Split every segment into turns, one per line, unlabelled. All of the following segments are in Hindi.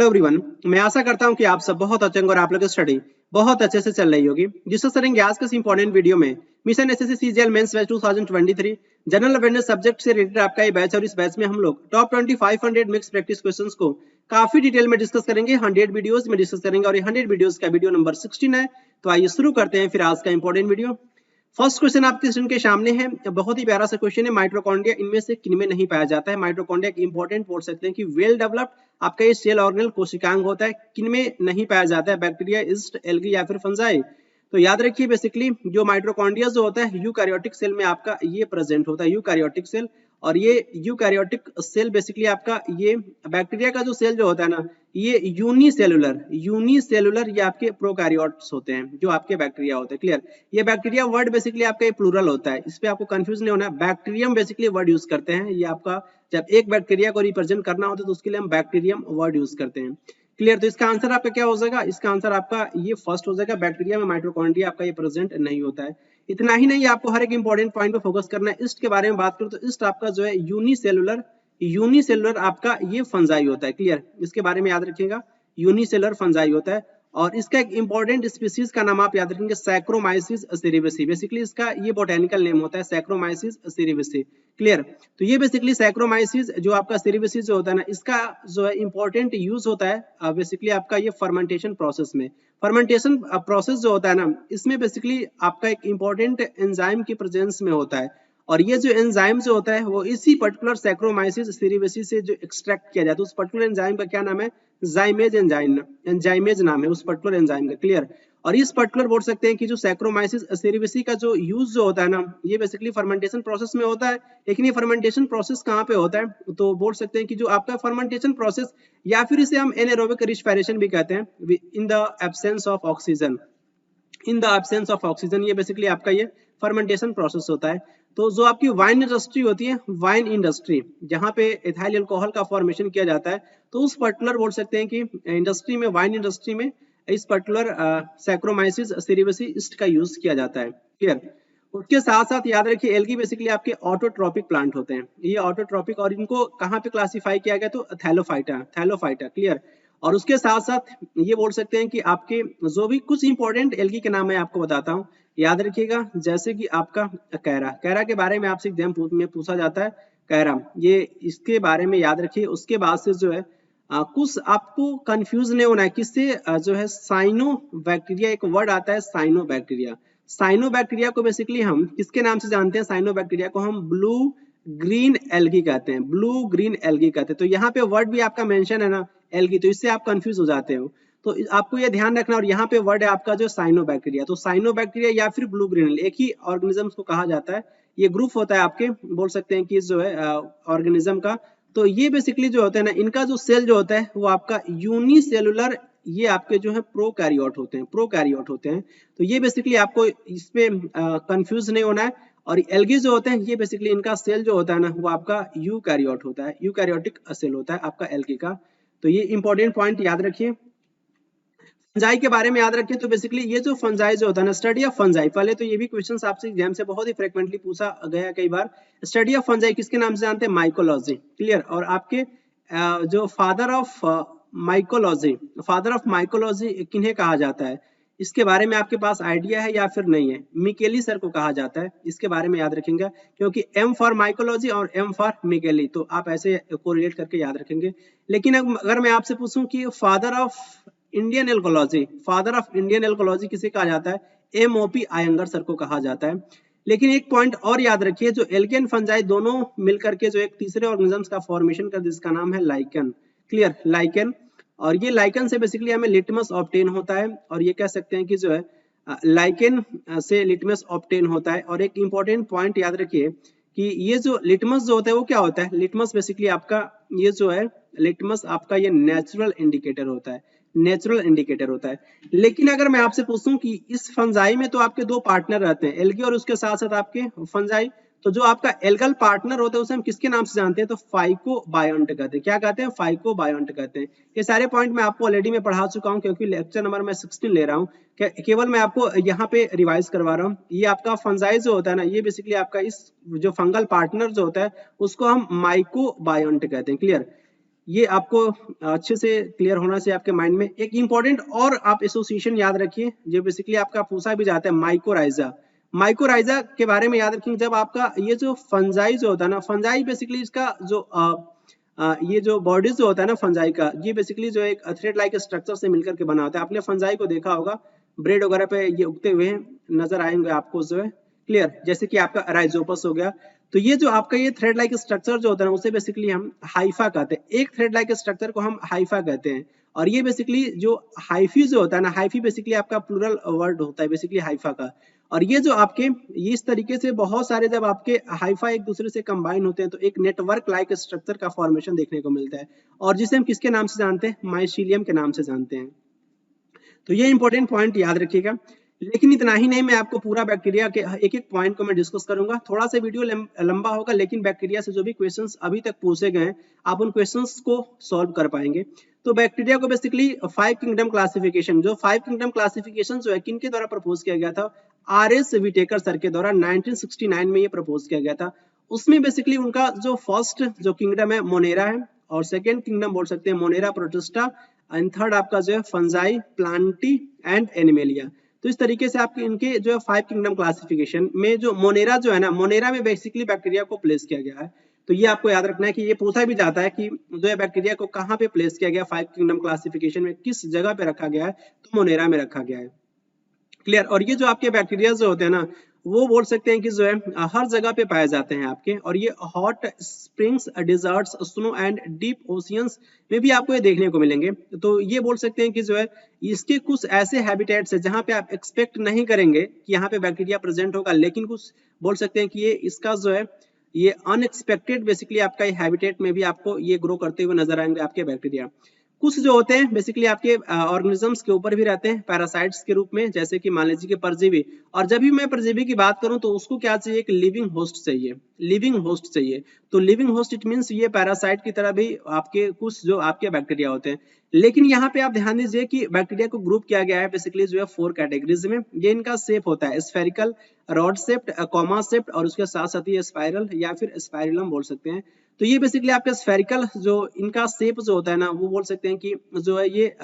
हेलो एवरीवन, मैं आशा करता हूं कि आप सब बहुत अच्छे होंगे और आप लोग की स्टडी बहुत अच्छे से चल रही होगी। जिससे करेंगे आज के इस इंपॉर्टेंट वीडियो में mission SSC CGL mains batch 2023 general awareness subject से रिलेटेड आपका ये बैच और इस बैच में हम लोग टॉप 2500 मिक्स प्रैक्टिस क्वेश्चंस को काफी डिटेल में डिस्कस करेंगे। 100 वीडियोस में डिस्कस करेंगे और ये 100 वीडियोस का वीडियो नंबर 16 है। तो आइए शुरू करते हैं फिर आज का इंपॉर्टेंट वीडियो। फर्स्ट क्वेश्चन आपके स्क्रीन के सामने है, बहुत ही प्यारा सा क्वेश्चन है। माइटोकॉन्ड्रिया इनमें से किनमें नहीं पाया जाता है? माइटोकॉन्ड्रिया एक इंपॉर्टेंट बोल सकते हैं कि वेल डेवलप्ड आपका ये सेल ऑर्गेनल कोशिकांग होता है। किनमें नहीं पाया जाता है? बैक्टीरिया, यीस्ट, एल्गी या फिर फंजाई। तो याद रखिए बेसिकली जो माइटोकॉन्ड्रिया जो होता है यूकैरियोटिक सेल में आपका ये प्रेजेंट होता है, यूकैरियोटिक सेल। और ये यूकैरियोटिक सेल बेसिकली आपका ये बैक्टीरिया का जो सेल जो होता है ना, ये यूनिसेलुलर ये आपके प्रोकैरियोट्स होते हैं जो आपके बैक्टीरिया होते हैं। क्लियर? ये बैक्टीरिया वर्ड बेसिकली आपका ये प्लूरल होता है, इस पे आपको कंफ्यूज नहीं होना है। बैक्टीरियम बेसिकली वर्ड यूज करते हैं, ये आपका जब एक बैक्टीरिया को रिप्रेजेंट करना होता है तो उसके लिए हम बैक्टीरियम वर्ड यूज करते हैं। क्लियर? तो इसका आंसर आपका क्या हो जाएगा? इसका आंसर आपका ये फर्स्ट हो जाएगा। बैक्टीरिया में माइटोकॉन्ड्रिया आपका ये प्रेजेंट नहीं होता है। इतना ही नहीं, आपको हर एक इंपॉर्टेंट पॉइंट पे फोकस करना है। ईस्ट के बारे में बात करूं तो ईस्ट आपका जो है यूनिसेलुलर आपका ये फंजाई होता है। क्लियर? इसके बारे में याद रखिएगा, यूनिसेलुलर फंजाई होता है। और इसका एक इंपॉर्टेंट स्पीसीज का नाम आप याद रखेंगे, सैक्रोमाइसिस सेरेवेसी। बेसिकली इसका ये बोटेनिकल नेम होता है, सैक्रोमाइसिस सेरेवेसी। क्लियर? तो ये बेसिकली सैक्रोमाइसिस जो आपका सेरेवेसी जो होता है ना, इसका जो है इंपॉर्टेंट यूज होता है बेसिकली आपका ये फर्मेंटेशन प्रोसेस में। फर्मेंटेशन प्रोसेस जो होता है ना, इसमें बेसिकली आपका एक इंपॉर्टेंट एंजाइम की प्रेजेंस में होता है। और ये जो एंजाइम जो होता है वो इसी पर्टिकुलर सैक्रोमाइसिस सेरेवेसी से जो एक्सट्रैक्ट किया जाता है, उस पर्टिकुलर एंजाइम का क्या नाम है? एंजाइमेज नाम है उस पर्टिकुलर एंजाइम का। क्लियर? और इस पर्टिकुलर बोल सकते हैं कि जो सैक्रोमाइसिस सेरेवेसी का जो यूज जो होता है ना, ये बेसिकली फर्मेंटेशन प्रोसेस में होता है। लेकिन ये फर्मेंटेशन प्रोसेस कहाँ पे होता है? तो बोल सकते हैं कि जो आपका फर्मेंटेशन प्रोसेस या फिर इसे हम एनारोबिक रिस्पायरेशन भी कहते हैं, in the absence of oxygen. In the absence of oxygen ये बेसिकली आपका ये फर्मेंटेशन प्रोसेस होता है। तो जो आपकी वाइन इंडस्ट्री होती है, वाइन इंडस्ट्री जहाँ पे एथाइल अल्कोहल का फॉर्मेशन किया जाता है, तो उस पर्टिकुलर बोल सकते हैं कि इंडस्ट्री में, वाइन इंडस्ट्री में इस पर्टिकुलर सैक्रोमाइसिस सेरेवेसी ईस्ट का यूज किया जाता है। क्लियर? उसके साथ साथ याद रखिए एल्गी बेसिकली आपके ऑटोट्रोपिक प्लांट होते हैं, ये ऑटोट्रोपिक। और इनको कहाँ पे क्लासिफाई किया गया? तो थैलोफाइटा। क्लियर? और उसके साथ साथ ये बोल सकते हैं कि आपके जो भी कुछ इंपॉर्टेंट एल्गी के नाम मैं आपको बताता हूँ, याद रखिएगा। जैसे कि आपका कैरा के बारे में आपसे एग्जाम में पूछा जाता है, कैरा, ये इसके बारे में याद रखिए। उसके बाद से जो है कुछ आपको कंफ्यूज नहीं होना है किससे, जो है साइनो बैक्टीरिया, एक वर्ड आता है साइनो बैक्टीरिया। साइनो बैक्टीरिया को बेसिकली हम किसके नाम से जानते हैं? साइनो बैक्टीरिया को हम ब्लू ग्रीन एल्गी कहते हैं, ब्लू ग्रीन एल्गी कहते हैं। तो यहाँ पे वर्ड भी आपका मेंशन है ना, एल्गी, तो इससे आप कंफ्यूज हो जाते हो। तो आपको ये ध्यान रखना। और यहाँ पे वर्ड है आपका जो साइनो बैक्टीरिया, तो साइनो बैक्टीरिया या फिर ब्लू ग्रीन एक ही ऑर्गेनिज्म को कहा जाता है। ये ग्रुप होता है आपके, बोल सकते हैं कि जो है ऑर्गेनिज्म का। तो ये बेसिकली जो होता है ना, इनका जो सेल जो होता है वो आपका यूनिसेलुलर, ये आपके जो है प्रोकैरियोट होते हैं। तो ये बेसिकली आपको इस पे कंफ्यूज नहीं होना है। और एल्गी जो होते हैं ये बेसिकली इनका सेल जो होता है ना, वो आपका यूकैरियोट होता है, यूकैरियोटिक सेल होता है आपका एल्गी का। तो ये इंपॉर्टेंट पॉइंट याद रखिए। फंजाई के बारे में याद रखिए, तो बेसिकली ये जो फंजाई जो होता है ना, स्टडी ऑफ फंजाई, पहले तो ये भी क्वेश्चंस आपसे एग्जाम से बहुत ही फ्रिक्वेंटली पूछा गया कई बार। स्टडी ऑफ फंजाई किसके नाम से जानते हैं? माइकोलॉजी। क्लियर? और आपके जो फादर ऑफ माइकोलॉजी किन्हें कहा जाता है? इसके बारे में आपके पास आइडिया है या फिर नहीं है? मिकेली सर को कहा जाता है, इसके बारे में याद रखेंगे, क्योंकि एम फॉर माइकोलॉजी और एम फॉर मिकेली, तो आप ऐसे कोरिलेट करके याद रखेंगे। लेकिन अगर मैं आपसे पूछूं कि फादर ऑफ इंडियन एल्कोलॉजी किसे कहा जाता है? एमओपी आयंगर सर को कहा जाता है। लेकिन एक पॉइंट और याद रखिए, जो एल्गी एंड फंजाई दोनों मिलकर के जो एक तीसरे ऑर्गेनिजम्स का फॉर्मेशन कर, जिसका नाम है लाइकन। क्लियर? लाइकन। और ये लाइकन से बेसिकली हमें लिटमस ऑब्टेन होता है। और ये कह सकते हैं कि जो है लाइकन से लिटमस ऑब्टेन होता है। और एक इंपॉर्टेंट पॉइंट याद रखिए कि ये जो लिटमस जो होता है वो क्या होता है? लिटमस बेसिकली आपका ये जो है लिटमस आपका ये नेचुरल इंडिकेटर होता है। लेकिन अगर मैं आपसे पूछूं कि इस फंजाई में तो आपके दो पार्टनर रहते हैं, एल्गी और उसके साथ साथ आपके फंजाई। तो जो आपका एल्गल पार्टनर होता है उसे हम किसके नाम से जानते हैं? तो फाइकोबायोंट कहते हैं। क्या कहते हैं? फाइकोबायोंट कहते हैं। ये सारे पॉइंट मैं आपको ऑलरेडी मैं पढ़ा चुका हूं, क्योंकि लेक्चर नंबर मैं 16 ले रहा हूं, केवल मैं आपको यहाँ पे रिवाइज करवा रहा हूँ। ये आपका फंजाई जो होता है ना, ये बेसिकली आपका इस जो फंगल पार्टनर जो होता है उसको हम माइकोबायोंट कहते हैं। क्लियर? ये आपको अच्छे से क्लियर होना चाहिए आपके माइंड में। एक इंपॉर्टेंट और आप एसोसिएशन याद रखिए जो बेसिकली आपका पूछा भी जाता है, माइकोराइजा। माइकोराइजा के बारे में याद रखिए, जब आपका ये जो फंजाई जो होता है ना, फंजाई बेसिकली इसका जो ये जो बॉडी जो होता है ना फंजाई का, ये बेसिकली जो एक थ्रेड लाइक स्ट्रक्चर से मिलकर के बना होता है। आपने फंजाई को देखा होगा, ब्रेड वगैरह पे ये उगते हुए नजर आएंगे आपको जो है, क्लियर। जैसे कि आपका राइजोपस हो गया। तो ये जो आपका ये थ्रेड लाइक स्ट्रक्चर जो होता है ना, उसे बेसिकली हम हाइफा कहते हैं। एक थ्रेड लाइक स्ट्रक्चर को हम हाइफा कहते हैं। और ये बेसिकली जो हाइफी जो होता है ना, हाइफी बेसिकली आपका प्लूरल वर्ड होता है बेसिकली हाइफा का। और ये जो आपके इस तरीके से बहुत सारे जब आपके हाइफा एक दूसरे से कंबाइन होते हैं तो एक नेटवर्क लाइक स्ट्रक्चर का फॉर्मेशन देखने को मिलता है। और जिसे हम किसके नाम से जानते हैं, माइसीलियम के नाम से जानते हैं। तो ये इंपॉर्टेंट पॉइंट याद रखिएगा। लेकिन इतना ही नहीं, मैं आपको पूरा बैक्टीरिया के एक एक पॉइंट को मैं डिस्कस करूंगा। थोड़ा सा वीडियो लंबा होगा, लेकिन बैक्टीरिया से जो भी क्वेश्चंस अभी तक पूछे गए आप उन क्वेश्चंस को सॉल्व कर पाएंगे। तो बैक्टीरिया को बेसिकली 5 किंगडम क्लासिफिकेशन, जो 5 किंगडम क्लासिफिकेशन जो है किनके द्वारा प्रपोज किया गया था, आर.एस. व्हिटेकर सर के द्वारा 1969 में ये प्रपोज किया गया था। उसमें बेसिकली उनका जो फर्स्ट जो किंगडम है मोनेरा है, और सेकेंड किंगडम बोल सकते हैं मोनेरा प्रोटिस्टा, एंड थर्ड आपका जो है फंजाई, प्लांटी एंड एनिमेलिया। तो इस तरीके से आपके इनके जो है 5 किंगडम क्लासिफिकेशन में जो मोनेरा जो है ना, मोनेरा में बेसिकली बैक्टीरिया को प्लेस किया गया है। तो ये आपको याद रखना है कि ये पूछा भी जाता है कि जो है बैक्टीरिया को कहाँ पे प्लेस किया गया 5 किंगडम क्लासिफिकेशन में, किस जगह पे रखा गया है, तो मोनेरा में रखा गया है, क्लियर। और ये जो आपके बैक्टीरिया जो होते हैं ना, वो बोल सकते हैं कि जो है हर जगह पे पाए जाते हैं आपके। और ये hot springs, deserts, snow and deep oceans में भी आपको ये देखने को मिलेंगे। तो ये बोल सकते हैं कि जो है इसके कुछ ऐसे हैबिटेट्स है जहाँ पे आप एक्सपेक्ट नहीं करेंगे कि यहाँ पे बैक्टीरिया प्रेजेंट होगा, लेकिन कुछ बोल सकते हैं कि ये इसका जो है ये अनएक्सपेक्टेड बेसिकली आपका हैबिटेट में भी आपको ये ग्रो करते हुए नजर आएंगे आपके बैक्टीरिया। कुछ जो होते हैं बेसिकली आपके ऑर्गेनिजम्स के ऊपर भी रहते हैं पैरासाइट्स के रूप में, जैसे कि मान लीजिए कि परजीवी। और जब भी मैं परजीवी की बात करूं तो उसको क्या चाहिए, एक लिविंग होस्ट चाहिए, लिविंग होस्ट चाहिए। तो लिविंग होस्ट इट मींस ये पैरासाइट की तरह भी आपके कुछ जो आपके बैक्टीरिया होते हैं। लेकिन यहाँ पे आप ध्यान दीजिए कि बैक्टीरिया को ग्रुप किया गया है बेसिकली जो है 4 कैटेगरीज में। ये इनका शेप होता है spherical, rod shaped, comma shaped, और उसके साथ साथ ये स्पाइरल या फिर स्पाइरलम बोल सकते हैं। तो ये बेसिकली आपका स्फेरिकल जो इनका शेप जो होता है ना, वो बोल सकते हैं कि जो है ये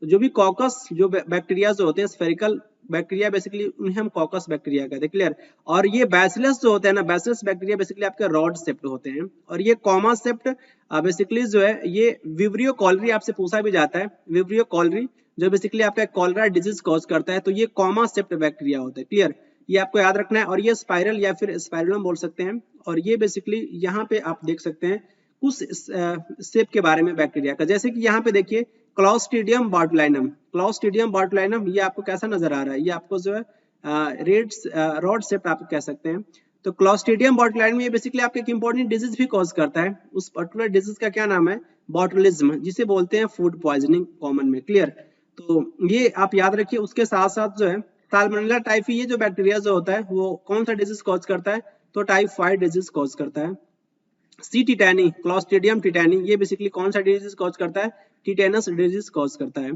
जो भी कॉकस जो बैक्टीरिया जो होते हैं स्फेरिकल बैक्टीरिया बेसिकली उन्हें हम कॉकस बैक्टीरिया कहते हैं, क्लियर। और ये बैसिलस जो होते हैं ना, बैसिलस बैक्टीरिया बेसिकली आपके रॉड शेप्ड होते हैं। और ये कॉमा शेप्ड बेसिकली जो है ये विब्रियो कॉलरी आपसे पूछा भी जाता है, विब्रियो कॉलरी जो बेसिकली आपका कॉलरा डिजीज कॉज करता है। तो ये कॉमा शेप्ड बैक्टीरिया होता है, क्लियर। ये आपको याद रखना है। और ये स्पाइरल या फिर स्पाइरलम बोल सकते हैं। और ये बेसिकली यहाँ पे आप देख सकते हैं कुछ शेप के बारे में बैक्टीरिया का, जैसे कि यहाँ पे देखिए क्लॉस्ट्रीडियम बॉटुलिनम, क्लॉस्ट्रीडियम बॉटुलिनम ये आपको कैसा नजर आ रहा है, ये आपको जो है रेड रॉड शेप आप कह सकते हैं। तो क्लॉस्ट्रीडियम बॉटुलिनम ये बेसिकली आपके एक इंपॉर्टेंट डिजीज भी कॉज करता है। उस पर्टिकुलर डिजीज का क्या नाम है, बॉटुलिज्म, जिसे बोलते हैं फूड पॉइजनिंग कॉमन में, क्लियर। तो ये आप याद रखिए। उसके साथ साथ जो है साल्मोनेला टाइफी ये जो बैक्टीरिया जो होता है वो कौन सा डिजीज कॉज करता है, तो टाइफाइड डिजीज कॉज करता है। सी टिटैनी, क्लॉस्ट्रीडियम टिटैनी ये बेसिकली कौन सा डिजीज कॉज करता है, टिटेनस डिजीज कॉज करता है।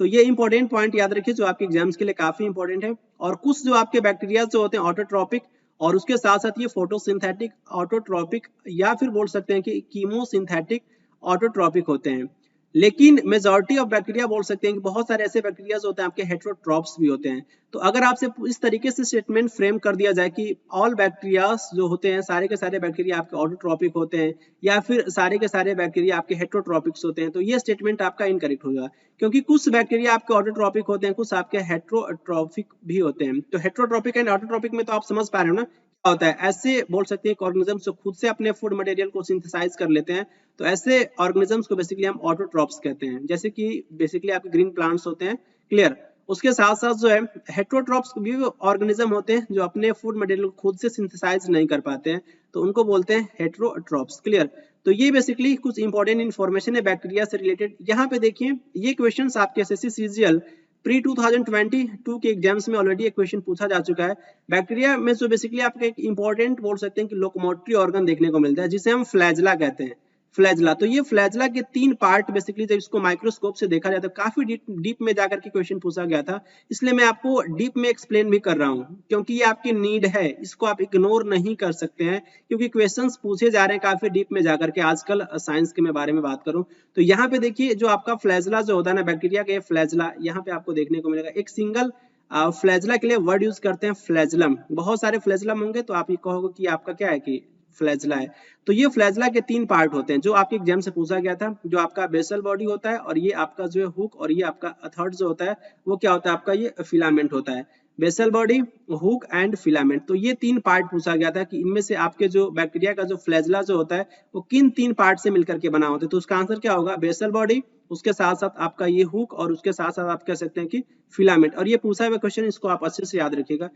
तो ये इंपॉर्टेंट पॉइंट याद रखिए जो आपके एग्जाम्स के लिए काफी इंपॉर्टेंट है। और कुछ जो आपके बैक्टीरिया जो होते हैं ऑटोट्रोपिक, और उसके साथ साथ ये फोटोसिंथेटिक ऑटोट्रोपिक या फिर बोल सकते हैं कि कीमोसिंथेटिक ऑटोट्रोपिक होते हैं। लेकिन मेजॉरिटी ऑफ बैक्टीरिया बोल सकते हैं कि बहुत सारे ऐसे बैक्टीरिया होते हैं आपके हेट्रोट्रॉप्स भी होते हैं। तो अगर आपसे इस तरीके से स्टेटमेंट फ्रेम कर दिया जाए कि ऑल बैक्टीरिया जो होते हैं सारे के सारे बैक्टीरिया आपके ऑटोट्रॉपिक होते हैं या फिर सारे के सारे बैक्टीरिया आपके हेट्रोट्रॉपिक्स होते हैं, तो ये स्टेटमेंट आपका इनकरेक्ट होगा। क्योंकि कुछ बैक्टीरिया आपके ऑटोट्रॉपिक होते हैं, कुछ आपके हेट्रोट्रॉपिक भी होते हैं। तो हेट्रोट्रॉपिक एंड ऑटोट्रॉपिक में तो आप समझ पा रहे हो ना क्या होता है। ऐसे बोल सकते हैं ऑर्गेनिजम्स जो खुद से अपने फूड मटेरियल को सिंथेसाइज कर लेते हैं, तो ऐसे ऑर्गेनिजम्स को बेसिकली हम ऑटोट्रॉप्स कहते हैं। जैसे कि बेसिकली आपके ग्रीन प्लांट्स होते हैं, क्लियर। उसके साथ साथ जो है हेट्रोट्रॉप्स भी ऑर्गेनिज्म होते हैं जो अपने फूड मटेरियल को खुद से सिंथेसाइज नहीं कर पाते हैं, तो उनको बोलते हैं हेट्रोट्रॉप्स, क्लियर। तो ये बेसिकली कुछ इंपॉर्टेंट इन्फॉर्मेशन है बैक्टीरिया से रिलेटेड। यहाँ पे देखिए ये क्वेश्चंस आपके एसएससी सीजीएल प्री 2022 के एग्जाम्स में ऑलरेडी एक क्वेश्चन पूछा जा चुका है। बैक्टीरिया में जो बेसिकली आपका एक इंपॉर्टेंट बोल सकते हैं कि लोकोमोटरी ऑर्गन देखने को मिलता है, जिसे हम फ्लैजला कहते हैं। फ्लैजला। तो ये फ्लैजला के 3 पार्ट बेसिकली जब इसको माइक्रोस्कोप से देखा जाए तो काफी डीप में जाकर के क्वेश्चन पूछा गया था, इसलिए मैं आपको डीप में एक्सप्लेन भी कर रहा हूँ क्योंकि ये आपकी नीड है, इसको आप इग्नोर नहीं कर सकते हैं क्योंकि क्वेश्चंस पूछे जा रहे हैं काफी डीप में जाकर के। आजकल साइंस के मैं बारे में बात करूं तो यहाँ पे देखिए जो आपका फ्लैजला जो होता है ना बैक्टीरिया का, फ्लैजला यहाँ पे आपको देखने को मिलेगा। एक सिंगल फ्लैजला के लिए वर्ड यूज करते हैं फ्लैजलम, बहुत सारे फ्लैजलम होंगे तो आप ये कहोगे कि आपका क्या है कि फ्लैजला है। तो ये फ्लैजला के 3 पार्ट होते हैं जो आपके एग्जाम से पूछा गया था, जो आपका बेसल बॉडी होता है और ये आपका जो है हुक और ये आपका थर्ड जो होता है वो क्या होता है आपका ये फिलामेंट होता है। Basal body, hook and filament, तो ये 3 पार्ट पूछा गया था कि इनमें से आपके जो बैक्टीरिया का जो फ्लैजला जो होता है वो किन 3 पार्ट से मिलकर के बना होता है। तो उसका आंसर क्या होगा, बेसल बॉडी, उसके साथ साथ आपका ये हुक और उसके साथ साथ आप कह सकते हैं कि फिलामेंट। और ये पूछा हुआ क्वेश्चन, इसको आप अच्छे से याद रखिएगा।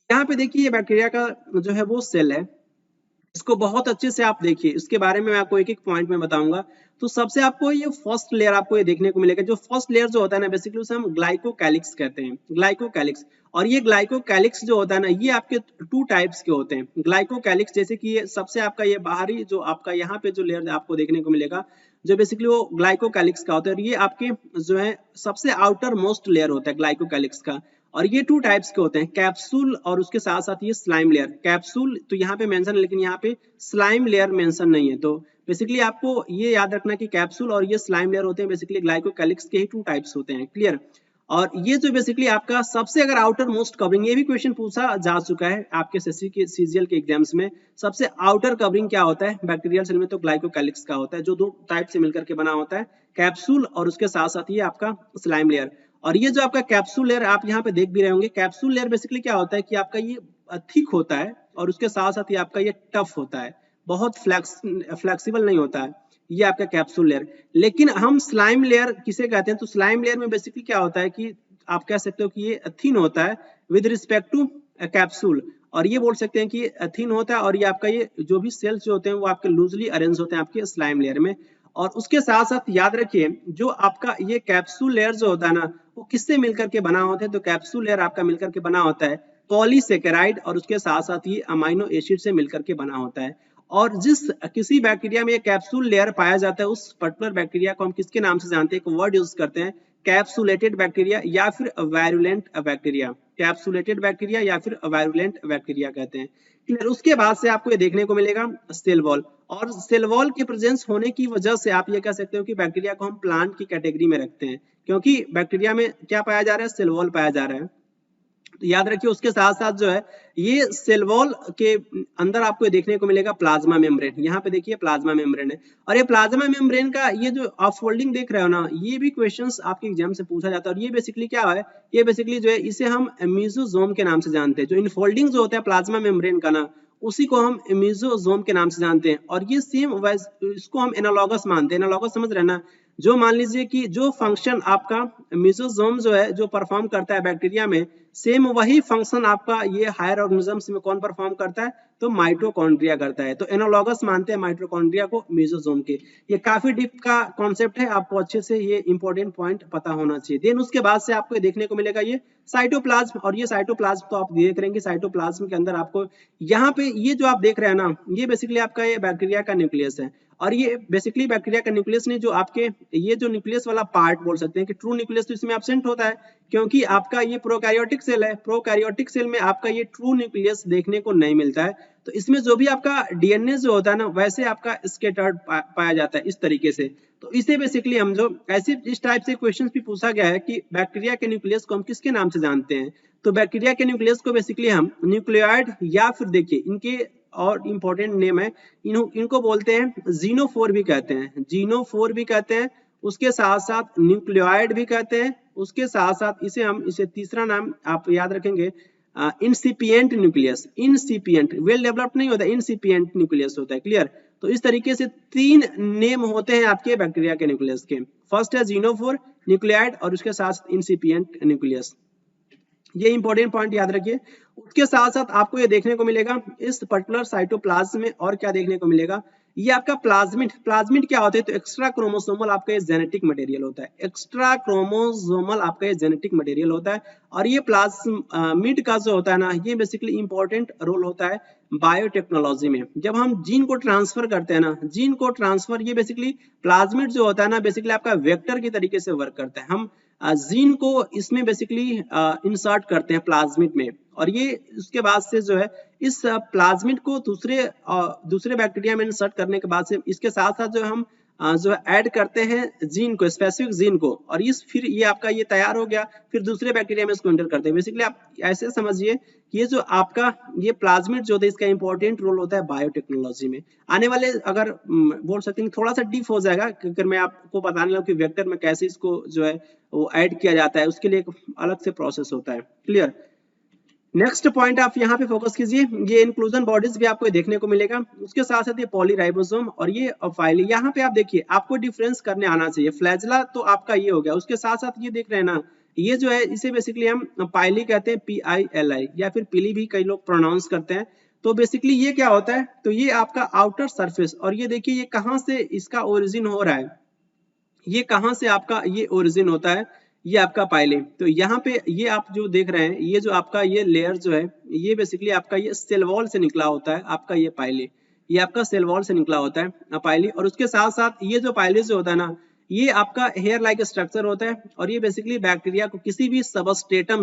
यहाँ पे देखिए ये बैक्टीरिया का जो है वो सेल है, इसको बहुत अच्छे से आप देखिए, इसके बारे में मैं आपको एक एक पॉइंट में बताऊंगा। तो सबसे आपको ये फर्स्ट लेयर आपको ये देखने को मिलेगा, जो फर्स्ट लेयर जो होता है ना बेसिकली उसे हम ग्लाइकोकैलिक्स कहते हैं, ग्लाइकोकैलिक्स। और ये ग्लाइकोकैलिक्स जो होता है ना ये आपके 2 टाइप्स के होते हैं ग्लाइकोकैलिक्स, जैसे कि ये सबसे आपका ये बाहरी जो आपका यहाँ पे जो लेयर आपको देखने को मिलेगा जो बेसिकली वो ग्लाइकोकैलिक्स का होता है, और ये आपके जो है सबसे आउटर मोस्ट लेयर होता है ग्लाइकोकैलिक्स का। और ये 2 टाइप्स के होते हैं, कैप्सूल और उसके साथ साथ ये स्लाइम लेयर। कैप्सूल तो यहाँ पे मेंशन है लेकिन यहाँ पे स्लाइम लेयर मेंशन नहीं है। तो बेसिकली आपको ये याद रखना कि कैप्सूल और ये स्लाइम लेयर होते हैं बेसिकली ग्लाइकोकैलिक्स के ही 2 टाइप्स होते हैं, क्लियर। और ये जो बेसिकली आपका सबसे अगर आउटर मोस्ट कवरिंग, ये भी क्वेश्चन पूछा जा चुका है आपके सीजीएल के एग्जाम्स में, सबसे आउटर कवरिंग क्या होता है बैक्टीरियल सेल में, तो ग्लाइकोकैलिक्स का होता है जो 2 टाइप से मिलकर के बना होता है, कैप्सूल और उसके साथ साथ ये आपका स्लाइम लेयर। और ये जो आपका कैप्सूल लेयर आप यहाँ पे देख भी रहे होंगे, कैप्सूल लेयर बेसिकली क्या होता है कि आपका ये थिक होता है और उसके साथ साथ ये आपका ये टफ होता है, बहुत फ्लेक्सिबल नहीं होता है, ये आपका कैप्सूल लेयर। लेकिन हम स्लाइम लेयर किसे कहते हैं, तो स्लाइम लेयर में बेसिकली क्या होता है कि आप कह सकते हो कि ये थिन होता है विद रिस्पेक्ट टू कैप्सूल, और ये बोल सकते हैं कि थिन होता है, और ये आपका ये जो भी सेल्स जो होते हैं वो आपके लूजली अरेंज होते हैं आपके स्लाइम लेयर में। और उसके साथ साथ याद रखिए जो आपका ये कैप्सूल लेयर जो होता है ना वो किससे मिलकर के बना होता है, तो कैप्सूल लेयर आपका मिलकर के बना होता है पॉलीसेकेराइड और उसके साथ साथ ये अमाइनो एसिड से मिलकर के बना होता है। और जिस किसी बैक्टीरिया में ये कैप्सूल लेयर पाया जाता है उस पर्टिकुलर बैक्टीरिया को हम किसके नाम से जानते हैं, एक वर्ड यूज करते हैं कैप्सुलेटेड बैक्टीरिया या फिर वायरुलेंट बैक्टीरिया, कैप्सुलेटेड बैक्टीरिया या फिर वायरुलेंट बैक्टीरिया कहते हैं, क्लियर। उसके बाद से आपको ये देखने को मिलेगा सेल वॉल, और सेल वॉल के प्रेजेंस होने की वजह से आप ये कह सकते हो कि बैक्टीरिया को हम प्लांट की कैटेगरी में रखते हैं, क्योंकि बैक्टीरिया में क्या पाया जा रहा है, सेल वॉल पाया जा रहा है। तो याद रखिए उसके साथ साथ जो है ये सेल वॉल के अंदर आपको देखने को मिलेगा प्लाज्मा मेम्ब्रेन, यहाँ पे देखिए प्लाज्मा मेम्ब्रेन है। और ये प्लाज्मा मेम्ब्रेन का ये जो आप फोल्डिंग देख रहे हो ना, ये भी क्वेश्चंस आपके एग्जाम से पूछा जाता है। और ये बेसिकली क्या है, ये बेसिकली जो है इसे हम मेसोजोम के नाम से जानते हैं, जो इनफोल्डिंग जो होता है प्लाज्मा मेम्ब्रेन का ना उसी को हम मेसोजोम के नाम से जानते हैं। और ये सेम इसको हम एनालॉगस मानते हैं, एनालॉगस समझ रहे ना, जो मान लीजिए कि जो फंक्शन आपका मेसोजोम जो है जो परफॉर्म करता है बैक्टीरिया में, सेम वही फंक्शन आपका ये हायर ऑर्गेनिजम्स में कौन परफॉर्म करता है, तो माइटोकॉन्ड्रिया करता है। तो एनालॉगस मानते हैं माइटोकॉन्ड्रिया को मेसोजोम के। ये काफी डीप का कॉन्सेप्ट है, आपको अच्छे से ये इंपॉर्टेंट पॉइंट पता होना चाहिए। देन उसके बाद से आपको देखने को मिलेगा ये साइटोप्लाज्म, और ये साइटोप्लाज्म तो आप देख रहे हैं कि साइटोप्लाज्म के अंदर आपको यहाँ पे ये जो आप देख रहे हैं ना, ये बेसिकली आपका ये बैक्टीरिया का न्यूक्लियस है। और ये बेसिकली बैक्टीरिया का न्यूक्लियस नहीं, जो आपके ये जो न्यूक्लियस वाला पार्ट बोल सकते हैं कि ट्रू न्यूक्लियस तो इसमें एब्सेंट होता है, क्योंकि आपका ये प्रोकैरियोटिक सेल है, प्रोकैरियोटिक सेल में आपका ये ट्रू न्यूक्लियस देखने को नहीं मिलता है। तो इसमें जो भी आपका डीएनए जो होता है ना वैसे आपका स्कैटर्ड पाया जाता है इस तरीके से। तो इसे बेसिकली हम जो ऐसे इस टाइप से क्वेश्चन भी पूछा गया है कि बैक्टीरिया के न्यूक्लियस को हम किसके नाम से जानते हैं, तो बैक्टीरिया के न्यूक्लियस को बेसिकली हम न्यूक्लियोइड या फिर देखिए इनके और इंपॉर्टेंट नेम है, इनको बोलते हैं जीनोफोर भी कहते हैं, जीनोफोर भी कहते हैं, उसके साथ साथ न्यूक्लियोइड भी कहते हैं, उसके साथ साथ इसे तीसरा नाम आप याद रखेंगे इंसिपिएंट न्यूक्लियस, इंसिपिएंट वेल डेवलप्ड नहीं होता, इंसिपिएंट न्यूक्लियस होता है, क्लियर। तो इस तरीके से 3 नेम होते हैं आपके बैक्टीरिया के न्यूक्लियस के, फर्स्ट है जीनोफोर, न्यूक्लियोइड और उसके साथ इंसिपिएंट न्यूक्लियस। ये इंपॉर्टेंट पॉइंट याद रखिए। उसके साथ साथ आपको ये देखने को मिलेगा इस पर्टिकुलर साइटोप्लाज्म में और क्या देखने को मिलेगा, ये आपका प्लाज्मिड, प्लाज्मिड क्या होता है? तो एक्स्ट्रा क्रोमोसोमल आपका ये जेनेटिक मटेरियल होता है, एक्स्ट्रा क्रोमोसोमल आपका ये जेनेटिक मटेरियल होता है। और ये प्लाज्मिड का जो होता है ना, ये बेसिकली इंपॉर्टेंट रोल होता है बायोटेक्नोलॉजी में। जब हम जीन को ट्रांसफर करते हैं ना, जीन को ट्रांसफर, ये बेसिकली प्लाज्मिड जो होता है ना, बेसिकली आपका वेक्टर की तरीके से वर्क करता है। हम जीन को इसमें बेसिकली इंसर्ट करते हैं प्लाज्मिड में, और ये उसके बाद से जो है इस प्लाज्मिड को दूसरे बैक्टीरिया में इंसर्ट करने के बाद से इसके साथ साथ जो हम जो ऐड करते हैं जीन को, स्पेसिफिक जीन को, और इस फिर ये आपका ये तैयार हो गया, फिर दूसरे बैक्टीरिया में इसको एंटर करते हैं। बेसिकली आप ऐसे समझिए कि ये जो आपका ये प्लाज्मिड जो है इसका इंपॉर्टेंट रोल होता है बायोटेक्नोलॉजी में। आने वाले अगर बोल सकते हैं थोड़ा सा डीप हो जाएगा, क्योंकि मैं आपको बताने लगा कि वेक्टर में कैसे इसको जो है वो ऐड किया जाता है, उसके लिए एक अलग से प्रोसेस होता है। क्लियर? नेक्स्ट पॉइंट आप यहाँ पे फोकस कीजिए, ये इंक्लूजन बॉडीज भी आपको देखने को मिलेगा, उसके साथ साथ ये पॉलीराइबोसोम और ये फाइली। यहाँ पे आप देखिए, आपको डिफरेंस करने आना चाहिए। फ्लैजला तो आपका ये हो गया, उसके साथ साथ ये देख रहे हैं ना, ये जो है इसे बेसिकली हम पाइली कहते हैं, PILI, या फिर पिली भी कई लोग प्रोनाउंस करते हैं। तो बेसिकली ये क्या होता है? तो ये आपका आउटर सरफेस, और ये देखिए ये कहाँ से इसका ओरिजिन हो रहा है, ये कहाँ से आपका ये ओरिजिन होता है, ये आपका पाइले। तो यहाँ पे ये आप जो देख रहे हैं, ये जो आपका ये लेयर जो है, ये बेसिकली आपका ये सेल वॉल से निकला होता है, आपका ये पाइले, ये आपका सेल वॉल से निकला होता है पाइले। और उसके साथ साथ ये जो पाइले जो होता है ना, ये आपका हेयर लाइक स्ट्रक्चर होता है, और ये बेसिकली बैक्टीरिया को किसी भी सबस्ट्रेटम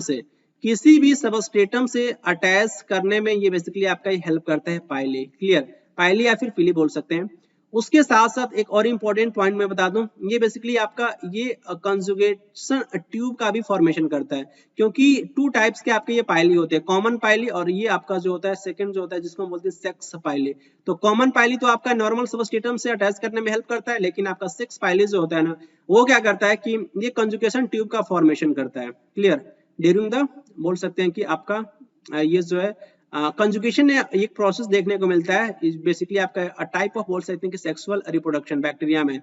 से अटैच करने में ये बेसिकली आपका हेल्प करता है पाइले। क्लियर? पाइले या फिर पिली बोल सकते हैं। उसके साथ साथ एक और इंपॉर्टेंट पॉइंट मैं बता दूं, ये बेसिकली आपका ये कंजुगेशन ट्यूब का भी फॉर्मेशन करता है, क्योंकि टू टाइप्स के आपके ये पाइली होते हैं, कॉमन पाइली और ये आपका जो होता है सेकंड जो होता है जिसको हम बोलते हैं सेक्स पाइली। तो कॉमन पाइली तो आपका नॉर्मल सबस्ट्रेटम से अटैच करने में हेल्प करता है, लेकिन आपका सेक्स पाइली जो होता है ना, वो क्या करता है कि ये कंजुगेशन ट्यूब का फॉर्मेशन करता है। क्लियर? ड्यूरिंग द बोल सकते हैं कि आपका ये जो है कंजुगेशन में एक प्रोसेस देखने को मिलता है, बेसिकली आपका टाइप ऑफ बोल सकते हैं कि सेक्सुअल रिप्रोडक्शन बैक्टीरिया में,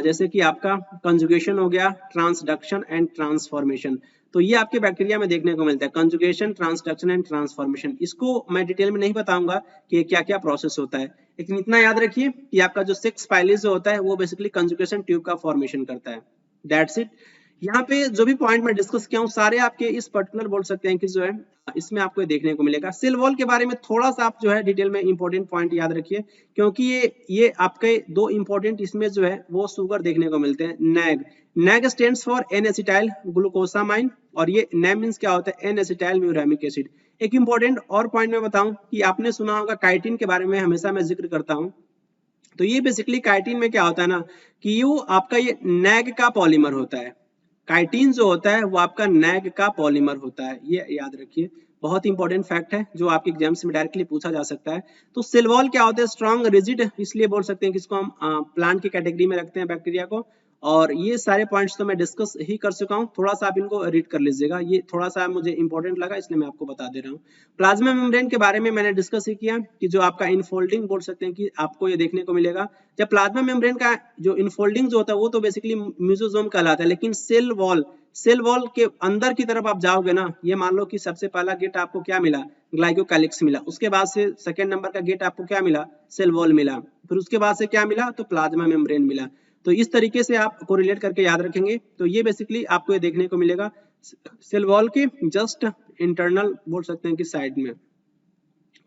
जैसे कि आपका कंजुगेशन हो गया, ट्रांसडक्शन एंड ट्रांसफॉर्मेशन। तो ये आपके बैक्टीरिया में देखने को मिलता है, कंजुगेशन, ट्रांसडक्शन एंड ट्रांसफॉर्मेशन। इसको मैं डिटेल में नहीं बताऊंगा कि क्या क्या प्रोसेस होता है, लेकिन इतना याद रखिए कि आपका जो सेक्स पाइली जो होता है वो बेसिकली कंजुगेशन ट्यूब का फॉर्मेशन करता है। That's it. यहाँ पे जो भी पॉइंट मैं डिस्कस किया हूँ सारे आपके इस पर्टिकुलर बोल सकते हैं कि जो है इसमें आपको देखने को मिलेगा। सेल वॉल के बारे में थोड़ा सा आप जो है डिटेल में इंपॉर्टेंट पॉइंट याद रखिए, क्योंकि ये आपके दो इंपॉर्टेंट इसमें जो है वो सुगर देखने को मिलते हैं। NAG stands for N acetyl glucosamine, और ये नैम मींस क्या होता है? N acetyl muramic acid. एक इंपॉर्टेंट और पॉइंट मैं बताऊं कि आपने सुना होगा काइटिन के बारे में, हमेशा मैं जिक्र करता हूं। तो ये बेसिकली काइटिन में क्या होता है ना कि ये आपका ये नैग का पॉलीमर होता है। काइटिन जो होता है वो आपका नैग का पॉलीमर होता है, ये याद रखिए, बहुत इंपॉर्टेंट फैक्ट है जो आपके एग्जाम्स में डायरेक्टली पूछा जा सकता है। तो सेल वॉल क्या होता है? स्ट्रॉन्ग रिजिड, इसलिए बोल सकते हैं कि इसको हम प्लांट की कैटेगरी में रखते हैं बैक्टीरिया को। और ये सारे पॉइंट्स तो मैं डिस्कस ही कर चुका हूँ, थोड़ा सा आप इनको रीड कर लीजिएगा, ये थोड़ा सा मुझे इंपॉर्टेंट लगा इसलिए मैं आपको बता दे रहा हूँ। प्लाज्मा मेम्ब्रेन के बारे में मैंने डिस्कस ही किया कि जो आपका इनफोल्डिंग बोल सकते हैं कि आपको ये देखने को मिलेगा। जब प्लाज्मा मेम्ब्रेन का जो इनफोल्डिंग जो होता है वो तो बेसिकली म्यूजोसोम कहलाता है, लेकिन सेल वॉल के अंदर की तरफ आप जाओगे ना, ये मान लो कि सबसे पहला गेट आपको क्या मिला? ग्लाइकोकैलिक्स मिला। उसके बाद से सेकंड नंबर का गेट आपको क्या मिला? सेल वॉल मिला। फिर उसके बाद से क्या मिला? तो प्लाज्मा मेम्ब्रेन मिला। तो इस तरीके से आप कोरिलेट करके याद रखेंगे। तो ये बेसिकली आपको ये देखने को मिलेगा सेल वॉल के जस्ट इंटरनल बोल सकते हैं कि साइड में।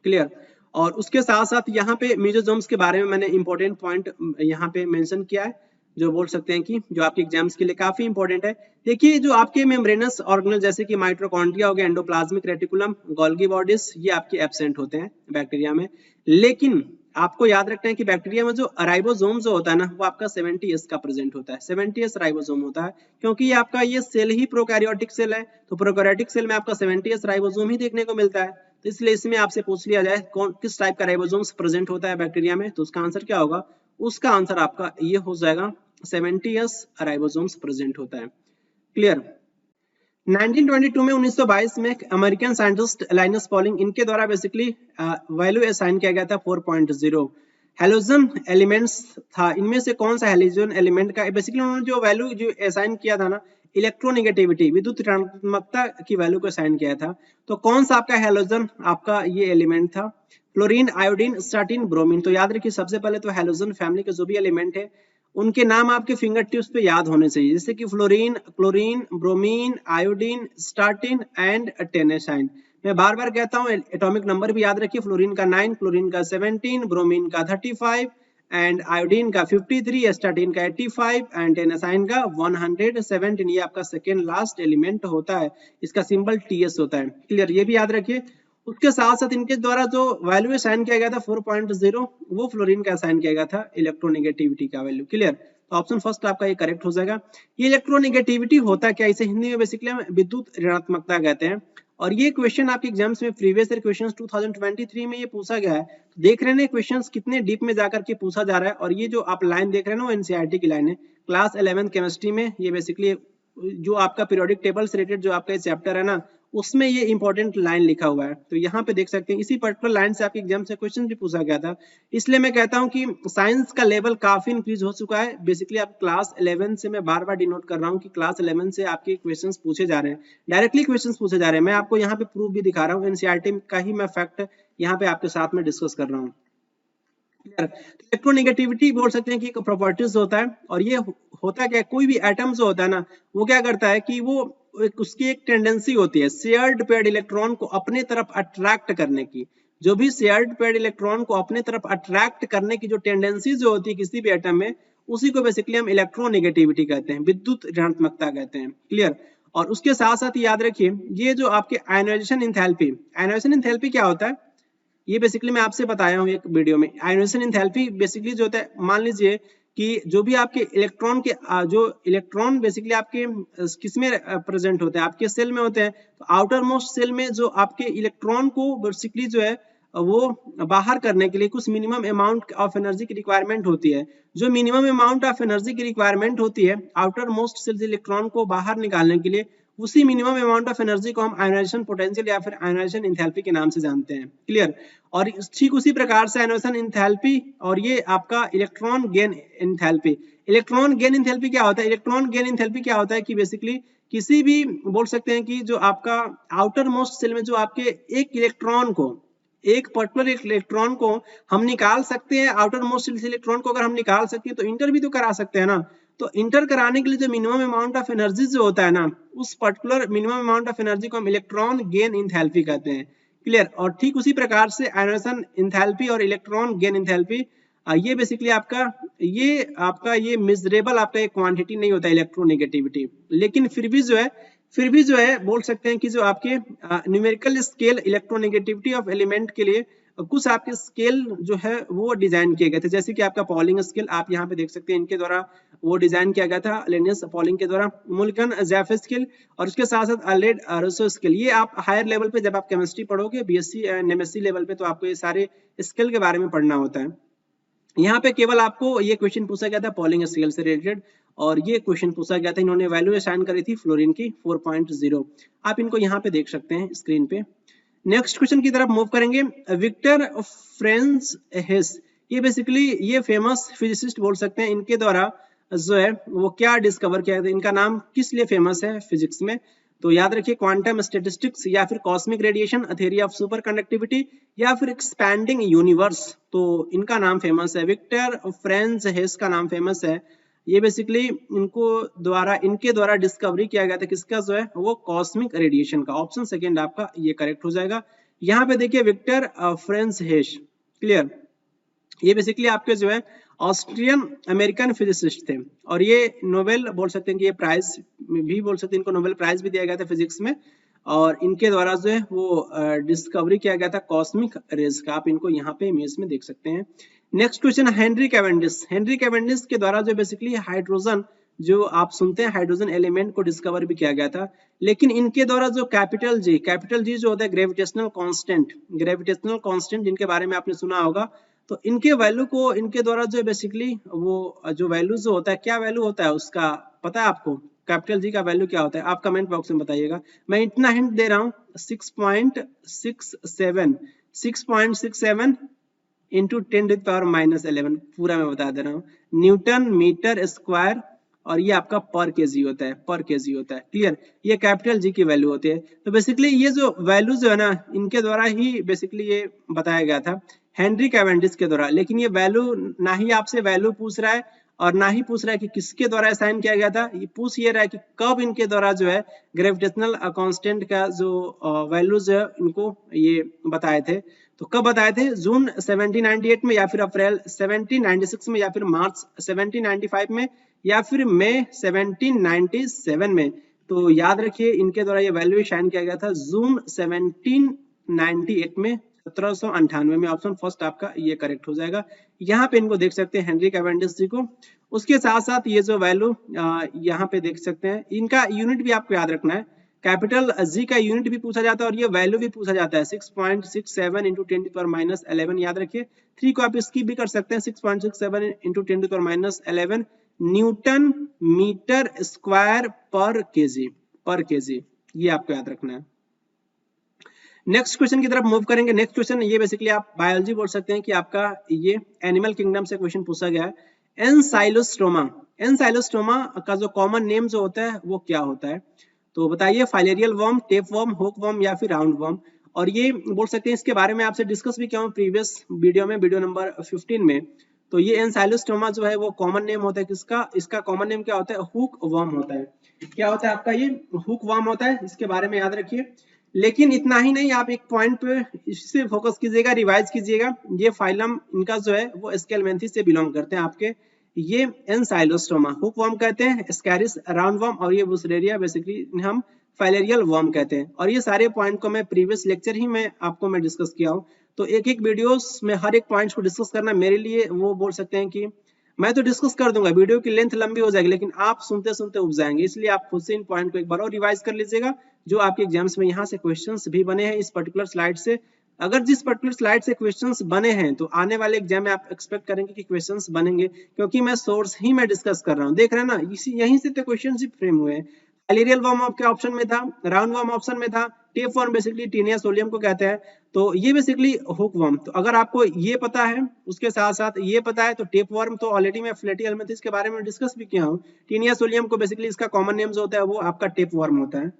क्लियर? और उसके साथ साथ यहाँ पे म्यूजोसोम्स के बारे में मैंने इंपॉर्टेंट पॉइंट यहाँ पे मेंशन किया है, जो बोल सकते हैं कि जो आपके एग्जाम्स के लिए काफी इंपॉर्टेंट है। देखिए जो आपके मेम्ब्रेनस ऑर्गेनल जैसे कि माइटोकॉन्ड्रिया हो गया, एंडोप्लाज्मिक रेटिकुलम, गोल्गी बॉडीज, ये आपके एब्सेंट होते हैं बैक्टीरिया में। लेकिन आपको याद रखना है कि बैक्टीरिया में जो राइबोसोम जो होता है ना वो आपका 70S का प्रेजेंट होता है, 70S राइबोसोम होता है, क्योंकि ये आपका ये सेल ही प्रोकैरियोटिक सेल है। तो प्रोकैरियोटिक सेल में आपका 70S राइबोसोम ही देखने को मिलता है। तो इसलिए इसमें आपसे पूछ लिया जाए कौन किस टाइप का राइबोसोम्स प्रेजेंट होता है बैक्टीरिया में, तो उसका आंसर क्या होगा? उसका आंसर आपका ये हो जाएगा 70S राइबोसोम्स प्रेजेंट होता है। क्लियर? 1922 में 1922 में अमेरिकन साइंटिस्ट लाइनस पॉलिंग, इनके द्वारा बेसिकली वैल्यू असाइन किया गया था 4.0। हेलोजन एलिमेंट्स था, इनमें से कौन सा हेलोजन एलिमेंट का बेसिकली उन्होंने जो वैल्यू जो असाइन किया था ना, इलेक्ट्रोनेगेटिविटी विद्युत ऋणात्मकता की वैल्यू को असाइन किया था। तो कौन सा आपका हेलोजन आपका ये एलिमेंट था? Fluorine, iodine, astatine, bromine. तो याद रखिए सबसे पहले तो हेलोजन फैमिली के जो भी एलिमेंट है उनके नाम आपके फिंगर टिप्स पे याद होने चाहिए, जैसे कि fluorine, chlorine, bromine, iodine, astatine and tennessine. मैं बार बार कहता हूँ एटॉमिक नंबर भी याद रखिए, फ्लोरीन का 9, क्लोरीन का 17, ब्रोमीन का 35 एंड आयोडीन का 53, स्टार्टिन का 85 एंड टेनेसाइन का 117। ये आपका सेकेंड लास्ट एलिमेंट होता है, इसका सिंबल टीएस होता है। क्लियर, ये भी याद रखिए। उसके साथ साथ इनके द्वारा जो वैल्यू असाइन किया गया था 4.0, वो फ्लोरीन का असाइन किया गया था इलेक्ट्रोनेगेटिविटी का वैल्यू। क्लियर, तो ऑप्शन फर्स्ट आपका ये करेक्ट हो जाएगा। ये इलेक्ट्रोनेगेटिविटी होता क्या, इसे हिंदी में बेसिकली हम विद्युत ऋणात्मकता कहते हैं। और ये क्वेश्चन आपके एग्जाम्स में प्रीवियस ईयर क्वेश्चंस 2023 में ये पूछा गया है। तो देख रहे हैं क्वेश्चंस कितने डीप में जाकर के पूछा जा रहा है। और ये जो आप लाइन देख रहे हैं ना, वो एनसीईआरटी की लाइन है, क्लास 11 केमिस्ट्री में। ये बेसिकली जो आपका पीरियोडिक टेबल से रिलेटेड जो आपका चैप्टर है ना, उसमें ये इंपॉर्टेंट लाइन लिखा हुआ है। तो यहाँ पे देख सकते हैं इसी पर्टिकुलर लाइन से आपके एग्जाम से क्वेश्चन भी पूछा गया था। इसलिए मैं कहता हूँ कि साइंस का लेवल काफी इंक्रीज हो चुका है। बेसिकली आप क्लास 11 से, मैं बार बार डिनोट कर रहा हूँ कि क्लास 11 से आपके क्वेश्चन पूछे जा रहे हैं, डायरेक्टली क्वेश्चन पूछे जा रहे हैं। मैं आपको यहाँ पे प्रूफ भी दिखा रहा हूँ, एनसीईआरटी का ही मैं फैक्ट यहाँ पे आपके साथ में डिस्कस कर रहा हूँ। इलेक्ट्रोनेगेटिविटी बोल सकते हैं कि एक प्रॉपर्टीज होता है। और ये होता क्या है, कोई भी एटम जो होता है ना, वो क्या करता है कि वो उसकी एक टेंडेंसी होती है शेयर्ड पेयर्ड इलेक्ट्रॉन को अपने तरफ अट्रैक्ट करने की। जो भी शेयर्ड पेयर्ड इलेक्ट्रॉन को अपने तरफ अट्रैक्ट करने की जो टेंडेंसी जो होती है किसी भी एटम में, उसी को बेसिकली हम इलेक्ट्रोनेगेटिविटी कहते हैं, विद्युत ऋणात्मकता कहते हैं। क्लियर, और उसके साथ साथ याद रखिए ये जो आपके आयनाइजेशन इंथैल्पी, आयनाइजेशन इंथैल्पी क्या होता है, ये बेसिकली मैं आपसे बताया हूँ एक वीडियो में। आयनाइजेशन एंथैल्पी बेसिकली जो होता है, मान लीजिए कि जो भी आपके इलेक्ट्रॉन के जो इलेक्ट्रॉन बेसिकली आपके किसमें प्रेजेंट होते हैं, आपके सेल में होते हैं। तो आउटर मोस्ट सेल में जो आपके इलेक्ट्रॉन को बेसिकली जो है वो बाहर करने के लिए कुछ मिनिमम अमाउंट ऑफ एनर्जी की रिक्वायरमेंट होती है। जो मिनिमम अमाउंट ऑफ एनर्जी की रिक्वायरमेंट होती है आउटर मोस्ट सेल इलेक्ट्रॉन को बाहर निकालने के लिए, उसी मिनिमम अमाउंट ऑफ एनर्जी को हम आयनाइजेशन पोटेंशियल या फिर आयनाइजेशन एंथैल्पी के नाम से जानते हैं। क्लियर, और ठीक उसी प्रकार से आयनाइजेशन एंथैल्पी और ये आपका electron gain enthalpy. Electron gain enthalpy क्या होता है, इलेक्ट्रॉन गेन एंथैल्पी क्या होता है कि बेसिकली किसी भी बोल सकते हैं कि जो आपका आउटर मोस्ट सेल में जो आपके एक इलेक्ट्रॉन को, एक पर्टिकुलर इलेक्ट्रॉन को हम निकाल सकते हैं, आउटर मोस्ट सेल से इलेक्ट्रॉन को अगर हम निकाल सकते हैं तो इंटर भी तो करा सकते हैं ना। तो इंटर कराने के लिए जो मिनिमम अमाउंट ऑफ एनर्जी जो होता है ना, उस particular minimum amount of energy को हम इलेक्ट्रॉन गेन एंथैल्पी कहते हैं। क्लियर, और ठीक उसी प्रकार से आयनाइजेशन एंथैल्पी और इलेक्ट्रॉन गेन एंथैल्पी, ये बेसिकली आपका ये मेजरेबल आपका एक क्वांटिटी नहीं होता इलेक्ट्रोनेगेटिविटी, लेकिन फिर भी जो है बोल सकते हैं कि जो आपके numerical scale electronegativity of element के लिए कुछ आपके स्केल जो है वो डिजाइन किए गए थे। जैसे कि आपका पॉलिंग स्केल आप यहाँ पे देख सकते हैं, इनके द्वारा वो डिजाइन किया गया था, लेनियस पॉलिंग के द्वारा, मुल्कन जैफ स्केल, और उसके साथ साथ अल्रेड रसो स्केल। ये आप हायर लेवल पे जब आप केमिस्ट्री पढ़ोगे, बीएससी एंड एमएससी लेवल पे, तो आपको ये सारे स्केल के बारे में पढ़ना होता है। यहाँ पे केवल आपको ये क्वेश्चन पूछा गया था पॉलिंग स्केल से रिलेटेड, और ये क्वेश्चन पूछा गया था, इन्होंने वैल्यू असाइन करी थी फ्लोरीन की 4.0। आप इनको यहाँ पे देख सकते हैं स्क्रीन पे। नेक्स्ट क्वेश्चन की तरफ मूव करेंगे। विक्टर फ्रेंच हेस, ये बेसिकली ये फेमस फिजिसिस्ट बोल सकते हैं, इनके द्वारा जो है वो क्या डिस्कवर किया था, इनका नाम किस लिए फेमस है फिजिक्स में। तो याद रखिए क्वांटम स्टैटिस्टिक्स, या फिर cosmic radiation, theory of super conductivity, या फिर एक्सपैंडिंग यूनिवर्स। तो इनका नाम फेमस है, विक्टर फ्रेंच हेस का नाम फेमस है। ये बेसिकली इनके द्वारा डिस्कवरी किया गया था किसका, जो है वो कॉस्मिक रेडिएशन का। ऑप्शन सेकंड आपका ये करेक्ट हो जाएगा। यहाँ पे देखिए विक्टर फ्रेंच हेस। क्लियर, ये बेसिकली आपके जो है ऑस्ट्रियन अमेरिकन फिजिसिस्ट थे, और ये नोबेल बोल सकते हैं कि ये प्राइज भी बोल सकते हैं, इनको नोबेल प्राइज भी दिया गया था फिजिक्स में। और इनके द्वारा जो है वो डिस्कवरी किया गया था कॉस्मिक रेज का। आप इनको यहाँ पे इमेज में देख सकते हैं। Next question, Henry Cavendish. Henry Cavendish के द्वारा जो बेसिकली हाइड्रोजन, जो आप सुनते हैं हाइड्रोजन एलिमेंट को डिस्कवर भी किया गया था। लेकिन इनके द्वारा जो कैपिटल जी जो होता है ग्रेविटेशनल कांस्टेंट जिनके बारे में आपने सुना होगा, तो इनके वैल्यू को इनके द्वारा जो बेसिकली वो जो वैल्यू जो होता है, क्या वैल्यू होता है उसका पता है आपको, कैपिटल जी का वैल्यू क्या होता है, आप कमेंट बॉक्स में बताइएगा। मैं इतना हिंट दे रहा हूँ, 6.67 इंटू 10⁻⁻11, पूरा मैं बता दे रहा हूँ, न्यूटन मीटर स्क्वायर, और ये आपका पर केजी होता है, पर केजी होता है। क्लियर, ये कैपिटल जी की वैल्यू होती है। तो बेसिकली ये जो वैल्यू जो है ना, इनके द्वारा ही बेसिकली ये बताया गया था हेनरी कैवेंडिश के द्वारा। लेकिन ये वैल्यू ना ही आपसे वैल्यू पूछ रहा है और ना ही पूछ रहा है कि किसके द्वारा असाइन किया गया था, ये पूछ ये रहा है कि कब इनके द्वारा जो है ग्रेविटेशनल कांस्टेंट का जो वैल्यूज है इनको ये बताए थे। तो कब बताए थे, जून 1798 में, या फिर अप्रैल 1796 में, या फिर मार्च 1795 में, या फिर मई 1797 में। तो याद रखिए इनके द्वारा ये वैल्यू साइन किया गया था जून 1798 में, 1798 में। ऑप्शन फर्स्ट आपका ये करेक्ट हो जाएगा। यहाँ पे इनको देख सकते हैं हेनरी कैवेंडिश जी को। उसके साथ साथ ये जो वैल्यू यहाँ पे देख सकते हैं, इनका यूनिट भी आपको याद रखना है, कैपिटल जी का यूनिट भी पूछा जाता है और ये वैल्यू भी पूछा जाता है 6.67 इंटू 10⁻11, याद रखिए। 3 को आप स्किप भी कर सकते हैं, 6.67 इंटू 10⁻11 न्यूटन मीटर स्क्वायर पर केजी, पर केजी, ये आपको याद रखना है। नेक्स्ट क्वेश्चन की तरफ मूव करेंगे। नेक्स्ट क्वेश्चन ये बेसिकली आप बायोलॉजी बोल सकते हैं कि आपका ये एनिमल किंगडम से क्वेश्चन पूछा गया है। एनसाइलोस्टोमा, एनसाइलोस्टोमा का जो कॉमन नेम जो होता है वो क्या होता है, तो बताइए, filarial worm, tape worm, hook worm, या फिर राउंड वर्म। और ये बोल सकते हैं, इसके बारे में आपसे डिस्कस भी किया हूँ प्रीवियस वीडियो में, वीडियो नंबर 15 में। तो ये एनसाइलोस्टोमा जो है वो कॉमन नेम होता है किसका, इसका कॉमन नेम क्या होता है, हुक वर्म होता है। क्या होता है आपका, ये हुक वर्म होता है, इसके बारे में याद रखिए। लेकिन इतना ही नहीं, आप एक पॉइंट पे इससे फोकस कीजिएगा, रिवाइज कीजिएगा। ये फाइलम इनका जो है वो स्केलमेंथिस से बिलोंग करते हैं आपके, ये एनसाइलोस्टोमा, हुक वर्म कहते हैं, स्कैरिस राउंड वर्म, और ये बुसरेरिया बेसिकली हम फाइलेरियल वर्म कहते हैं। और ये सारे पॉइंट को मैं प्रीवियस लेक्चर ही में आपको मैं डिस्कस किया हूँ। तो एक एक वीडियोस में हर एक पॉइंट को डिस्कस करना मेरे लिए वो बोल सकते हैं कि मैं तो डिस्कस कर दूंगा, वीडियो की लेंथ लंबी हो जाएगी, लेकिन आप सुनते सुनते उब जाएंगे। इसलिए आप खुद से इन पॉइंट को एक बार और रिवाइज कर लीजिएगा, जो आपके एग्जाम्स में यहाँ से क्वेश्चंस भी बने हैं इस पर्टिकुलर स्लाइड से। अगर जिस पर्टिकुलर स्लाइड से क्वेश्चंस बने हैं तो आने वाले एग्जाम में आप एक्सपेक्ट करेंगे कि क्वेश्चंस बनेंगे, क्योंकि मैं सोर्स ही मैं डिस्कस कर रहा हूँ। देख रहे हैं ना, इसी यहीं से तो क्वेश्चंस ही फ्रेम हुए हैं। फाइलेरियल वर्म आपके ऑप्शन में था, राउंड वर्म ऑप्शन में था, tapeworm basically Taenia solium को कहते हैं। तो ये बेसिकली हुक वर्म। तो अगर आपको ये पता है, उसके साथ साथ ये पता है, तो टेप वर्म तो ऑलरेडी मैं फ्लैटीहेल्मिंथेस के बारे में डिस्कस भी किया हूँ। टीनिया सोलियम को बेसिकली इसका कॉमन नेम जो होता है वो आपका टेप वर्म होता है।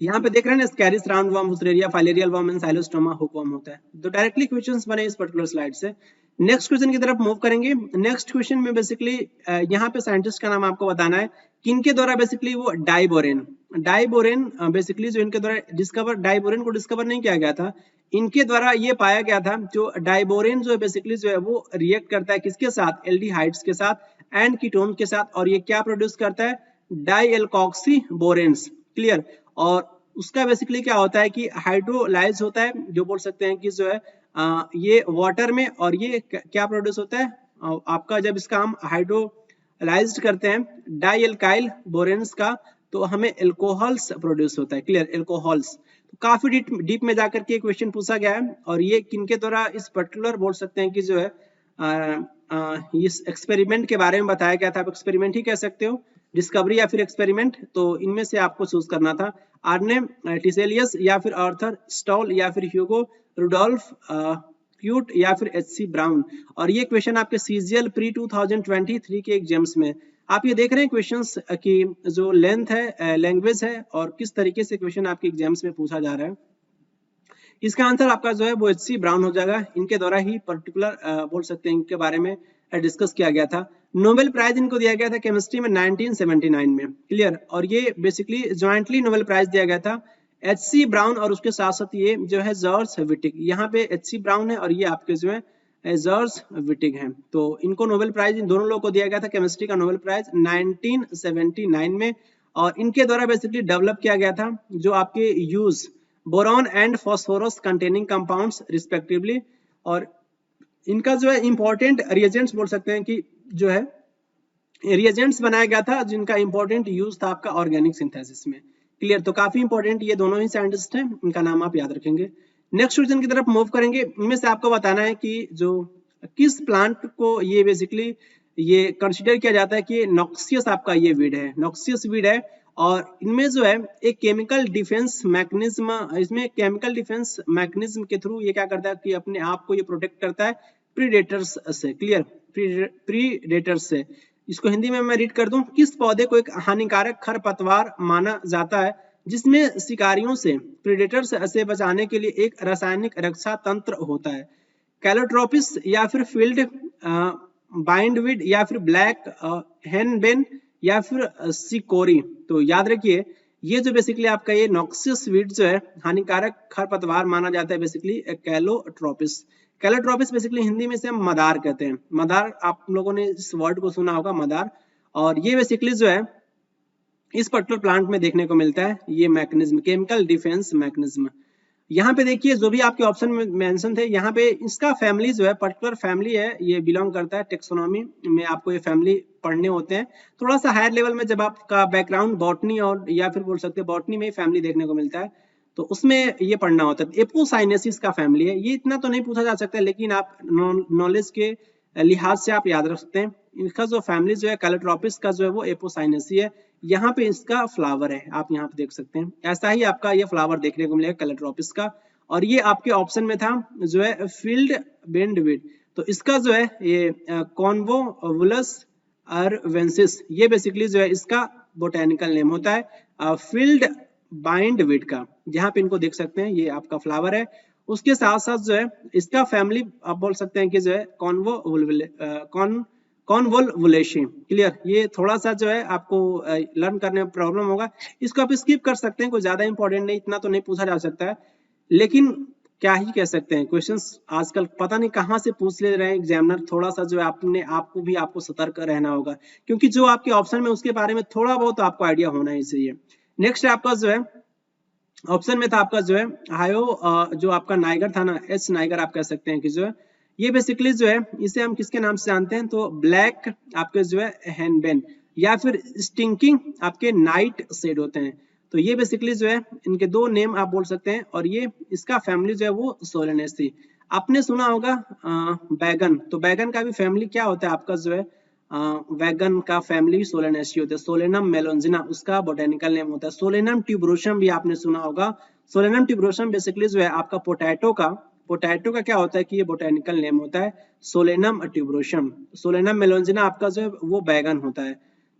यहाँ पे देख रहे हैं ना, Ascaris round worm, Wuchereria, filarial worm, Ancylostoma, hook worm होता है। तो डायरेक्टली क्वेश्चंस बने इस पर्टिकुलर स्लाइड से। नेक्स्ट क्वेश्चन की तरफ मूव करेंगे। नेक्स्ट क्वेश्चन में बेसिकली यहाँ पे साइंटिस्ट का नाम आपको बताना है, किनके द्वारा बेसिकली वो डाइबोरेन, डाइबोरेन बेसिकली जो इनके द्वारा डिस्कवर, डाइबोरेन को डिस्कवर नहीं किया गया था, इनके द्वारा ये पाया गया था। जो डाइबोरेन जो है बेसिकली जो है वो रिएक्ट करता है किसके साथ, एल्डिहाइड्स के साथ एंड कीटोन के साथ, और ये क्या प्रोड्यूस करता है, डाई एल्कोक्सी बोरेन्स। क्लियर, और उसका बेसिकली क्या होता है कि हाइड्रोलाइज होता है, जो बोल सकते हैं कि जो है ये वाटर में, और ये क्या प्रोड्यूस होता है आपका, जब इसका हम हाइड्रोलाइज्ड करते हैं डाई एल्काइल बोरेन्स का, तो हमें एल्कोहल्स प्रोड्यूस होता है। Clear, alcohols. तो काफी डीप में जाकर के क्वेश्चन पूछा गया है, और ये किनके द्वारा इस पर्टिकुलर बोल सकते हैं कि जो है इस एक्सपेरिमेंट के बारे में बताया गया था। आप एक्सपेरिमेंट ही कह सकते हो, डिस्कवरी या फिर एक्सपेरिमेंट, तो इनमें से आपको चूज करना था, आर्ने टिसेलियस, या फिर आर्थर स्टॉल, या फिर ह्यूगो रुडोल्फ प्यूट, या फिर एच.सी. ब्राउन। और ये क्वेश्चन आपके सीजीएल प्री 2023 के एग्जाम्स में आप ये देख रहे हैं क्वेश्चंस की जो लेंथ है, लैंग्वेज है, और किस तरीके से क्वेश्चन आपके एग्जाम्स में पूछा जा रहा है। इसका आंसर आपका जो है वो एच.सी. ब्राउन हो जाएगा। इनके द्वारा ही पर्टिकुलर बोल सकते हैं इनके बारे में डिस्कस किया गया था। नोबेल प्राइज इनको दिया गया था केमिस्ट्री में 1979 में। क्लियर, और ये बेसिकली ज्वाइंटली नोबेल प्राइज दिया गया था एच.सी. ब्राउन और उसके साथ साथ ये जो है जॉर्ज विटिक। यहाँ पे एच.सी. ब्राउन है और ये आपके जो है जॉर्ज विटिक हैं। तो इनको नोबेल प्राइज इन दोनों लोगों को दिया गया था केमिस्ट्री का नोबेल प्राइज 1979 में, और इनके द्वारा बेसिकली डेवलप किया गया था जो आपके use boron and phosphorus containing compounds respectively. और इनका जो है इंपॉर्टेंट रिएजेंट्स बोल सकते हैं कि जो है रिएजेंट्स बनाया गया था जिनका इंपॉर्टेंट यूज था आपका ऑर्गेनिक सिंथेसिस में। क्लियर, तो काफी इंपॉर्टेंट ये दोनों ही साइंटिस्ट हैं, इनका नाम आप याद रखेंगे। नेक्स्ट क्वेश्चन की तरफ मूव करेंगे। इनमें से आपको बताना है कि जो किस प्लांट को ये बेसिकली ये कंसिडर किया जाता है कि नॉक्सियस आपका ये वीड है, नॉक्सियस वीड है, और इनमें जो है एक केमिकल डिफेंस मैकेनिज्म, इसमें केमिकल डिफेंस मैकेनिज्म के थ्रू ये क्या करता है कि अपने आप को ये प्रोटेक्ट करता है प्रीडेटर्स से। क्लियर, प्रीडेटर्स से। इसको हिंदी में मैं रीड कर दूं, किस पौधे को एक हानिकारक खरपतवार माना जाता है जिसमें शिकारियों से, प्रीडेटर्स से बचाने के लिए एक रासायनिक रक्षा तंत्र होता है? कैलोट्रोपिस या फिर फील्ड बाइंडविड या फिर ब्लैक हेनबेन या फिर सिकोरी? तो याद रखिए ये जो बेसिकली आपका ये नॉक्सियस वीड जो है हानिकारक खरपतवार माना जाता है basically Calotropis. Calotropis basically Hindi में से हम मदार कहते हैं। मदार, आप लोगों ने इस वर्ड को सुना होगा मदार। और ये बेसिकली जो है इस पर्टिकुलर प्लांट में देखने को मिलता है ये मैकेनिज्म, केमिकल डिफेंस मैकेनिज्म। यहाँ पे देखिए जो भी आपके ऑप्शन में मेंशन थे, यहाँ पे इसका फैमिली जो है पर्टिकुलर फैमिली है, ये बिलोंग करता है टेक्सोनॉमी में, आपको ये फैमिली पढ़ने होते हैं। थोड़ा सा हायर लेवल में जब आपका बैकग्राउंड बॉटनी और या फिर बोल सकते हैं बॉटनी में फैमिली देखने को मिलता है तो उसमें ये पढ़ना होता है। एपोसाइनेसिस का फैमिली है, ये इतना तो नहीं पूछा जा सकता लेकिन आप नॉलेज के लिहाज से आप याद रख सकते हैं। इनका जो फैमिली जो है कैलोट्रोपिस का जो है वो एपोसाइनेसी है। यहाँ पे इसका फ्लावर है, आप यहाँ पे देख सकते हैं। ऐसा ही आपका ये फ्लावर देखने को मिलेगा कैलोट्रोपिस का। और ये आपके ऑप्शन में था जो है फील्ड बेंडविड, तो इसका जो है ये कॉन्वोवुलस अर्वेंसिस, ये बेसिकली जो है इसका बोटेनिकल नेम होता है फील्ड बाइंडविड का। यहाँ पे इनको देख सकते हैं, ये आपका फ्लावर है। उसके साथ साथ जो है इसका फैमिली आप बोल सकते हैं कि जो है कॉन्वोल्वुलेशी। क्लियर, ये थोड़ा सा जो है आपको लर्न करने में प्रॉब्लम होगा, इसको आप स्किप कर सकते हैं, कोई ज्यादा इंपॉर्टेंट नहीं, इतना तो नहीं पूछा जा सकता है। लेकिन क्या ही कह सकते हैं, क्वेश्चंस आजकल पता नहीं कहाँ से पूछ ले रहे हैं एग्जामिनर। थोड़ा सा जो है आपने आपको सतर्क रहना होगा, क्योंकि जो आपके ऑप्शन में उसके बारे में थोड़ा बहुत आपको आइडिया होना ही चाहिए। नेक्स्ट आपका जो है ऑप्शन में था आपका जो है हायो, जो आपका नाइगर था ना, एच नाइगर आप कह सकते हैं कि जो है ये बेसिकली जो है इसे हम किसके नाम से जानते हैं, तो ब्लैक आपके जो है हैनबेन या फिर स्टिंकिंग आपके नाइट शेड होते हैं। तो ये बेसिकली जो है इनके दो नेम आप बोल सकते हैं। और ये इसका फैमिली जो है वो सोलेनेसी। आपने सुना होगा बैगन, तो बैगन का भी फैमिली क्या होता है आपका जो है वैगन का फैमिली सोलेनेसी होता है। सोलेनम मेलोंजिना उसका बोटेनिकल नेम होता है। सोलेनम ट्यूबरोसम भी आपने सुना होगा। सोलेनम ट्यूबरोसम बेसिकली जो है आपका पोटैटो का क्या होता है कि ये बोटेनिकल नेम होता है सोलेनम ट्यूबरोसम। सोलेनम मेलोंजिना आपका जो है वो बैगन होता है।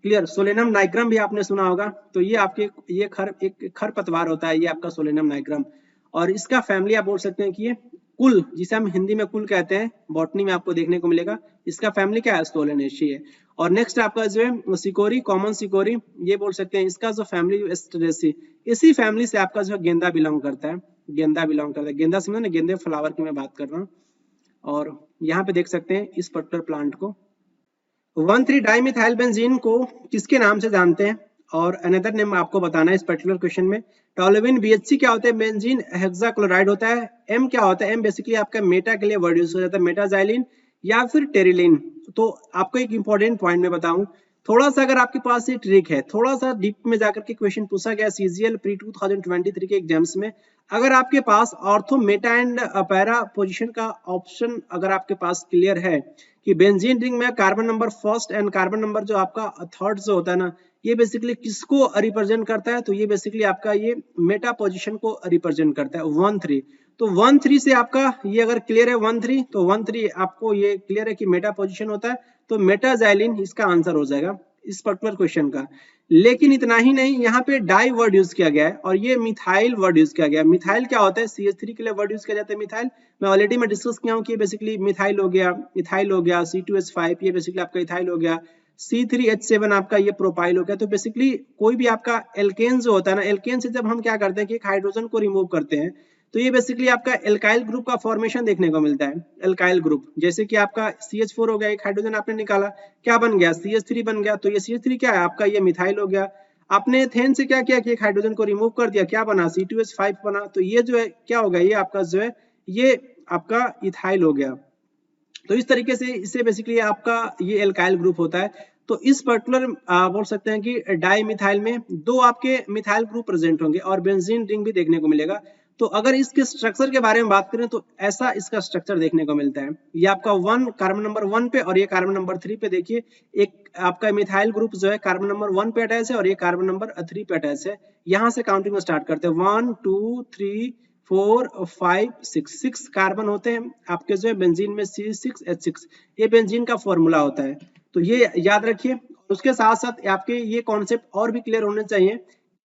क्लियर, सोलेनम नाइग्रम भी आपने सुना होगा। तो ये आपके ये एक खरपतवार होता है, ये आपका सोलेनम नाइग्रम। और इसका फैमिली आप बोल सकते हैं कि ये कुल, जिसे हम हिंदी में कुल कहते हैं, बॉटनी में आपको देखने को मिलेगा। इसका फैमिली क्या है, सोलेनेसी है। और नेक्स्ट आपका जो है सिकोरी, कॉमन सिकोरी, ये बोल सकते हैं इसका जो फैमिली एस्टेरेसी। इसी फैमिली से आपका जो है गेंदा बिलोंग करता है। गेंदा समझो ना, गेंदे फ्लावर की मैं बात कर रहा हूँ। और यहाँ पे देख सकते हैं इस पर्टिकुलर प्लांट को 1,3-डाइमिथाइल बेंजीन को किसके नाम से जानते हैं? और अनदर नेम आपको बताना है इस पर्टिकुलर क्वेश्चन में। टोलुइन, BHC क्या होता है, बेंजीन हेक्साक्लोराइड होता है। M क्या होता है, M बेसिकली आपका मेटा के लिए वर्ड यूज हो जाता है, मेटाजाइलिन या फिर टेरिलिन। तो आपको एक इंपॉर्टेंट पॉइंट में बताऊं, थोड़ा सा अगर आपके पास ये ट्रिक है, थोड़ा सा डीप में जाकर के क्वेश्चन पूछा गया CGL प्री 2023 के एग्जाम्स में, अगर आपके पास ortho meta and para position का ऑप्शन अगर आपके पास क्लियर है कि बेंजीन रिंग में carbon number first and carbon number जो आपका थर्ड जो होता है ना, ये बेसिकली किसको रिप्रेजेंट करता है, तो ये बेसिकली आपका ये मेटा पोजीशन को रिप्रेजेंट करता है 1,3। तो 1,3 से आपका ये अगर क्लियर है 1,3, तो 1,3 आपको ये क्लियर है कि मेटा पोजीशन होता है, तो मेटाजाइलिन इसका आंसर हो जाएगा इस पर्टिकुलर क्वेश्चन का। लेकिन इतना ही नहीं, यहाँ पे डाई वर्ड यूज किया गया है और ये मिथाइल वर्ड यूज किया गया है। मिथाइल क्या होता है, CH3 के लिए वर्ड यूज किया जाता है मिथाइल। मैं ऑलरेडी डिस्कस किया हूँ कि बेसिकली मिथाइल हो गया, इथाइल हो गया, C2H5 ये बेसिकली आपका इथाइल हो गया, C3H7 आपका ये प्रोपाइल हो गया। तो बेसिकली कोई भी आपका एल्केन जो होता है ना, एल्केन से जब हम क्या करते हैं कि एक हाइड्रोजन को रिमूव करते हैं, तो ये बेसिकली आपका एल्काइल ग्रुप का फॉर्मेशन देखने को मिलता है। एल्काइल ग्रुप जैसे कि आपका CH4 हो गया, एक हाइड्रोजन आपने निकाला, क्या बन गया, CH3 बन गया। तो ये CH3 क्या है आपका, ये मिथाइल हो गया। आपने एथेन से क्या किया कि एक हाइड्रोजन को रिमूव कर दिया, क्या बना, C2H5 बना। तो ये जो है क्या हो गया, ये आपका जो है ये आपका इथाइल हो गया। तो इस तरीके से इससे बेसिकली आपका ये एल्काइल ग्रुप होता है। तो इस पर्टिकुलर बोल सकते हैं कि डाई मिथाइल में दो आपके मिथाइल ग्रुप प्रेजेंट होंगे और बेंजीन रिंग भी देखने को मिलेगा। तो अगर इसके स्ट्रक्चर के बारे में बात करें तो ऐसा इसका स्ट्रक्चर देखने को मिलता है। ये आपका कार्बन नंबर 1 पे और ये कार्बन नंबर 3 पे देखिए एक आपका मिथाइल ग्रुप जो है कार्बन नंबर 1 पे अटैच है और ये कार्बन नंबर 3 पे अटैच है। यहाँ से काउंटिंग में स्टार्ट करते हैं 1 2 3 4 5 6 कार्बन होते हैं आपके जो है बेंजीन में C6H6, ये बेंजीन का फॉर्मूला होता है, तो ये याद रखिए। उसके साथ साथ आपके ये कॉन्सेप्ट और भी क्लियर होने चाहिए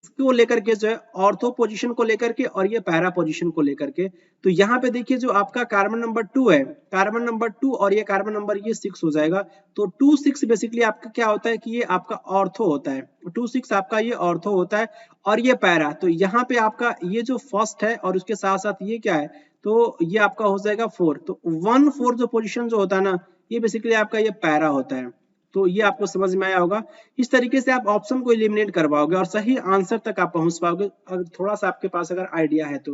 इसको लेकर के जो है ऑर्थो पोजीशन को लेकर के और ये पैरा पोजीशन को लेकर के। तो यहाँ पे देखिए जो आपका कार्बन नंबर 2 है, कार्बन नंबर 2 और ये कार्बन नंबर ये 6 हो जाएगा। तो 2 6 बेसिकली आपका क्या होता है कि ये आपका ऑर्थो होता है, 2 6 आपका ये ऑर्थो होता है और ये पैरा। तो यहाँ पे आपका ये जो फर्स्ट है और उसके साथ साथ ये क्या है, तो ये आपका हो जाएगा 4। तो 1/4 जो पोजिशन जो होता है ना, ये बेसिकली आपका ये पैरा होता है। तो ये आपको समझ में आया होगा। इस तरीके से आप ऑप्शन को एलिमिनेट करवाओगे और सही आंसर तक आप पहुंच पाओगे अगर थोड़ा सा आपके पास अगर आइडिया है तो।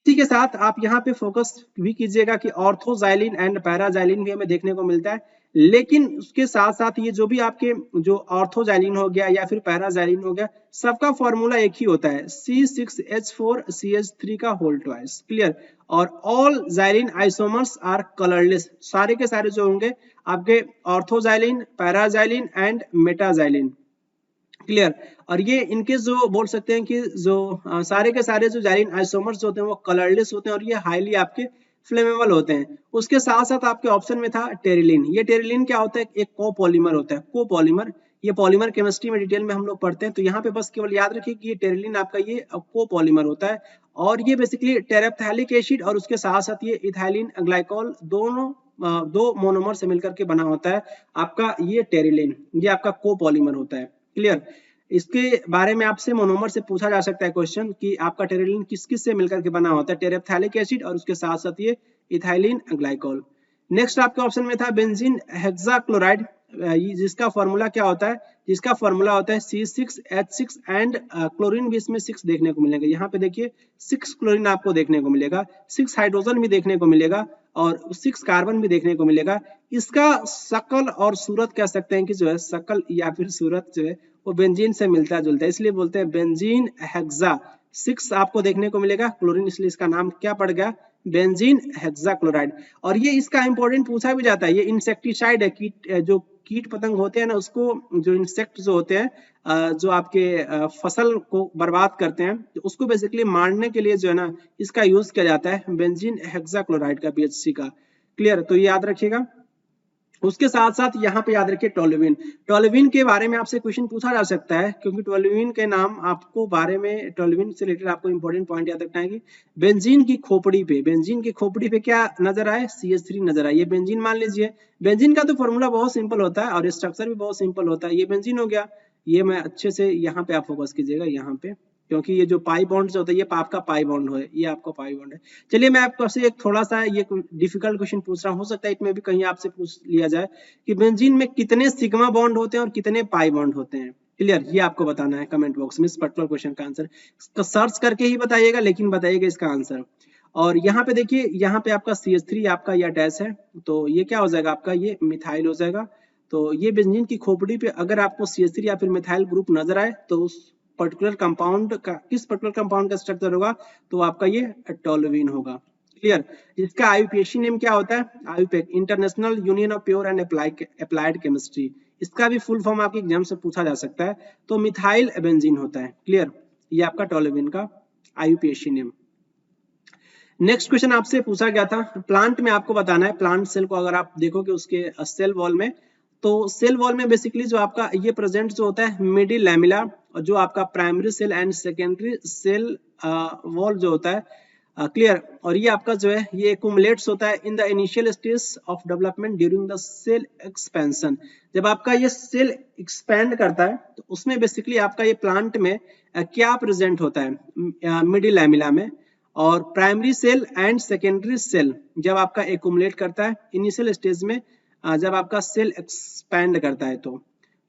इसी के साथ आप यहाँ पे फोकस भी कीजिएगा कि ऑर्थोजाइलिन एंड पैराजाइलिन भी हमें देखने को मिलता है, लेकिन उसके साथ साथ ये जो भी आपके जो ऑर्थोजाइलिन हो गया या फिर पैराजाइलिन हो गया, सबका फॉर्मूला एक ही होता है C6H4CH3 का होल ट्वाइस। क्लियर। और all xylene isomers are colourless, सारे के सारे जो होंगे आपके ऑर्थोजाइलिन, पैराजाइलिन एंड मेटाजाइलिन। क्लियर। और ये इनके जो बोल सकते हैं कि जो सारे के सारे जो जाइलिन आइसोमर्स होते हैं वो कलरलेस होते हैं और ये हाईली आपके फ्लेमेबल होते हैं। उसके साथ साथ आपके ऑप्शन में था टेरिलिन। ये टेरिलिन क्या होता है, एक कोपॉलीमर होता है, कोपॉलीमर। ये पॉलीमर केमिस्ट्री में डिटेल में हम लोग पढ़ते हैं, तो यहाँ पे बस केवल याद रखिए कि ये टेरिलिन आपका ये कोपॉलीमर होता है और ये बेसिकली टेरेप्थैलिक एसिड और उसके साथ साथ ये इथाइलिन ग्लाइकोल दोनों दो मोनोमर से मिलकर के बना होता है आपका ये टेरिलिन, ये आपका कोपॉलीमर होता है। क्लियर। इसके बारे में आपसे मोनोमर से पूछा जा सकता है क्वेश्चन कि आपका टेरिलिन किस किस से मिलकर के बना होता है, टेरेप्थैलिक एसिड और उसके साथ साथ ये इथाइलिन ग्लाइकोल। नेक्स्ट आपके ऑप्शन में था बेंजीन हेक्साक्लोराइड, जिसका फॉर्मूला क्या होता है, जिसका फॉर्मूला होता है C6H6 एंड क्लोरीन भी इसमें 6 देखने को मिलेगा। यहाँ पे देखिए 6 क्लोरीन आपको देखने को मिलेगा, 6 हाइड्रोजन भी देखने को मिलेगा और 6 कार्बन भी देखने को मिलेगा। इसका शकल और सूरत कह सकते हैं कि जो है शकल या फिर सूरत जो है वो बेंजीन से मिलता जुलता है, इसलिए बोलते हैं बेंजीन हेक्सा। 6 आपको देखने को मिलेगा क्लोरीन, इसलिए इसका नाम क्या पड़ गया, बेंजीन हेक्साक्लोराइड। और ये इसका इंपॉर्टेंट पूछा भी जाता है, ये इंसेक्टिसाइड है, जो कीट पतंग होते हैं ना उसको, जो इंसेक्ट जो होते हैं जो आपके फसल को बर्बाद करते हैं, तो उसको बेसिकली मारने के लिए जो है ना इसका यूज किया जाता है बेंजीन हेक्साक्लोराइड का, BHC का। क्लियर। तो ये याद रखिएगा। उसके साथ साथ यहाँ पे याद रखिए टोल्यूइन। टोल्यूइन के बारे में आपसे क्वेश्चन पूछा जा सकता है क्योंकि टोल्यूइन के नाम आपको बारे में, टोल्यूइन से रिलेटेड आपको इंपॉर्टेंट पॉइंट याद रखना है कि बेंजीन की खोपड़ी पे, बेंजीन की खोपड़ी पे क्या नजर आए, CH3 नजर आए। ये बेंजीन मान लीजिए। बेंजीन का तो फॉर्मूला बहुत सिंपल होता है और स्ट्रक्चर भी बहुत सिंपल होता है। ये बेंजीन हो गया, ये मैं अच्छे से यहाँ पे आप फोकस कीजिएगा यहाँ पे, क्योंकि ये जो पाई बॉन्ड होता है ये आपका पाई बॉन्ड है, ये आपका पाई बॉन्ड है। चलिए मैं आपसे एक थोड़ा सा ये डिफिकल्ट क्वेश्चन पूछ रहा हूँ, हो सकता है इसमें भी कहीं आपसे पूछ लिया जाए कि बेंजीन में कितने सिग्मा बॉन्ड होते हैं और कितने पाई बॉन्ड होते हैं। क्लियर। ये आपको बताना है कमेंट बॉक्स में इस पर्टिकुलर क्वेश्चन का आंसर। इसको सर्च करके ही बताइएगा, लेकिन बताइएगा इसका आंसर। और यहाँ पे देखिए, यहाँ पे आपका CH3 आपका ये अटैच है, तो ये क्या हो जाएगा आपका, ये मिथाइल हो जाएगा। तो ये बेंजीन की खोपड़ी पे अगर आपको CH3 या फिर मिथाइल ग्रुप नजर आए तो उस पर्टिकुलर कंपाउंड का, किस पर्टिकुलर कंपाउंड का स्ट्रक्चर होगा, तो आपका ये टोल्यूइन होगा। क्लियर। इसका IUPAC नेम क्या होता है, IUPAC, international union of pure and applied chemistry. इसका भी फुल फॉर्म आपके एग्जाम से पूछा जा सकता है, तो मिथाइल बेंजीन होता है। क्लियर। ये आपका टोल्यूइन का IUPAC नेम। नेक्स्ट क्वेश्चन आपसे पूछा गया था, प्लांट में आपको बताना है, प्लांट सेल को अगर आप देखोगे उसके सेल वॉल में, तो सेल वॉल में बेसिकली जो आपका ये प्रेजेंट जो होता है मिडिल लैमिला, और जो आपका primary cell and secondary cell wall जो होता है। क्लियर। और ये आपका जो है ये एक्युमुलेट्स होता है in the initial stage of development during the cell expansion. जब आपका ये सेल एक्सपेंड करता है तो उसमें बेसिकली आपका ये प्लांट में क्या प्रेजेंट होता है, मिडिल लैमिला में। और primary cell and secondary cell जब आपका एक्युमुलेट करता है इनिशियल स्टेज में, जब आपका सेल एक्सपैंड करता है तो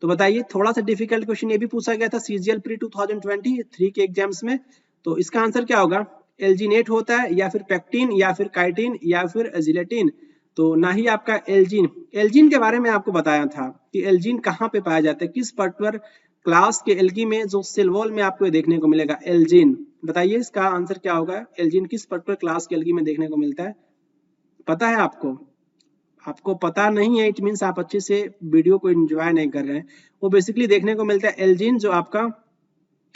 बताइए। थोड़ा सा डिफिकल्ट क्वेश्चन ये भी पूछा गया था CGL प्री 2023 के एग्जाम्स में, तो इसका आंसर क्या होगा, एल्जिनेट होता है या फिर पेक्टिन या फिर काइटिन या फिर जिलेटिन। तो ना ही आपका एल्जिन। एल्जिन के बारे में आपको बताया था कि एल्जिन कहाँ पे पाया जाता है, किस पर्टिकुलर क्लास के एल्गी में जो सेल वॉल में आपको देखने को मिलेगा एल्जिन, बताइए इसका आंसर क्या होगा। एल्जीन किस पर्टिकुलर क्लास के एल्गी में देखने को मिलता है, पता है आपको? आपको पता नहीं है, इट मीन्स आप अच्छे से वीडियो को एंजॉय नहीं कर रहे हैं। वो बेसिकली देखने को मिलता है एल्जीन जो आपका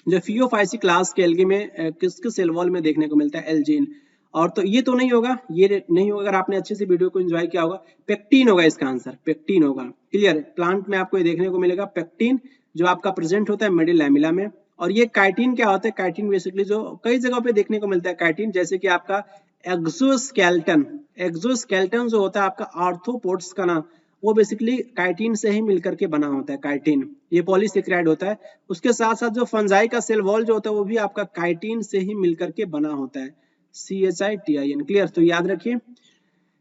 जो फियोफाइसी क्लास के एल्गी में किस किस सेल वॉल में देखने को मिलता है एल्जीन। और तो ये तो नहीं होगा, ये नहीं होगा, अगर आपने अच्छे से वीडियो को एंजॉय किया होगा। पेक्टिन होगा इसका आंसर, पेक्टिन होगा। क्लियर, प्लांट में आपको ये देखने को मिलेगा पेक्टिन जो आपका प्रेजेंट होता है मिडिल लैमिला में। और ये काइटिन क्या होता है, काइटिन बेसिकली जो कई जगह पे देखने को मिलता है काइटिन, जैसे कि आपका एक्सोस्केलेटन, एक्सोस्केलेटन जो होता है आपका आर्थ्रोपोड्स का ना, वो बेसिकली काइटिन से ही मिलकर के बना होता है। काइटिन ये पॉलीसेकेराइड होता है। उसके साथ साथ जो फंजाई का सेल वॉल जो होता है वो भी आपका काइटिन से ही मिलकर के बना होता है, CHITIN। क्लियर, तो याद रखिए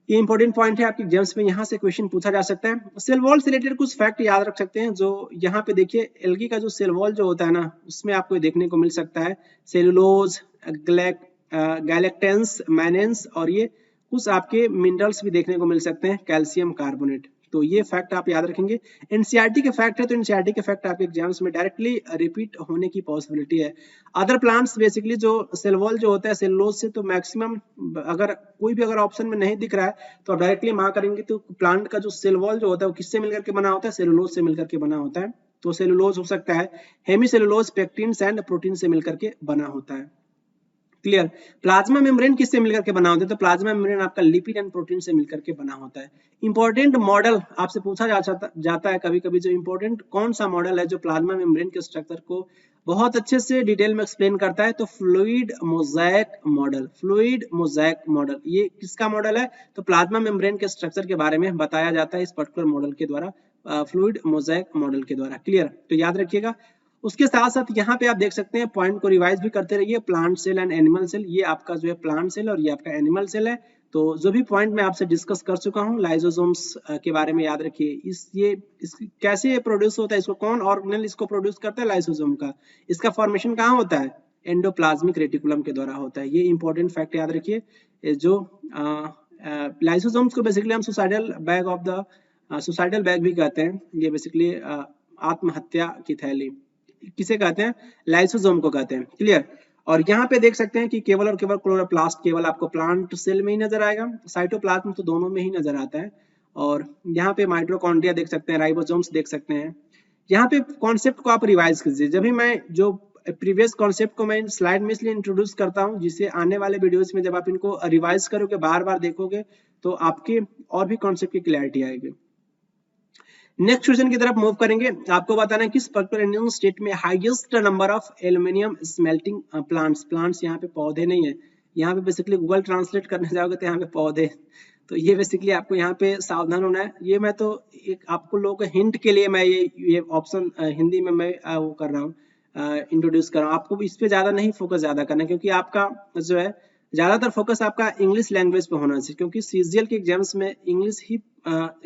ये इंपॉर्टेंट पॉइंट है, आपके एग्जाम्स में यहाँ से क्वेश्चन पूछा जा सकता है। सेल वॉल से रिलेटेड कुछ फैक्ट याद रख सकते हैं, जो यहाँ पे देखिए एल्गी का जो सेल वॉल जो होता है ना, उसमें आपको देखने को मिल सकता है सेलुलोज, गैलेक्टेंस, मैनेंस, और ये कुछ आपके मिनरल्स भी देखने को मिल सकते हैं, कैल्शियम कार्बोनेट। तो ये फैक्ट आप याद रखेंगे। एनसीईआरटी के फैक्ट है, तो एनसीईआरटी के फैक्ट आपके एग्जाम्स में डायरेक्टली रिपीट होने की पॉसिबिलिटी है। अदर प्लांट्स बेसिकली जो सेल वॉल जो होता है सेलुलोज से, तो मैक्सिमम अगर कोई भी अगर ऑप्शन में नहीं दिख रहा है तो आप डायरेक्टली मार्क करेंगे। तो प्लांट का जो सेल वॉल जो होता है वो किससे मिलकर के बना होता है, सेलुलोज से मिलकर के बना होता है। तो सेलुलोज हो सकता है हेमीसेलुलोज, पेक्टिन्स एंड प्रोटीन से मिलकर के बना होता है। क्लियर, प्लाज्मा मेम्ब्रेन किससे मिलकर के बना होता है, तो प्लाज्मा मेम्ब्रेन आपका लिपिड एंड प्रोटीन से मिलकर के बना होता है। इंपॉर्टेंट मॉडल आपसे पूछा जाता है कभी कभी, जो इंपॉर्टेंट कौन सा मॉडल है जो प्लाज्मा मेम्ब्रेन के स्ट्रक्चर को बहुत अच्छे से डिटेल में एक्सप्लेन करता है, तो fluid mosaic model. Fluid mosaic model ये किसका मॉडल है, तो प्लाज्मा मेम्ब्रेन के स्ट्रक्चर के बारे में बताया जाता है इस पर्टिकुलर मॉडल के द्वारा, फ्लूइड मोज़ेक मॉडल के द्वारा। क्लियर, तो याद रखिएगा। उसके साथ साथ यहाँ पे आप देख सकते हैं, पॉइंट को रिवाइज भी करते रहिए। Plant cell and animal cell, ये आपका जो है प्लांट सेल और ये आपका एनिमल सेल है। तो जो भी पॉइंट मैं आपसे डिस्कस कर चुका हूँ लाइसोसोम्स के बारे में याद रखिए। इस कैसे प्रोड्यूस होता है, इसको कौन ऑर्गेनेल इसको प्रोड्यूस करता है, लाइसोसोम का। इसका फॉर्मेशन कहाँ होता है, एंडोप्लाज्मिक रेटिकुलम के द्वारा होता है। ये इंपॉर्टेंट फैक्ट याद रखिए। जो लाइसोसोम्स को बेसिकली हम suicidal bag of the suicidal bag भी कहते हैं। ये बेसिकली आत्महत्या की थैली किसे कहते हैं, लाइसोसोम को कहते हैं। क्लियर, और यहाँ पे देख सकते हैं कि केवल और केवल क्लोरोप्लास्ट केवल आपको प्लांट सेल में ही नजर आएगा, साइटोप्लाज्म तो दोनों में ही नजर आता है। और यहाँ पे माइटोकॉन्ड्रिया देख सकते हैं, राइबोसोम्स देख सकते हैं। यहाँ पे कॉन्सेप्ट को आप रिवाइज कीजिए। जब भी मैं जो प्रीवियस कॉन्सेप्ट को मैं स्लाइड में इसलिए इंट्रोड्यूस करता हूँ, जिससे आने वाले वीडियोस में जब आप इनको रिवाइज करोगे, बार बार देखोगे, तो आपके और भी कॉन्सेप्ट की क्लैरिटी आएगी। नेक्स्ट क्वेश्चन की तरफ मूव करेंगे। आपको बताना है किस पर्टिकुलर इंडियन स्टेट में highest number of aluminium smelting plants यहाँ पे पौधे नहीं है, यहाँ पे बेसिकली गूगल ट्रांसलेट करने जाओगे तो यहाँ पे पौधे, तो ये बेसिकली आपको यहाँ पे सावधान होना है। ये मैं तो एक आपको लोगों को हिंट के लिए मैं ये ऑप्शन हिंदी में मैं वो कर रहा हूँ, इंट्रोड्यूस कर रहा हूँ। आपको इस पे ज्यादा नहीं फोकस ज्यादा करना, क्योंकि आपका जो है ज्यादातर फोकस आपका इंग्लिश लैंग्वेज पे होना चाहिए, क्योंकि सीजीएल के एग्जाम्स में इंग्लिश ही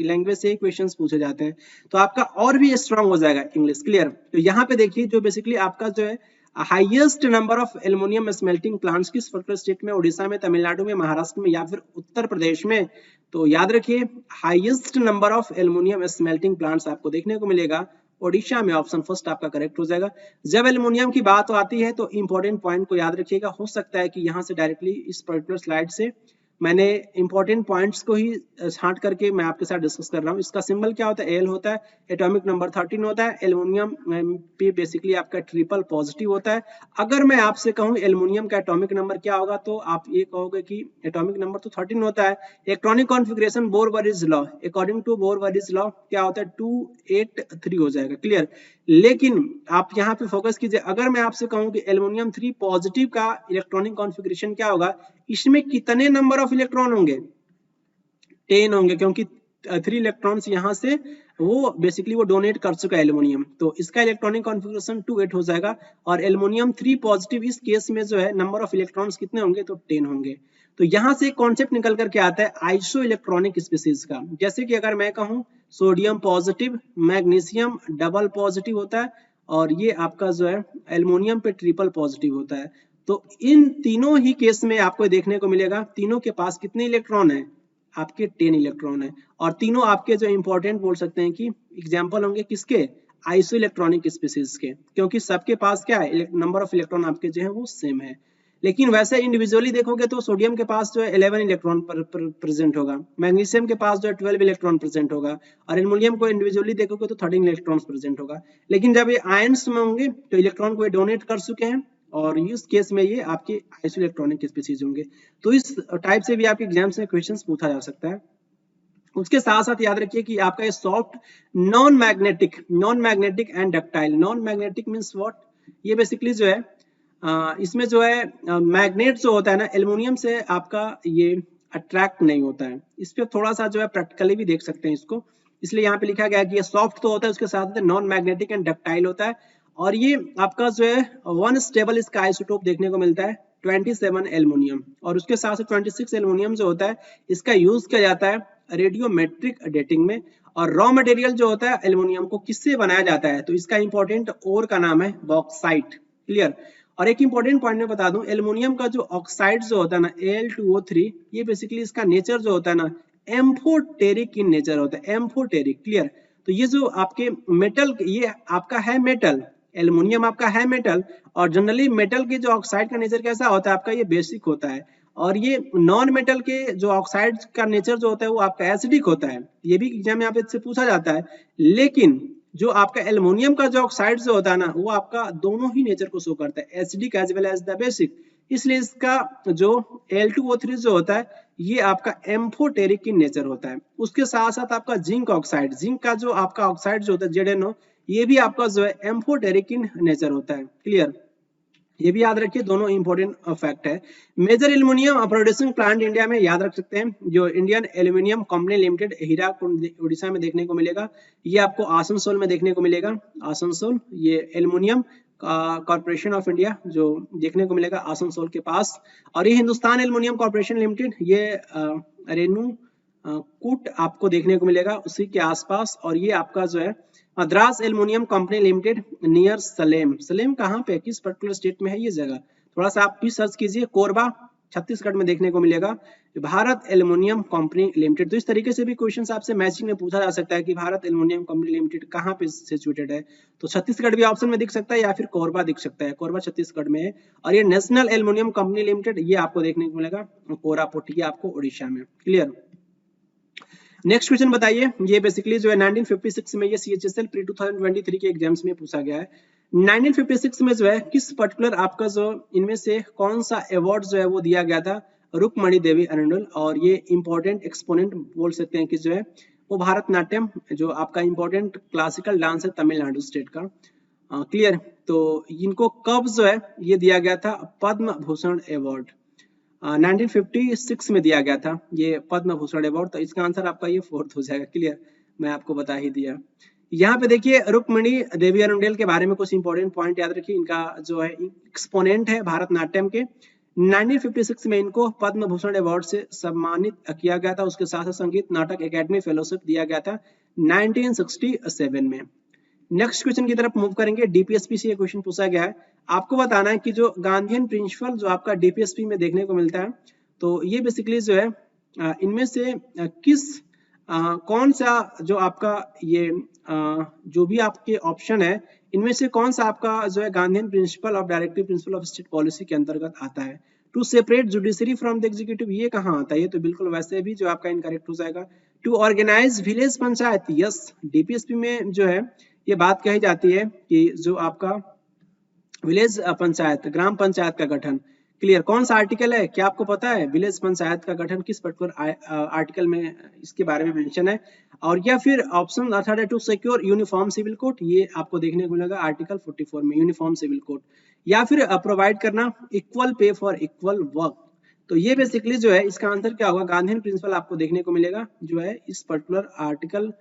लैंग्वेज से ही क्वेश्चंस पूछे जाते हैं, तो आपका और भी स्ट्रांग हो जाएगा इंग्लिश। क्लियर, तो यहाँ पे देखिए जो बेसिकली आपका जो है highest number of aluminium smelting plants किस पर्टिकुलर स्टेट में, उड़ीसा में, तमिलनाडु में, महाराष्ट्र में या फिर उत्तर प्रदेश में। तो याद रखिए highest number of aluminium smelting plants आपको देखने को मिलेगा ओडिशा में। ऑप्शन फर्स्ट आपका करेक्ट हो जाएगा। जब एल्युमिनियम की बात आती है तो इंपॉर्टेंट पॉइंट को याद रखिएगा। हो सकता है कि यहाँ से डायरेक्टली इस पर्टिकुलर स्लाइड से मैंने इंपॉर्टेंट पॉइंट्स को ही छांट करके मैं आपके साथ डिस्कस कर रहा हूँ। इसका सिंबल क्या होता है, एल होता है, एटॉमिक नंबर 13 होता है। एल्युमिनियम पे बेसिकली आपका ट्रिपल पॉजिटिव होता है। अगर मैं आपसे कहूँ एल्युमिनियम का एटॉमिक नंबर क्या होगा, तो आप ये कहोगे कि एटॉमिक नंबर तो 13 होता है। Electronic configuration Bohr Bury law, according to Bohr Bury law क्या होता है, 283 हो जाएगा। क्लियर, लेकिन आप यहाँ पे फोकस कीजिए। अगर मैं आपसे कहूँ कि एल्युमिनियम 3 पॉजिटिव का इलेक्ट्रॉनिक कॉन्फ़िगरेशन क्या होगा, इसमें कितने नंबर ऑफ इलेक्ट्रॉन होंगे, 10 होंगे, क्योंकि 3 इलेक्ट्रॉन्स यहाँ से वो बेसिकली वो डोनेट कर चुका है एल्युमिनियम, तो इसका इलेक्ट्रॉनिक कॉन्फ़िगरेशन 28 हो जाएगा। और एल्युमिनियम 3 पॉजिटिव इस केस में जो है नंबर ऑफ इलेक्ट्रॉन्स कितने होंगे, तो 10 होंगे। तो यहाँ से कॉन्सेप्ट निकल करके आता है आइसो इलेक्ट्रॉनिक स्पीसीज का। जैसे कि अगर मैं कहूँ sodium positive, magnesium double positive होता है, और ये आपका जो है एल्युमिनियम पे ट्रिपल पॉजिटिव होता है। तो इन तीनों ही केस में आपको देखने को मिलेगा तीनों के पास कितने इलेक्ट्रॉन है, आपके 10 इलेक्ट्रॉन है। और तीनों आपके जो इंपॉर्टेंट बोल सकते हैं कि एग्जाम्पल होंगे किसके, आइसो इलेक्ट्रॉनिक स्पीसीज के, क्योंकि सबके पास क्या है, नंबर ऑफ इलेक्ट्रॉन आपके जो है वो सेम है। लेकिन वैसे इंडिविजुअली देखोगे तो सोडियम के पास जो है 11 इलेक्ट्रॉन प्रेजेंट होगा, मैग्नीशियम के पास जो है 12 इलेक्ट्रॉन प्रेजेंट होगा, और एल्युमिनियम को इंडिविजुअली देखोगे तो 13 इलेक्ट्रॉन प्रेजेंट होगा। लेकिन जब ये आयंस में होंगे तो इलेक्ट्रॉन को डोनेट कर चुके हैं, और इस केस में ये आपके आइसोइलेक्ट्रॉनिक स्पीशीज होंगे। तो इस टाइप से भी आपके एग्जाम्स में क्वेश्चंस पूछा जा सकता है। उसके साथ साथ याद रखिए कि आपका ये soft non magnetic and ductile. Non magnetic means what, ये बेसिकली जो है इसमें जो है मैग्नेट जो होता है ना एल्युमिनियम से आपका ये अट्रैक्ट नहीं होता है। इस पे थोड़ा सा जो है प्रैक्टिकली भी देख सकते हैं इसको, इसलिए यहाँ पे लिखा गया है कि ये सॉफ्ट तो होता है, उसके साथ नॉन मैग्नेटिक एंड डक्टाइल होता है। और ये आपका जो है वन स्टेबल इसका आइसोटोप देखने को मिलता है 27 एल्युमिनियम, और उसके साथ 26 एल्युमिनियम जो होता है इसका यूज किया जाता है रेडियोमेट्रिक डेटिंग में। और रॉ मटेरियल जो होता है एल्युमिनियम को किससे बनाया जाता है, तो इसका इंपॉर्टेंट ओर का नाम है बॉक्साइट। क्लियर। और एक इंपॉर्टेंट पॉइंट में बता दूं, एल्युमिनियम का जो ऑक्साइड जो होता है ना Al2O3, ये बेसिकली इसका नेचर जो होता है ना एम्फोटेरिक इन नेचर होता है, एम्फोटेरिक। क्लियर। तो ये जो आपके मेटल, ये आपका है मेटल, एल्युमिनियम आपका है मेटल, और जनरली मेटल के जो ऑक्साइड का नेचर कैसा होता है आपका, ये बेसिक होता है। और ये नॉन मेटल के जो ऑक्साइड का नेचर जो होता है वो आपका एसिडिक होता है, ये भी एग्जाम में आपसे पूछा जाता है। लेकिन जो आपका एल्युमिनियम का जो ऑक्साइड जो होता है ना वो आपका दोनों ही नेचर को शो करता है, acidic as well as the basic. इसलिए इसका जो Al2O3 जो होता है ये आपका एम्फोटेरिक इन नेचर होता है। उसके साथ साथ आपका जिंक ऑक्साइड, जिंक का जो आपका ऑक्साइड जो होता है ZnO, ये भी आपका जो है एम्फोटेरिक इन नेचर होता है। क्लियर। ये भी याद रखिए, दोनों इंपॉर्टेंट फैक्ट है। Major aluminium producing plant India में याद रख सकते हैं, जो Indian Aluminium Company Limited Hirakud Orissa में देखने को मिलेगा, ये आपको आसनसोल में देखने को मिलेगा। आसनसोल, ये एल्युमिनियम कॉर्पोरेशन ऑफ इंडिया जो देखने को मिलेगा आसनसोल के पास। और ये हिंदुस्तान एल्युमिनियम कॉर्पोरेशन लिमिटेड, ये रेनू कूट आपको देखने को मिलेगा उसी के आसपास। और ये आपका जो है Madras aluminium Company limited near Salem. Salem कहाँ पे, किस पर्टिकुलर स्टेट में है ये जगह, थोड़ा सा आप भी सर्च कीजिए। कोरबा छत्तीसगढ़ में देखने को मिलेगा। Bharat aluminium Company limited. तो इस तरीके से भी क्वेश्चन आपसे मैचिंग में पूछा जा सकता है कि भारत एल्युमिनियम कंपनी लिमिटेड कहाँ पे सिचुएटेड है, तो छत्तीसगढ़ भी ऑप्शन में दिख सकता है या फिर कोरबा दिख सकता है। कोरबा छत्तीसगढ़ में है। और ये नेशनल एल्युमिनियम कंपनी लिमिटेड, ये आपको देखने को मिलेगा कोरापुट, ये आपको उड़ीसा में। क्लियर। नेक्स्ट क्वेश्चन बताइए, ये बेसिकली जो है 1956 में ये CHSL प्री 2023 के एग्जाम्स में पूछा गया है। 1956 में जो है किस पर्टिकुलर आपका जो इनमें से कौन सा अवार्ड जो है वो दिया गया था रुक्मणी देवी अरुंडल। और ये इंपॉर्टेंट एक्सपोनेंट बोल सकते हैं कि जो है वो भारतनाट्यम जो आपका इंपॉर्टेंट क्लासिकल डांस है तमिलनाडु स्टेट का। क्लियर। तो इनको कब जो है ये दिया गया था पद्म भूषण अवार्ड, 1956 में दिया गया था ये पद्म भूषण अवार्ड। तो इसका आंसर आपका ये 4th हो जाएगा। क्लियर, मैं आपको बता ही दिया। यहाँ पे देखिए रुक्मणी देवी अरुंडेल के बारे में कुछ इंपॉर्टेंट पॉइंट याद रखिए। इनका जो है एक्सपोनेंट है भारतनाट्यम के। 1956 में इनको पद्म भूषण अवार्ड से सम्मानित किया गया था। उसके साथ संगीत नाटक एकेडमी फेलोशिप दिया गया था 1967 में। नेक्स्ट क्वेश्चन की तरफ मूव करेंगे। डीपीएसपी से ये क्वेश्चन पूछा गया है, आपको बताना है कि जो गांधीयन प्रिंसिपल जो आपका डीपीएसपी में देखने को मिलता है, तो ये बेसिकली जो है इनमें से किस कौन सा जो आपका ये जो भी आपके ऑप्शन है इनमें से कौन सा आपका जो है Gandhian principle of directive principle of state policy के अंतर्गत आता है। To separate judiciary from the executive, ये कहाँ आता है, ये तो बिल्कुल वैसे भी जो आपका इनकरेक्ट हो जाएगा। To organise village panchayat, yes DPSP में जो है ये बात कही जाती है कि जो आपका विलेज पंचायत ग्राम पंचायत का गठन। क्लियर। कौन सा आर्टिकल है, क्या आपको पता है विलेज पंचायत का गठन किस पर्टिकुलर आर्टिकल में इसके बारे में मेंशन है। और या फिर ऑप्शन अर्थात है to secure uniform civil code, ये आपको देखने को मिलेगा आर्टिकल 44 में यूनिफॉर्म सिविल कोड। या फिर प्रोवाइड करना equal pay for equal work. तो ये बेसिकली जो है इसका आंसर क्या होगा, गांधीयन प्रिंसिपल आपको देखने को मिलेगा जो है इस पर्टिकुलर आर्टिकल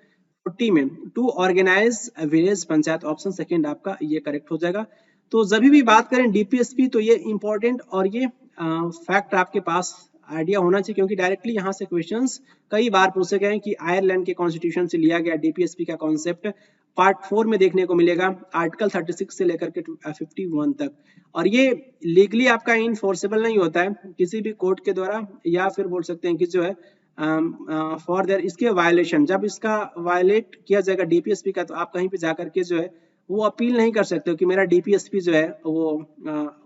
40 में। To organise village panchayat, option second आपका ये करेक्ट हो जाएगा। तो जब भी बात करें डीपीएसपी तो ये इंपॉर्टेंट और ये फैक्ट आपके पास आइडिया होना चाहिए, क्योंकि डायरेक्टली यहाँ से क्वेश्चंस कई बार पूछे गए हैं कि आयरलैंड के कॉन्स्टिट्यूशन से लिया गया डीपीएसपी का कॉन्सेप्ट पार्ट 4 में देखने को मिलेगा, आर्टिकल 36 से लेकर के 51 तक। और ये लीगली आपका इनफोर्सेबल नहीं होता है किसी भी कोर्ट के द्वारा, या फिर बोल सकते हैं कि जो है फॉर देयर इसके वायलेशन, जब इसका वायलेट किया जाएगा डीपीएसपी का तो आप कहीं पे जाकर के जो है वो अपील नहीं कर सकते हो कि मेरा डीपीएसपी जो है वो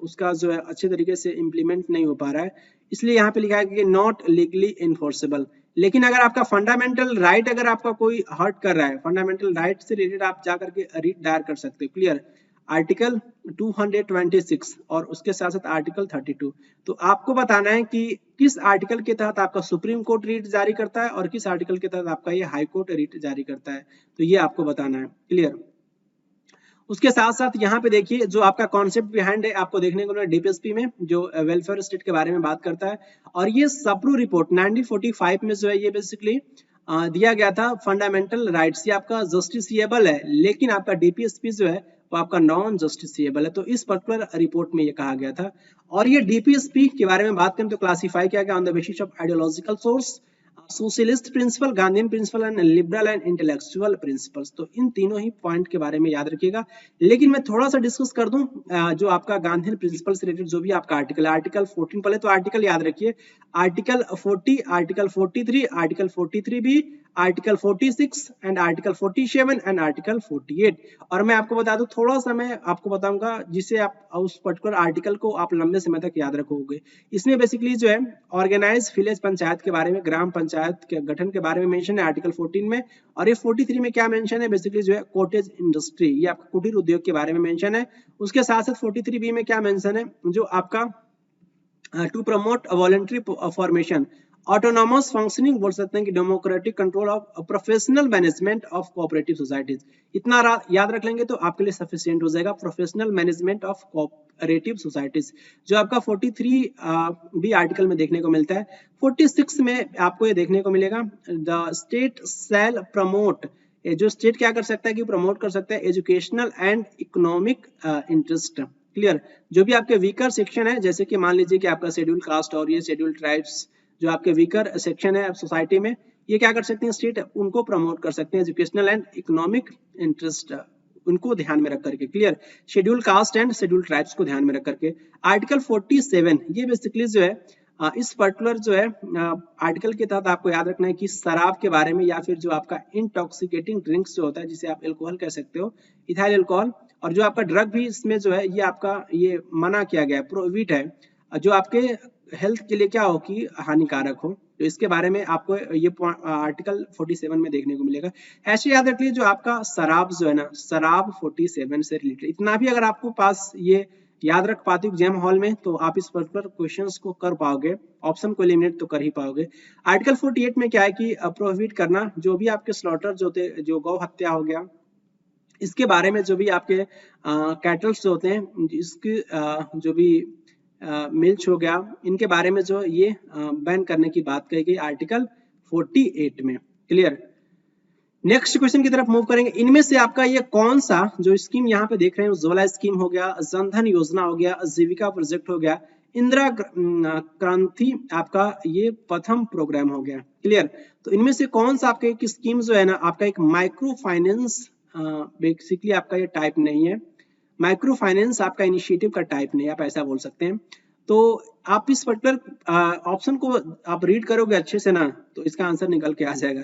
उसका जो है अच्छे तरीके से इम्प्लीमेंट नहीं हो पा रहा है, इसलिए यहाँ पे लिखा है कि नॉट लीगली इन्फोर्सेबल। लेकिन अगर आपका फंडामेंटल राइट अगर आपका कोई हर्ट कर रहा है, फंडामेंटल राइट से रिलेटेड आप जा करके रिट दायर कर सकते हो। क्लियर, आर्टिकल 226 और उसके साथ साथ आर्टिकल 32। तो आपको बताना है कि किस आर्टिकल के तहत आपका सुप्रीम कोर्ट रिट जारी करता है और किस आर्टिकल के तहत आपका ये हाई कोर्ट रिट जारी करता है, तो ये आपको बताना है। क्लियर, उसके साथ साथ यहाँ पे देखिए जो आपका कॉन्सेप्ट बिहाइंड है आपको देखने को मिला डीपीएसपी में, जो वेलफेयर स्टेट के बारे में बात करता है। और ये सप्रू रिपोर्ट 1945 में जो है ये बेसिकली दिया गया था। फंडामेंटल राइट्स ये आपका जस्टिसिएबल है, लेकिन आपका डीपीएसपी जो है वो आपका नॉन जस्टिसिएबल है। तो इस पर्टिकुलर रिपोर्ट में ये कहा गया था। और ये डीपीएसपी के बारे में बात करें तो क्लासीफाई किया गया on the basis of ideological source, socialist principle, Gandhian principle and liberal and intellectual principles. तो इन तीनों ही पॉइंट के बारे में याद रखिएगा। लेकिन मैं थोड़ा सा डिस्कस कर दूं जो आपका गांधीयन प्रिंसिपल से रिलेटेड जो भी आपका आर्टिकल है, आर्टिकल 14, पहले तो आर्टिकल याद रखिए, article 40, article 43, article 43B, article 46 and article 47 and article 48। और मैं आपको बता दूं, थोड़ा सा मैं आपको बताऊंगा जिससे आप उस पर्टिकुलर आर्टिकल को आप लंबे समय तक याद रखोगे। इसमें बेसिकली जो है ऑर्गेनाइज विलेज पंचायत के बारे में, ग्राम पंचायत के गठन के बारे में मेंशन है आर्टिकल 14 में। और ये 43 में क्या मेंशन है, बेसिकली जो है कॉटेज इंडस्ट्री, ये आपका कुटीर उद्योग के बारे में मेंशन है। उसके साथ साथ 43B में क्या मेंशन है, जो आपका to promote voluntary formation, autonomous functioning बोल सकते हैं कि democratic control of professional management of cooperative societies. इतना याद रख लेंगे तो आपके लिए सफिशिएंट हो जाएगा, professional management of cooperative societies, जो आपका 43B आर्टिकल में देखने को मिलता है। 46 में आपको ये देखने को मिलेगा, द स्टेट शैल प्रमोट, जो स्टेट क्या कर सकता है कि प्रमोट कर सकता है educational and economic interest. Clear, जो भी आपके वीकर सेक्शन है, जैसे कि मान लीजिए कि आपका शेड्यूल कास्ट और ये शेड्यूल ट्राइब्स, जो आपके वीकर सेक्शन है सोसाइटी में, ये क्या कर सकते हैं स्टेट, उनको प्रमोट कर सकते हैं एजुकेशनल एंड इकोनॉमिक इंटरेस्ट, उनको ध्यान में रख करके। Clear, schedule caste and schedule tribes को ध्यान में रख करके। आर्टिकल 47 ये बेसिकली जो है इस पर्टिकुलर जो है आर्टिकल के तहत आपको याद रखना है कि शराब के बारे में, या फिर जो आपका इंटॉक्सिकेटिंग ड्रिंक्स जो होता है, जिसे आप एल्कोहल कह सकते हो, इथाइल एल्कोहल, और जो आपका ड्रग भी इसमें जो है ये आपका ये मना किया गया है, प्रोहिबिट है, जो आपके हेल्थ के लिए क्या हो कि हानिकारक हो। तो इसके बारे में आपको ये आर्टिकल 47 में देखने को मिलेगा। ऐसे याद रख लीजिए जो आपका शराब जो है ना, शराब 47 से रिलेटेड, इतना भी अगर आपको पास ये याद रख पाते हो एग्जाम हॉल में, तो आप इस पर्टिकुलर क्वेश्चंस को कर पाओगे, ऑप्शन को एलिमिनेट तो कर ही पाओगे। आर्टिकल 48 में क्या है कि प्रोहिबिट करना जो भी आपके स्लॉटर जो थे, जो गौ हत्या हो गया, इसके बारे में जो भी आपके कैटल्स होते हैं, इसकी जो भी मिल्च हो गया, इनके बारे में जो ये बैन करने की बात कही गई आर्टिकल 48 में। क्लियर, नेक्स्ट क्वेश्चन की तरफ मूव करेंगे। इनमें से आपका ये कौन सा जो स्कीम यहाँ पे देख रहे हैं, उज्ज्वला स्कीम हो गया, जनधन योजना हो गया, जीविका प्रोजेक्ट हो गया, इंदिरा क्रांति आपका ये प्रथम प्रोग्राम हो गया। क्लियर, तो इनमें से कौन सा आपका एक स्कीम जो है ना, आपका एक माइक्रो फाइनेंस बेसिकली आपका ये टाइप नहीं है, माइक्रो फाइनेंस आपका इनिशिएटिव का टाइप नहीं, आप ऐसा बोल सकते हैं। तो आप इस पर्टिकुलर ऑप्शन को आप रीड करोगे अच्छे से ना, तो इसका आंसर निकल के आ जाएगा।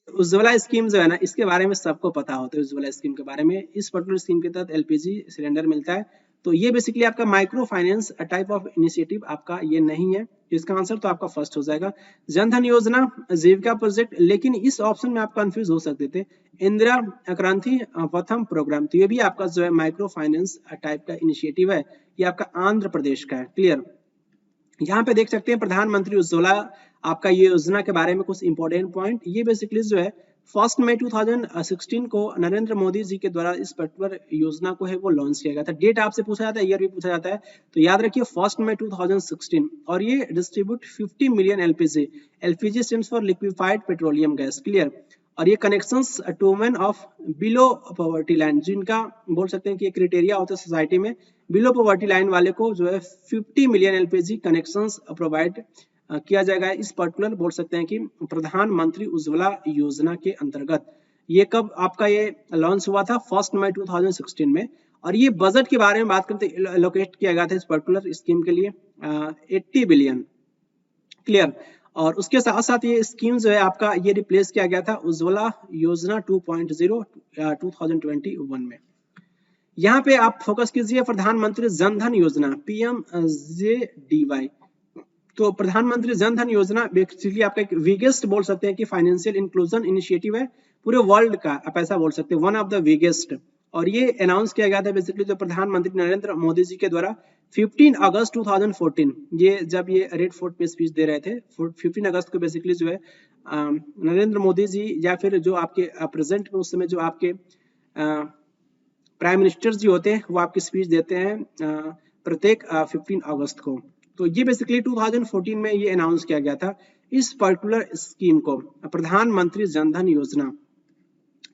उज्ज्वला स्कीम जो है ना, इसके बारे में सबको पता होता है, उज्ज्वला स्कीम के बारे में। इस पर्टिकुलर स्कीम के तहत एलपीजी सिलेंडर मिलता है। तो ये बेसिकली आपका micro finance type of initiative आपका ये नहीं है, इसका आंसर तो आपका फर्स्ट हो जाएगा। जनधन योजना, जीविका प्रोजेक्ट, लेकिन इस ऑप्शन में आप कंफ्यूज हो सकते थे, इंदिरा क्रांति प्रथम प्रोग्राम, तो ये भी आपका जो है माइक्रो फाइनेंस टाइप का इनिशिएटिव है, ये आपका आंध्र प्रदेश का है। क्लियर, यहाँ पे देख सकते हैं प्रधानमंत्री उज्ज्वला आपका ये योजना के बारे में कुछ इंपॉर्टेंट पॉइंट। ये बेसिकली जो है 1 मई 2016 को नरेंद्र मोदी जी के द्वारा इस पर्टिकुलर योजना को है वो लॉन्च किया गया था। डेट आपसे पूछा जाता है, ईयर भी पूछा जाता है, तो याद रखिए 1 मई 2016। और ये distribute 50 million LPG, LPG stands for liquefied petroleum gas. Clear, और ये connections to women of below poverty line, जिनका बोल सकते हैं कि क्राइटेरिया होता है सोसाइटी में, बिलो पॉवर्टी लाइन वाले को जो है 50 मिलियन एलपीजी कनेक्शंस प्रोवाइड किया जाएगा इस पर्टिकुलर बोल सकते हैं कि प्रधानमंत्री उज्ज्वला योजना के अंतर्गत। ये कब आपका ये लॉन्च हुआ था, 1 मई 2016 में। और ये बजट के बारे में बात करते हैं, एलोकेट किया गया था इस पर्टिकुलर स्कीम के लिए 80 बिलियन। क्लियर, और उसके साथ साथ ये स्कीम जो है आपका ये रिप्लेस किया गया था उज्ज्वला योजना 2.0 2021 में। यहाँ पे आप फोकस कीजिए प्रधानमंत्री जन धन योजना PMJDY। तो प्रधानमंत्री जन धन योजना बेसिकली आपका एक बिगेस्ट बोल सकते हैं कि फाइनेंशियल इंक्लूजन इनिशिएटिव है पूरे वर्ल्ड का, आप ऐसा बोल सकते हैं, वन ऑफ द बिगेस्ट। और ये अनाउंस किया गया था बेसिकली जो प्रधानमंत्री नरेंद्र मोदी जी के द्वारा 15 अगस्त 2014, ये जब ये रेड फोर्ट पे स्पीच दे रहे थे 15 अगस्त को बेसिकली जो है नरेंद्र मोदी जी या फिर जो आपके प्रेजेंट में उस समय जो आपके प्राइम मिनिस्टर जी होते हैं वो आपकी स्पीच देते हैं प्रत्येक 15 अगस्त को। तो ये बेसिकली 2014 में ये अनाउंस किया गया था इस पर्टिकुलर स्कीम को, प्रधानमंत्री जन धन योजना।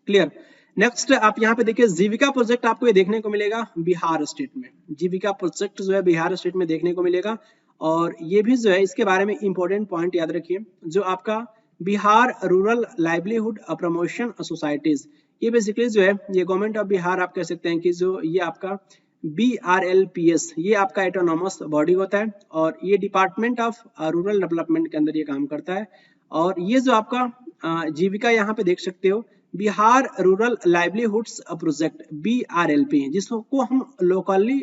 क्लियर। नेक्स्ट आप यहाँ पे देखिए जीविका प्रोजेक्ट आपको ये देखने को मिलेगा बिहार स्टेट में, जीविका प्रोजेक्ट जो है बिहार स्टेट में देखने को मिलेगा। और ये भी जो है इसके बारे में इंपॉर्टेंट पॉइंट याद रखिए, जो आपका Bihar rural livelihood promotion societies, ये बेसिकली जो है ये गवर्नमेंट ऑफ बिहार आप कह सकते हैं कि जो ये आपका BRLPS ये आपका ऑटोनॉमस बॉडी होता है और ये डिपार्टमेंट ऑफ रूरल डेवलपमेंट के अंदर ये काम करता है। और ये जो आपका जीविका यहाँ पे देख सकते हो Bihar rural livelihoods project BRLP, जिसको हम लोकली,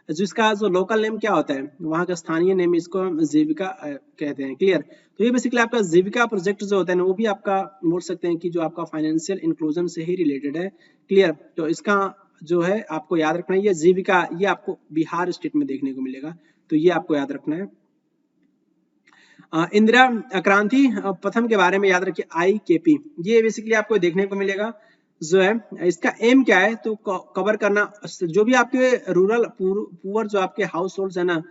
जिसका जो लोकल नेम क्या होता है वहाँ का स्थानीय नेम इसको हम जीविका कहते हैं। क्लियर। तो ये बेसिकली आपका जीविका प्रोजेक्ट जो होता है ना वो भी आपका बोल सकते हैं कि जो आपका फाइनेंशियल इंक्लूजन से ही रिलेटेड है। क्लियर। तो इसका जो है आपको याद रखना है ये जीविका, ये आपको बिहार स्टेट में देखने को मिलेगा, तो ये आपको याद रखना है। इंदिरा क्रांति प्रथम के बारे में याद रखिए IKP, ये बेसिकली आपको देखने को मिलेगा जो है इसका एम क्या है तो कवर करना जो भी आपके रूरल पुअर जो आपके हाउस होल्ड है ना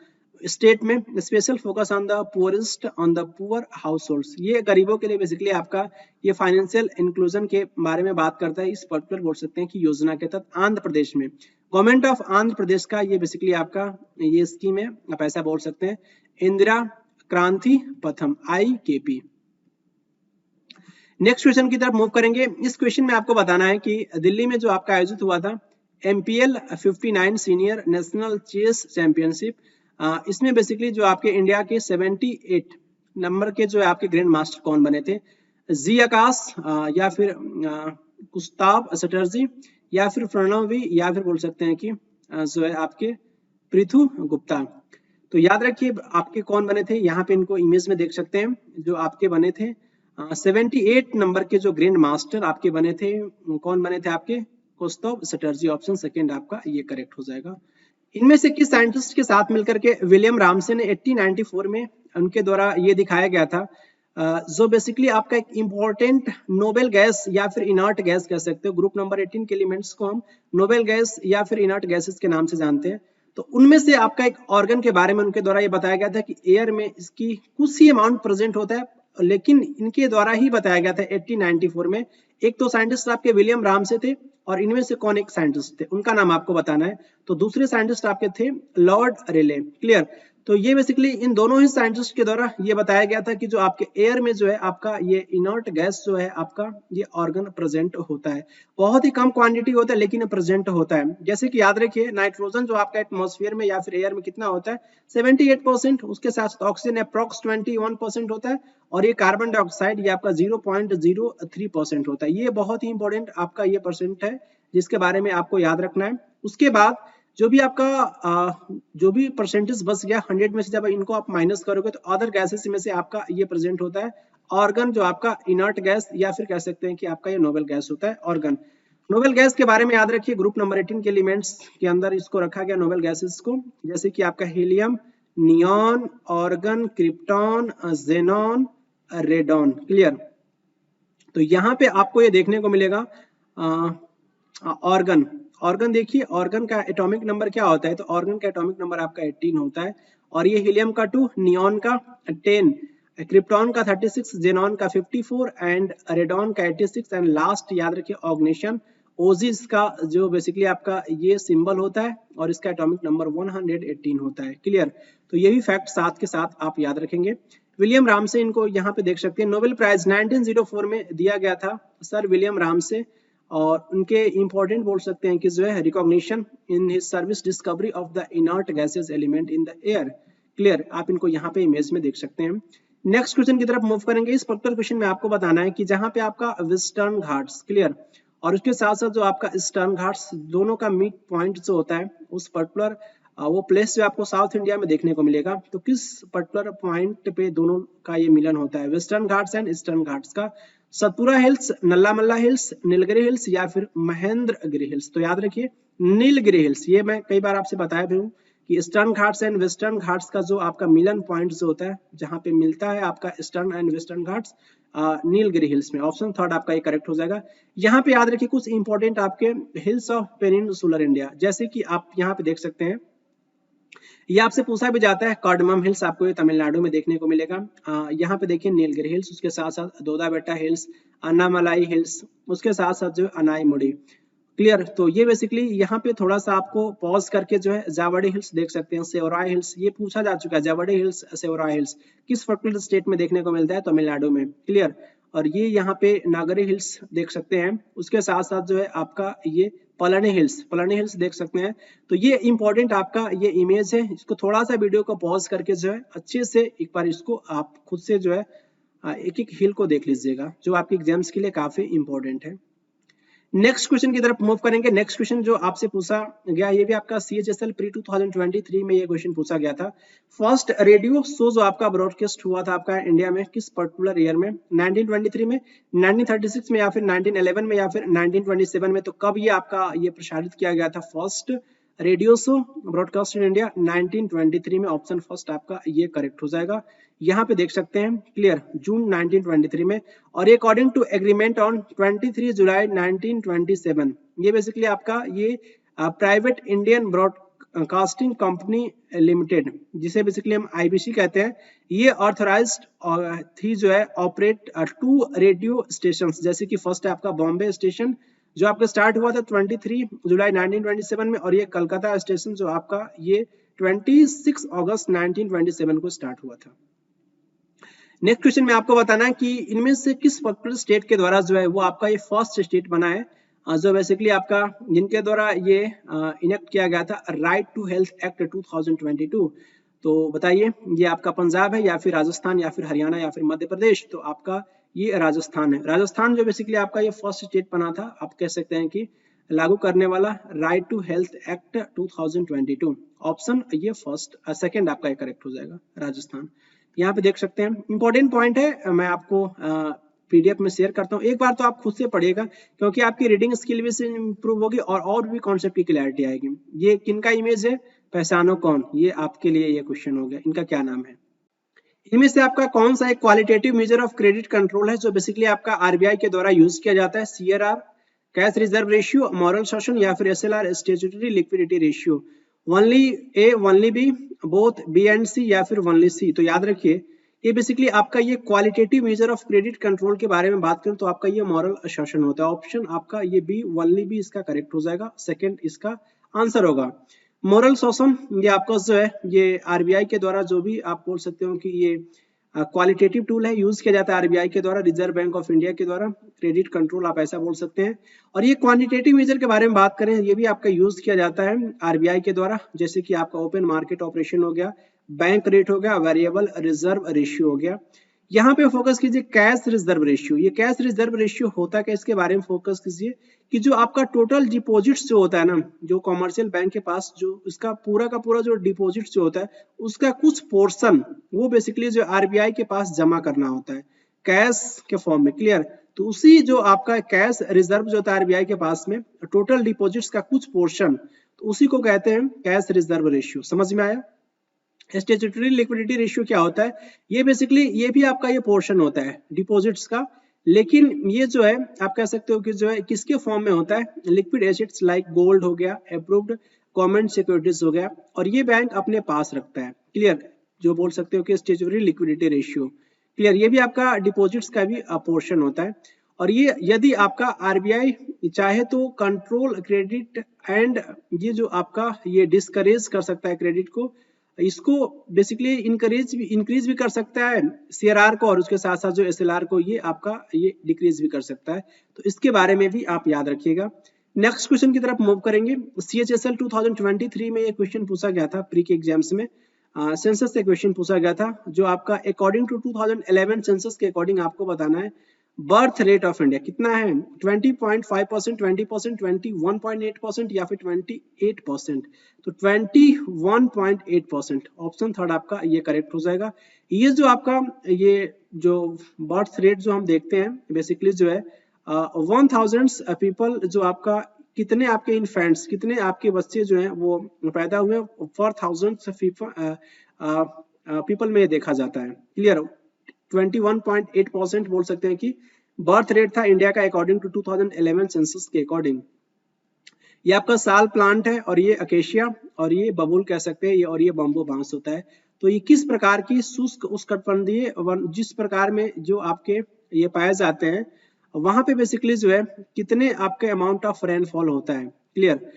स्टेट में, special focus on the poorest on the poor house holds, ये गरीबों के लिए बेसिकली आपका ये फाइनेंशियल इंक्लूजन के बारे में बात करता है। इस पर्टिकुलर बोल सकते हैं कि योजना के तहत आंध्र प्रदेश में, गवर्नमेंट ऑफ आंध्र प्रदेश का ये बेसिकली आपका ये स्कीम है, आप ऐसा बोल सकते हैं इंदिरा क्रांति पथम IKP। नेक्स्ट क्वेश्चन की तरफ मूव करेंगे। इस क्वेश्चन में आपको बताना है कि दिल्ली में जो आपका आयोजित हुआ था MPL 59 senior national chess championship, इसमें बेसिकली जो आपके इंडिया के 78 नंबर के जो है आपके ग्रैंड मास्टर कौन बने थे, जी आकाश या फिर गुस्ताव चटर्जी या फिर प्रणवी या फिर बोल सकते हैं कि जो है आपके पृथु गुप्ता। तो याद रखिए आपके कौन बने थे, यहाँ पे इनको इमेज में देख सकते हैं जो आपके बने थे 78 नंबर के जो ग्रैंड मास्टर आपके बने थे, कौन बने थे आपके गुस्ताव चटर्जी, ऑप्शन सेकंड आपका ये करेक्ट हो जाएगा। इनमें से किस साइंटिस्ट के साथ मिलकर के विलियम रामसे ने 1894 में उनके द्वारा ये दिखाया गया था जो बेसिकली आपका एक इंपॉर्टेंट नोबेल गैस या फिर इनर्ट गैस कह सकते हो, ग्रुप नंबर 18 के एलिमेंट्स को हम नोबेल गैस या फिर इनर्ट गैसेस के नाम से जानते हैं। तो उनमें से आपका एक ऑर्गन के बारे में उनके द्वारा ये बताया गया था कि एयर में इसकी कुछ ही अमाउंट प्रेजेंट होता है, लेकिन इनके द्वारा ही बताया गया था 1894 में। एक तो साइंटिस्ट आपके विलियम रामसे थे और इनमें से कौन एक साइंटिस्ट थे उनका नाम आपको बताना है, तो दूसरे साइंटिस्ट आपके थे लॉर्ड रेले। क्लियर। तो ये बेसिकली इन दोनों ही साइंटिस्ट के द्वारा ये बताया गया था कि जो आपके एयर में जो है आपका ये इनर्ट गैस जो है आपका ये ऑर्गन प्रेजेंट होता है, बहुत ही कम क्वांटिटी होता है लेकिन प्रेजेंट होता है। जैसे कि याद रखिए नाइट्रोजन जो आपका एटमॉस्फेयर में या फिर एयर में कितना होता है 78%, उसके साथ ऑक्सीजन अप्रॉक्स 21% होता है और ये कार्बन डाइऑक्साइड ये आपका 0.03% होता है। ये बहुत ही इंपॉर्टेंट आपका ये परसेंट है जिसके बारे में आपको याद रखना है। उसके बाद जो भी आपका जो भी परसेंटेज बच गया 100 में से जब इनको आप माइनस करोगे तो अदर गैसेस में से आपका ये प्रेजेंट होता है ऑर्गन जो आपका इनर्ट गैस या फिर कह सकते हैं कि आपका ये नोबेल गैस होता है ऑर्गन। नोबेल गैस के बारे में याद रखिए ग्रुप नंबर 18 के एलिमेंट्स के अंदर इसको रखा गया नोबेल गैसेस को, जैसे कि आपका helium, neon, organ, krypton, xenon, radon. Clear. तो यहाँ पे आपको ये देखने को मिलेगा ऑर्गन। ऑर्गन देखिए ऑर्गन का एटॉमिक नंबर क्या होता है, तो ऑर्गन का एटॉमिक नंबर आपका 18 होता है और ये हीलियम का 2, नियॉन का 10, क्रिप्टॉन का 36, जेनॉन का 54 एंड रेडॉन का 86 एंड लास्ट याद रखिए ऑग्निशन ओजिस का जो बेसिकली आपका ये सिंबल होता है और इसका एटॉमिक नंबर 118 होता है। क्लियर। तो ये भी फैक्ट साथ के साथ आप याद रखेंगे। विलियम रामसे इनको यहाँ पे देख सकते हैं, नोबेल प्राइज 1904 में दिया गया था सर विलियम रामसे और उनके इंपॉर्टेंट बोल सकते हैं कि जो है recognition in his service discovery of the inert gases element in the air. Clear. आप इनको यहाँ पे इमेज में देख सकते हैं। नेक्स्ट क्वेश्चन की तरफ मूव करेंगे। इस पर्टिकुलर क्वेश्चन में आपको बताना है कि जहाँ पे आपका वेस्टर्न घाट्स, क्लियर, और उसके साथ साथ जो आपका ईस्टर्न घाट्स दोनों का मीट पॉइंट जो होता है उस पर्टिकुलर वो प्लेस जो आपको साउथ इंडिया में देखने को मिलेगा। तो किस पर्टिकुलर पॉइंट पे दोनों का ये मिलन होता है, western Ghats and eastern Ghats का? Satpura hills, Nallamala hills, Nilgiri hills या फिर महेंद्रगिरी हिल्स? तो याद रखिए नीलगिरी हिल्स। ये मैं कई बार आपसे बताया भी हूँ कि eastern Ghats and western Ghats का जो आपका मिलन पॉइंट जो होता है, जहां पे मिलता है आपका eastern and western Ghats, Nilgiri hills में। ऑप्शन थर्ड आपका ये करेक्ट हो जाएगा। यहाँ पे याद रखिए कुछ इंपॉर्टेंट आपके हिल्स ऑफ पेनिनसुलर इंडिया, जैसे कि आप यहाँ पे देख सकते हैं, ये आपसे पूछा भी जाता है। कार्डमम हिल्स आपको ये तमिलनाडु में देखने को मिलेगा। यहाँ पे देखिए नीलगिरी हिल्स, उसके साथ साथ दोदाबेट्टा हिल्स, अन्नामलाई हिल्स, उसके साथ साथ जो अनाईमुडी। क्लियर? तो ये बेसिकली यहाँ पे थोड़ा सा आपको पॉज करके जो है जावड़ी हिल्स देख सकते हैं, सेवराई हिल्स, ये पूछा जा चुका है। जावड़ी हिल्स, सेवराई हिल्स किस पर्टिकुलर स्टेट में देखने को मिलता है? तमिलनाडु में। क्लियर? और ये यहाँ पे नागरी हिल्स देख सकते हैं। उसके साथ साथ जो है आपका ये पलानी हिल्स देख सकते हैं। तो ये इंपॉर्टेंट आपका ये इमेज है, इसको थोड़ा सा वीडियो को पॉज करके जो है अच्छे से एक बार इसको आप खुद से जो है एक एक हिल को देख लीजिएगा, जो आपके एग्जाम्स के लिए काफी इंपॉर्टेंट है। नेक्स्ट क्वेश्चन की तरफ मूव करेंगे। नेक्स्ट क्वेश्चन जो आपसे पूछा गया, ये भी आपका CHSL प्री 2023 में ये क्वेश्चन पूछा गया था। फर्स्ट रेडियो शो जो आपका ब्रॉडकास्ट हुआ था आपका इंडिया में किस पर्टिकुलर ईयर में? 1923 में, 1936 में, या फिर 1911 में, या फिर 1927 में? तो कब ये आपका ये प्रसारित किया गया था first radio show broadcast in India? 1923 में। ऑप्शन फर्स्ट आपका ये करेक्ट हो जाएगा। यहाँ पे देख सकते हैं, क्लियर, जून 1923 में। और अकॉर्डिंग टू एग्रीमेंट ऑन 23 जुलाई 1927, ये बेसिकली आपका ये private Indian broadcasting company limited, जिसे बेसिकली हम IBC कहते हैं, ये ऑथराइज्ड थी जो है ऑपरेट 2 रेडियो स्टेशन, जैसे कि फर्स्ट है आपका बॉम्बे स्टेशन जो आपका स्टार्ट हुआ था 23 जुलाई 1927 में, और ये कलकत्ता स्टेशन जो आपका ये 26 अगस्त 1927 को स्टार्ट हुआ था। नेक्स्ट क्वेश्चन में आपको बताना है कि इनमें से किस पर्टिकुलर स्टेट के द्वारा जो है वो आपका ये फर्स्ट स्टेट बना है, जो बेसिकली आपका जिनके द्वारा ये इनेक्ट किया गया था राइट टू हेल्थ एक्ट 2022। तो बताइए ये आपका पंजाब है, या फिर राजस्थान, या फिर हरियाणा, या फिर मध्य प्रदेश? तो आपका ये राजस्थान है। राजस्थान जो बेसिकली आपका ये फर्स्ट स्टेट बना था, आप कह सकते हैं कि लागू करने वाला right to health act 2022। Option ये फर्स्ट सेकंड आपका करेक्ट हो जाएगा, राजस्थान। यहाँ पे देख सकते हैं, इंपॉर्टेंट पॉइंट है, मैं आपको PDF में शेयर करता हूँ। एक बार तो आप खुद से पढ़िएगा, क्योंकि आपकी रीडिंग स्किल भी से इंप्रूव होगी और भी कॉन्सेप्ट की क्लैरिटी आएगी। ये किनका इमेज है? पहचानो कौन? ये आपके लिए ये क्वेश्चन हो गया, इनका क्या नाम है? इनमें से आपका कौन सा एक qualitative measure of credit control है जो बेसिकली आपका RBI के द्वारा यूज किया जाता है? CRR, cash reserve ratio, moral suasion, या फिर SLR, statutory liquidity ratio? Only A, only B, both B and C, या फिर ओनली C? तो याद रखिए ये बेसिकली आपका ये qualitative measure of credit control के बारे में बात करें तो आपका ये मॉरल सॉशन होता है। ऑप्शन आपका ये B, ओनली B इसका करेक्ट हो जाएगा, सेकंड इसका आंसर होगा। मॉरल सॉशन ये आपका जो है ये RBI के द्वारा, जो भी आप बोल सकते हो कि ये क्वालिटेटिव टूल है, यूज किया जाता है RBI के द्वारा, रिजर्व बैंक ऑफ इंडिया के द्वारा, क्रेडिट कंट्रोल आप ऐसा बोल सकते हैं। और ये क्वांटिटेटिव मेजर के बारे में बात करें, ये भी आपका यूज किया जाता है RBI के द्वारा, जैसे कि आपका ओपन मार्केट ऑपरेशन हो गया, बैंक रेट हो गया, वेरिएबल रिजर्व रेशियो हो गया। यहाँ पे फोकस कीजिए कैश रिजर्व रेशियो। ये कैश रिजर्व रेशियो होता है क्या, इसके बारे में फोकस कीजिए कि जो आपका टोटल डिपॉजिट्स जो होता है ना, जो कॉमर्शियल बैंक के पास जो इसका पूरा का पूरा जो डिपॉजिट्स जो होता है उसका कुछ पोर्शन वो बेसिकली जो RBI के पास जमा करना होता है कैश के फॉर्म में। क्लियर? तो उसी जो आपका कैश रिजर्व जो होता है RBI के पास में, टोटल डिपॉजिट्स का कुछ पोर्शन, तो उसी को कहते हैं कैश रिजर्व रेशियो। समझ में आया? स्टैट्यूटरी लिक्विडिटी रेशियो क्या होता है? ये बेसिकली ये भी आपका ये पोर्शन होता है डिपॉजिट्स का, लेकिन ये जो है आप कह सकते हो कि जो है किसके फॉर्म में होता है? लिक्विड एसेट्स लाइक गोल्ड हो गया, अप्रूव्ड गवर्नमेंट सिक्योरिटीज हो गया, और ये बैंक अपने पास रखता है। क्लियर? जो बोल सकते हो कि स्टैट्यूटरी लिक्विडिटी रेशियो। क्लियर? ये भी आपका डिपॉजिट्स का भी पोर्शन होता है। और ये यदि आपका RBI चाहे तो कंट्रोल क्रेडिट एंड ये जो आपका ये डिस्करेज कर सकता है क्रेडिट को, इसको बेसिकली इंक्रीज भी कर सकता है CRR को, और उसके साथ साथ जो SLR को ये आपका ये डिक्रीज भी कर सकता है। तो इसके बारे में भी आप याद रखिएगा। नेक्स्ट क्वेश्चन की तरफ मूव करेंगे। CHSL 2023 में ये क्वेश्चन पूछा गया था प्री के एग्जाम्स में, सेंसस से क्वेश्चन पूछा गया था, जो आपका अकॉर्डिंग टू 2011 सेंसस के अकॉर्डिंग आपको बताना है बर्थ रेट ऑफ इंडिया कितना है? 20.5%, 20%, 21.8% या फिर 28%? तो 21.8%, ऑप्शन थर्ड आपका ये करेक्ट हो जाएगा। ये जो आपका ये जो बर्थ रेट जो हम देखते हैं बेसिकली जो है 1000 पीपल जो आपका कितने आपके इन्फेंट्स कितने आपके बच्चे जो हैं वो पैदा हुए फॉर 1000 पीपल में देखा जाता है। क्लियर? 21.8% बोल सकते हैं कि बर्थ रेट था इंडिया का अकॉर्डिंग टू 2011 सेंसस के अकॉर्डिंग। ये आपका साल प्लांट है और ये अकेशिया और ये बबूल कह सकते हैं ये, और ये बम्बो बांस होता है। तो ये किस प्रकार की शुष्क उष्णकटिबंधीय जिस प्रकार में जो आपके ये पाए जाते हैं वहां पे बेसिकली जो है कितने आपके अमाउंट ऑफ रेनफॉल होता है। क्लियर?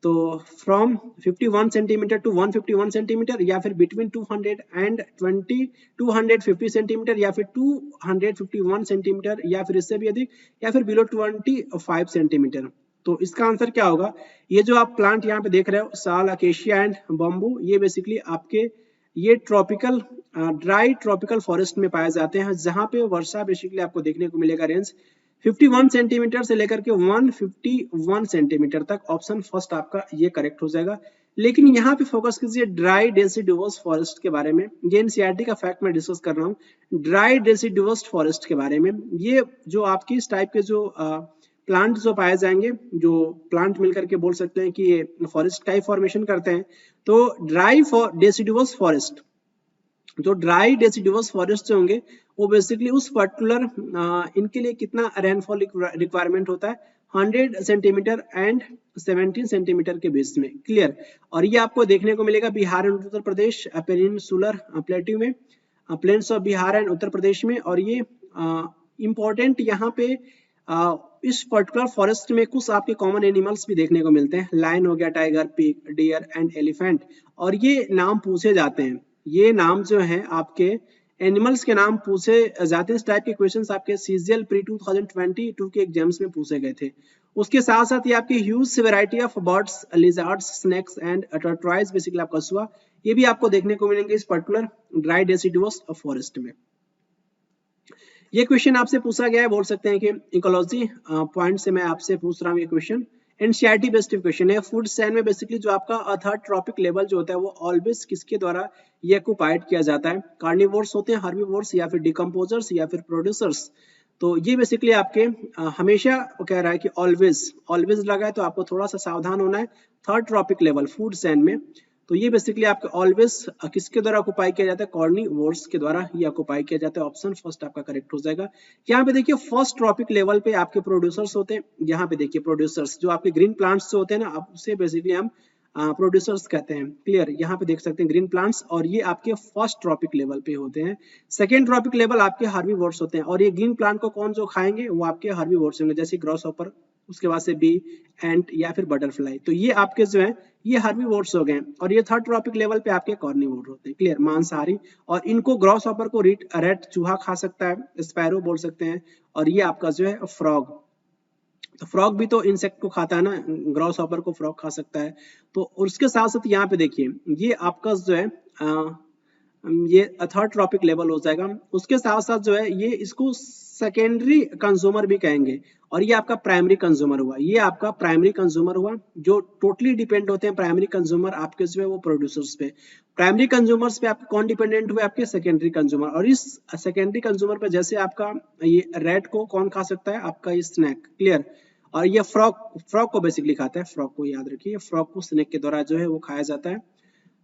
तो फ्रॉम 51 सेंटीमीटर टू 151 सेंटीमीटर या फिर बिटवीन 250 सेंटीमीटर या फिर 251 सेंटीमीटर या फिर इससे भी अधिक या फिर बिलो 25 सेंटीमीटर। तो इसका आंसर क्या होगा? ये जो आप प्लांट यहाँ पे देख रहे हो साल, अकेशिया एंड बम्बू, ये बेसिकली आपके ये ट्रॉपिकल ड्राई ट्रॉपिकल फॉरेस्ट में पाए जाते हैं जहां पे वर्षा बेसिकली आपको देखने को मिलेगा रेंज 51 सेंटीमीटर से लेकर के 151 सेंटीमीटर तक। ऑप्शन फर्स्ट आपका ये करेक्ट हो जाएगा। लेकिन यहाँ पे फोकस कीजिए ड्राई डेसिडुअस फॉरेस्ट के बारे में। ये एनसीईआरटी का फैक्ट मैं डिस्कस कर रहा हूँ ड्राई डेसिडुअस फॉरेस्ट के बारे में। ये जो आपकी इस टाइप के जो प्लांट जो पाए जाएंगे, जो प्लांट मिलकर के बोल सकते हैं कि ये फॉरेस्ट का ही फॉर्मेशन करते हैं। तो ड्राई डेसिडुअस फॉरेस्ट, जो ड्राई डेसिडुअस फॉरेस्ट होंगे वो बेसिकली उस पर्टिकुलर इनके लिए कितना रेनफॉल रिक्वायरमेंट होता है 100 सेंटीमीटर एंड 17 सेंटीमीटर के बीच में। क्लियर? और ये आपको देखने को मिलेगा Bihar and Uttar Pradesh peninsular plateau में, planes of Bihar and Uttar Pradesh में। और ये इंपॉर्टेंट यहाँ पे इस पर्टिकुलर फॉरेस्ट में कुछ आपके कॉमन एनिमल्स भी देखने को मिलते हैं। लायन हो गया, tiger, pig, deer and elephant. और ये नाम पूछे जाते हैं, ये नाम जो है आपके एनिमल्स के नाम पूछे जाते हैं। इस टाइप के क्वेश्चंस आपके सीजीएल प्री 2022 के एग्जाम्स में पूछे गए थे। उसके साथ साथ ये आपकी huge variety of birds, lizards, snakes and tortoise basically आपका कछुआ, ये भी आपको देखने को मिलेंगे इस पर्टिकुलर ड्राई डेसिडुअस फॉरेस्ट में। ये क्वेश्चन आपसे पूछा गया है, बोल सकते हैं कि इकोलॉजी पॉइंट से मैं आपसे पूछ रहा हूँ। ये क्वेश्चन एनसीईआरटी बेस्ड क्वेश्चन है। फूड चेन में बेसिकली जो आपका थर्ड ट्रॉपिक लेवल जो होता है वो ऑलवेज किसके द्वारा ये ऑक्युपाइड किया जाता है? कार्निवोर्स होते हैं, हर्बीवोर्स या फिर डिकम्पोजर्स या फिर प्रोड्यूसर्स। तो ये बेसिकली आपके हमेशा कह रहा है कि ऑलवेज लगा है तो आपको थोड़ा सा सावधान होना है। Third trophic level food chain में तो ये बेसिकली आपके ऑलवेज किसके द्वारा ऑक्युपाई किया जाता है? कार्निवोर्स के द्वारा ये ऑक्युपाई किया जाता है। ऑप्शन फर्स्ट आपका करेक्ट हो जाएगा। यहाँ पे देखिए फर्स्ट ट्रॉपिक लेवल पे आपके प्रोड्यूसर्स होते हैं। यहाँ पे देखिए प्रोड्यूसर्स जो आपके ग्रीन प्लांट्स जो होते हैं ना, उसे बेसिकली हम प्रोड्यूसर्स कहते हैं। क्लियर? यहाँ पे देख सकते हैं ग्रीन प्लांट्स, और ये आपके फर्स्ट ट्रॉपिक लेवल पे होते हैं। सेकेंड ट्रॉपिक लेवल आपके हर्बीवोर्स होते हैं, और ये ग्रीन प्लांट को कौन जो खाएंगे वो आपके हर्बीवोर्स होंगे, जैसे ग्रॉस हॉपर, उसके बाद से बी, एंट या फिर बटरफ्लाई। तो ये आपके जो है ये हर्बीवोर्स हो गए। और ये थर्ड ट्रॉपिक लेवल पे आपके कार्निवोर होते हैं। क्लियर? मांसाहारी। और इनको ग्रॉस हॉपर को रेट चूहा खा सकता है, स्पैरो बोल सकते हैं। और ये आपका जो है फ्रॉग, तो फ्रॉग भी तो इंसेक्ट को खाता है ना, ग्रॉस हॉपर को फ्रॉग खा सकता है। तो उसके साथ साथ यहाँ पे देखिए ये आपका जो है ये थर्ड ट्रॉपिक लेवल हो जाएगा। उसके साथ साथ जो है ये इसको सेकेंडरी कंज्यूमर भी कहेंगे, और ये आपका प्राइमरी कंज्यूमर हुआ। ये आपका प्राइमरी कंज्यूमर हुआ जो टोटली डिपेंड होते हैं प्राइमरी कंज्यूमर आपके जो है वो प्रोड्यूसर्स पे। प्राइमरी कंज्यूमर्स पे आप कौन डिपेंडेंट हुए? आपके सेकेंडरी कंज्यूमर। और इस सेकेंडरी कंज्यूमर पे जैसे आपका ये रेट को कौन खा सकता है? आपका ये स्नैक। क्लियर? और ये फ्रॉग को बेसिकली खाता है। फ्रॉग को याद रखिए, फ्रॉग को स्नैक के द्वारा जो है वो खाया जाता है।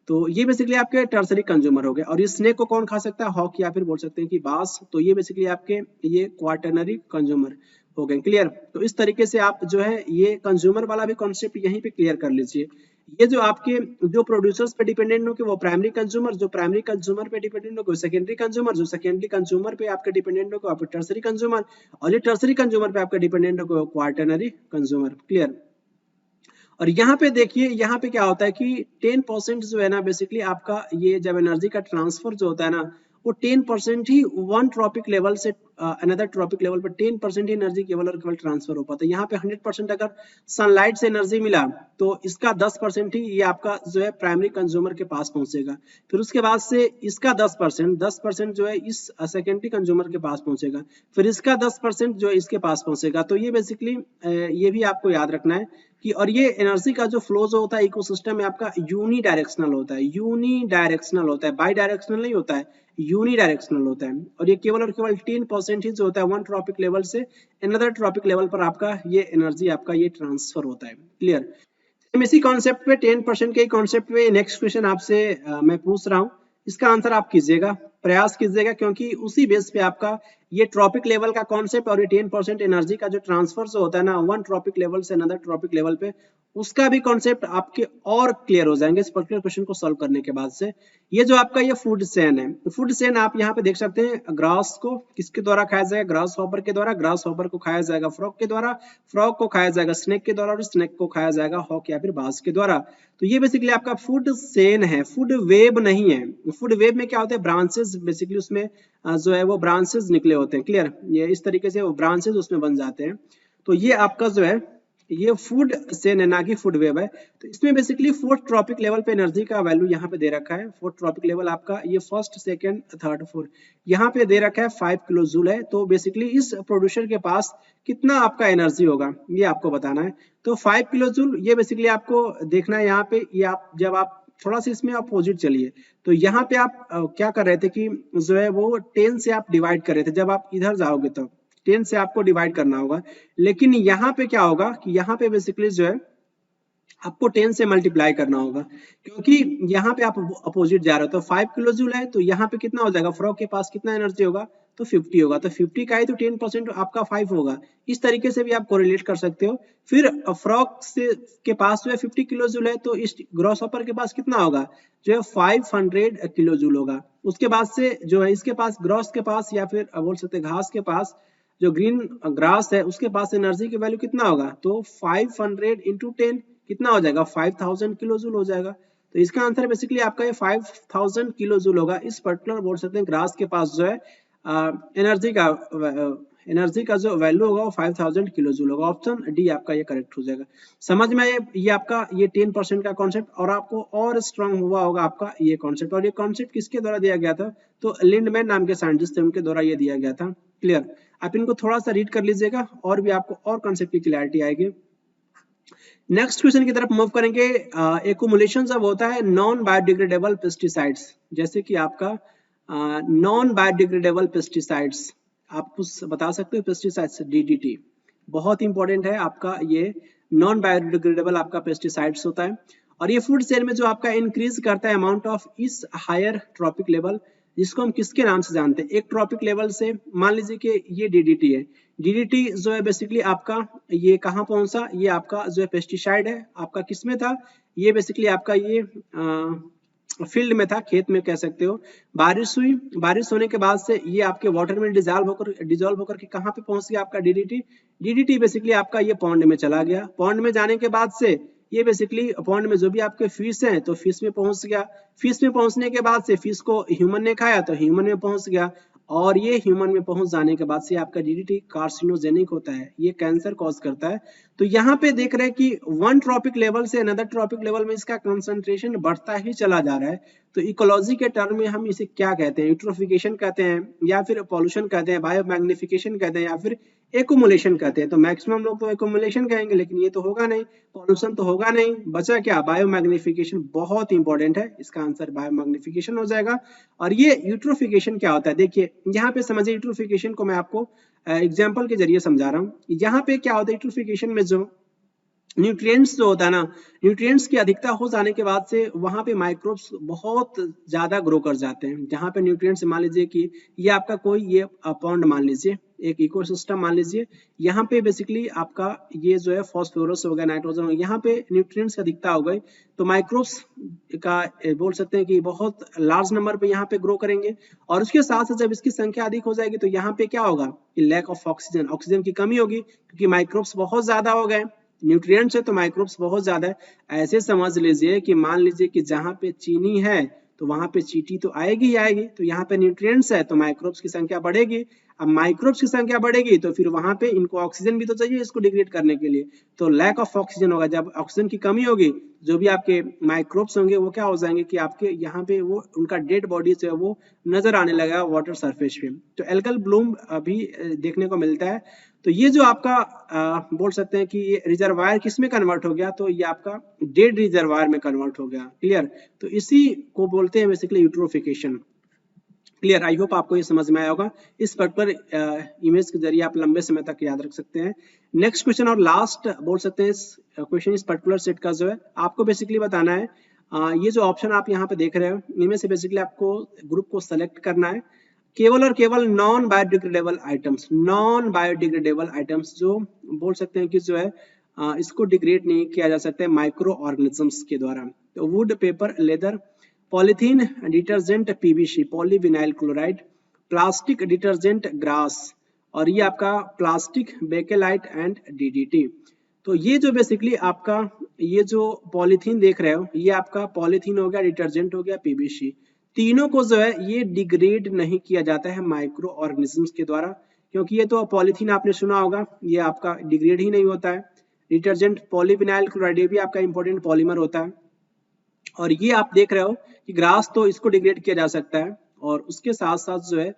तो ये बेसिकली आपके टर्सरी कंज्यूमर हो गए। और इस स्नेक को कौन खा सकता है? हॉक या फिर बोल सकते हैं कि बास। तो ये बेसिकली आपके ये क्वार्टरनरी कंज्यूमर हो गए। क्लियर? तो इस तरीके से आप जो है ये कंज्यूमर वाला भी कॉन्सेप्ट यहीं पे क्लियर कर लीजिए। ये जो आपके जो प्रोड्यूसर्स पे डिपेंडेंट हो के वो प्राइमरी कंज्यूमर, जो प्राइमरी कंज्यूमर पे डिपेंडेंट हो सेकेंडरी कंज्यूमर, जो सेकेंडरी कंज्यूमर पे आपके डिपेंडेंट हो आपके टर्सरी कंज्यूमर, और ये टर्सरी कंज्यूमर पे आपका डिपेंडेंट हो क्वार्टरनरी कंज्यूमर। क्लियर? और यहाँ पे देखिए यहाँ पे क्या होता है कि 10% जो है ना बेसिकली आपका ये जब एनर्जी का ट्रांसफर जो होता है ना वो 10% ही वन ट्रॉपिक लेवल से अनदर ट्रॉपिक लेवल पर 10% ही एनर्जी केवल और केवल ट्रांसफर हो पाता है। यहाँ पे 100% अगर सनलाइट से एनर्जी मिला तो इसका 10% ही ये आपका जो है प्राइमरी कंज्यूमर के पास पहुंचेगा। फिर उसके बाद से इसका 10% जो है इस सेकेंडरी कंज्यूमर के पास पहुंचेगा। फिर इसका 10% जो है इसके पास पहुंचेगा। तो ये बेसिकली ये भी आपको याद रखना है कि, और ये एनर्जी का जो फ्लो जो होता है इकोसिस्टम में आपका यूनी डायरेक्शनल होता है, यूनी डायरेक्शनल होता है, बाई डायरेक्शनल नहीं होता है, यूनी डायरेक्शनल होता है। और ये केवल और केवल 10% ही जो होता है वन ट्रॉपिक लेवल से अनदर ट्रॉपिक लेवल पर आपका ये एनर्जी आपका ये ट्रांसफर होता है। क्लियर? इसी कॉन्सेप्ट पे 10% के कॉन्सेप्ट पे नेक्स्ट क्वेश्चन आपसे मैं पूछ रहा हूँ, इसका आंसर आप कीजिएगा, प्रयास कीजिएगा, क्योंकि उसी बेस पे आपका ये ट्रॉपिक लेवल का कॉन्सेप्ट और ये 10% एनर्जी का जो ट्रांसफर जो होता है ना वन ट्रॉपिक लेवल से अनदर ट्रॉपिक लेवल पे, उसका भी कॉन्सेप्ट आपके और क्लियर हो जाएंगे इस पर्टिकुलर क्वेश्चन को सॉल्व करने के बाद से। ये जो आपका ये फूड चेन है, फूड चेन आप यहाँ पे देख सकते हैं, ग्रास को किसके द्वारा खाया जाएगा, ग्रास हॉपर के द्वारा, ग्रास हॉपर को खाया जाएगा फ्रॉग के द्वारा, फ्रॉग को खाया जाएगा स्नेक के द्वारा और स्नेक को खाया जाएगा हॉक या फिर बाज के द्वारा। तो ये बेसिकली आपका फूड चेन है, फूड वेब नहीं है। फूड वेब में क्या होता है, ब्रांचेस बेसिकली उसमें जो है वो ब्रांचेस निकले होते हैं। क्लियर? ये इस तरीके से वो ब्रांचेस उसमें बन जाते हैं। तो ये आपका जो है ये फूड चेन है, ना कि फूड वेब है। तो इसमें बेसिकली फोर्थ ट्रॉपिक लेवल पे एनर्जी का वैल्यू यहाँ पे दे रखा है। फोर्थ ट्रॉपिक लेवल आपका ये फर्स्ट सेकंड थर्ड फोर्थ यहाँ पे दे रखा है 5 किलो जूल है। तो बेसिकली इस प्रोड्यूसर के पास कितना आपका एनर्जी होगा ये आपको बताना है। तो 5 किलो जूल ये बेसिकली आपको देखना है यहाँ पे। ये आप जब आप थोड़ा सा इसमें अपोजिट चलिए तो यहाँ पे आप क्या कर रहे थे कि जो है वो 10 से आप डिवाइड कर रहे थे। जब आप इधर जाओगे तो 10 से आपको डिवाइड करना होगा, लेकिन यहाँ पे क्या होगा कि यहाँ पे बेसिकली जो है आपको 10 से मल्टीप्लाई करना होगा, क्योंकि यहाँ पे आप अपोजिट जा रहे हो। तो 5 किलो जूल है तो यहाँ पे कितना हो जाएगा, फ्रॉग के पास कितना एनर्जी होगा, तो 50 होगा। तो 50 का है तो 10% आपका 5 होगा। इस तरीके से भी आप कोरिलेट कर सकते हो। फिर फ्रॉग से के पास जो है 50 किलो जूल है तो इस ग्रॉस हॉपर के पास कितना होगा, जो है 500 किलो जूल होगा। उसके बाद से जो है इसके पास ग्रॉस के पास या फिर बोल सकते हैं घास के पास, जो ग्रीन ग्रास है उसके पास एनर्जी की वैल्यू कितना होगा, तो 500 इंटू 10 कितना हो जाएगा, 5000 किलो जूल हो जाएगा। तो इसका आंसर बेसिकली आपका ये 5000 किलो जूल होगा। इस पर्टिकुलर बोल सकते हैं ग्रास के पास जो है एनर्जी का जो वैल्यू होगा वो 5000 किलो जूल होगा। ऑप्शन डी आपका ये करेक्ट हो जाएगा। समझ में ये आपका ये 10% का कॉन्सेप्ट, और आपको और स्ट्रांग हुआ होगा आपका ये कॉन्सेप्ट। और ये कॉन्सेप्ट किसके द्वारा दिया गया था, तो लिंडमैन नाम के साइंटिस्ट थे, उनके द्वारा ये दिया गया था। क्लियर? आप इनको थोड़ा सा रीड कर लीजिएगा और भी आपको और कॉन्सेप्ट की क्लैरिटी आएगी। नेक्स्ट क्वेश्चन की तरफ मूव करेंगे। एक्युमुलेशन जब होता है नॉन बायोडिग्रेडेबल पेस्टिसाइड्स, जैसे कि आपका नॉन बायोडिग्रेडेबल पेस्टिसाइड्स, आप कुछ बता सकते हो पेस्टिसाइड्स, डीडीटी बहुत इंपॉर्टेंट है आपका। ये नॉन बायोडिग्रेडेबल आपका पेस्टिसाइड्स होता है। और ये फूड चेन में जो आपका इंक्रीज करता है अमाउंट ऑफ इस हायर ट्रॉपिक लेवल, जिसको हम किसके नाम से जानते हैं, एक ट्रॉपिक लेवल से। मान लीजिए कि ये डीडीटी है। डीडीटी जो है बेसिकली आपका ये कहाँ पहुंचा, ये आपका जो है पेस्टिसाइड है, आपका किस में था, ये बेसिकली आपका ये फील्ड में था, खेत में कह सकते हो। बारिश हुई, बारिश होने के बाद से ये आपके वाटर में डिजॉल्व होकर के कहाँ पे पहुंच गया आपका डीडीटी। डीडीटी बेसिकली आपका ये पॉन्ड में चला गया। पॉन्ड में जाने के बाद से ये बेसिकली पॉन्ड में जो भी आपके फिश हैं तो फिश में पहुंच गया। फिश में पहुंचने के बाद से फिश को ह्यूमन ने खाया तो ह्यूमन में पहुंच गया। और ये ह्यूमन में पहुंच जाने के बाद से आपका डीडीटी कार्सिनोजेनिक होता है, ये कैंसर कॉज करता है। तो यहाँ पे देख रहे हैं कि वन ट्रॉपिक लेवल से अनदर ट्रॉपिक लेवल में इसका कंसंट्रेशन बढ़ता ही चला जा रहा है। तो इकोलॉजी के टर्म में हम इसे क्या कहते हैं, यूट्रोफिकेशन कहते हैं, या फिर पॉल्यूशन कहते हैं, बायोमैग्निफिकेशन कहते हैं, या फिर एक्युमुलेशन कहते हैं। तो मैक्सिमम लोग तो एक्युमुलेशन कहेंगे, लेकिन ये तो होगा नहीं, पॉल्यूशन तो होगा नहीं, बचा क्या, बायोमैग्निफिकेशन। बहुत इंपॉर्टेंट है, इसका आंसर बायोमैग्निफिकेशन हो जाएगा। और ये यूट्रोफिकेशन क्या होता है, देखिए यहाँ पे समझिए। यूट्रोफिकेशन को मैं आपको एग्जाम्पल के जरिए समझा रहा हूँ। यहाँ पे क्या होता है, यूट्रोफिकेशन में जो न्यूट्रिएंट्स जो होता है ना, न्यूट्रिएंट्स की अधिकता हो जाने के बाद से वहां पे माइक्रोब्स बहुत ज्यादा ग्रो कर जाते हैं। जहां पे न्यूट्रिएंट्स, मान लीजिए कि ये आपका कोई ये पॉन्ड मान लीजिए, एक इकोसिस्टम मान लीजिए, यहाँ पे बेसिकली आपका ये जो है फास्फोरस हो गया, नाइट्रोजन हो गया, यहाँ पे न्यूट्रिएंट्स की अधिकता हो गई तो माइक्रोब्स का बोल सकते हैं कि बहुत लार्ज नंबर पे यहाँ पे ग्रो करेंगे। और उसके साथ साथ जब इसकी संख्या अधिक हो जाएगी तो यहाँ पे क्या होगा, लैक ऑफ ऑक्सीजन, ऑक्सीजन की कमी होगी, क्योंकि माइक्रोब्स बहुत ज्यादा हो गए। न्यूट्रिएंट्स है तो माइक्रोब्स बहुत ज्यादा है। ऐसे समझ लीजिए कि मान लीजिए कि जहां पे चीनी है तो वहां पे चींटी तो आएगी ही आएगी। तो यहाँ पे न्यूट्रिएंट्स है तो माइक्रोब्स की संख्या बढ़ेगी। अब माइक्रोब्स की संख्या बढ़ेगी तो फिर वहां पे इनको ऑक्सीजन भी तो चाहिए इसको डिग्रेड करने के लिए, तो लैक ऑफ ऑक्सीजन होगा। जब ऑक्सीजन की कमी होगी जो भी आपके माइक्रोब्स होंगे वो क्या हो जाएंगे कि आपके यहाँ पे वो उनका डेड बॉडी जो है वो नजर आने लगा वाटर सरफेस पे। तो एल्गल ब्लूम अभी देखने को मिलता है। तो ये जो आपका बोल सकते हैं कि ये रिजर्वायर किस में कन्वर्ट हो गया, तो ये आपका डेड रिजर्वायर में कन्वर्ट हो गया। क्लियर, तो इसी को बोलते हैं basically eutrophication. Clear, I hope आपको ये समझ में आया होगा। इस पर्टिकुलर इमेज के जरिए आप लंबे समय तक याद रख सकते हैं। नेक्स्ट क्वेश्चन और लास्ट बोल सकते हैं इस क्वेश्चन इस पर्टिकुलर सेट का जो है आपको बेसिकली बताना है ये जो ऑप्शन आप यहाँ पे देख रहे हो इनमें से बेसिकली आपको ग्रुप को सेलेक्ट करना है। केवल और केवल non biodegradable items, non biodegradable items जो बोल सकते हैं कि जो है इसको डिग्रेड नहीं किया जा सकता है माइक्रो ऑर्गेनिजम्स के द्वारा। तो would, paper, leather, polythene detergent PVC, polyvinyl chloride, plastic detergent grass, और ये आपका प्लास्टिक बेकेलाइट एंड डीडीटी। तो ये जो बेसिकली आपका ये जो पॉलीथीन देख रहे हो ये आपका पॉलीथीन हो गया, डिटर्जेंट हो गया, पीवीसी, तीनों को जो है ये डिग्रेड नहीं किया जाता है माइक्रो ऑर्गेनिजम्स के द्वारा, क्योंकि ये तो पॉलीथीन आपने सुना होगा ये आपका डिग्रेड ही नहीं होता है। डिटर्जेंट पॉलीविनाइल क्लोराइड ये भी आपका इंपॉर्टेंट पॉलीमर होता है। और ये आप देख रहे हो कि ग्रास तो इसको डिग्रेड किया जा सकता है, और उसके साथ साथ जो है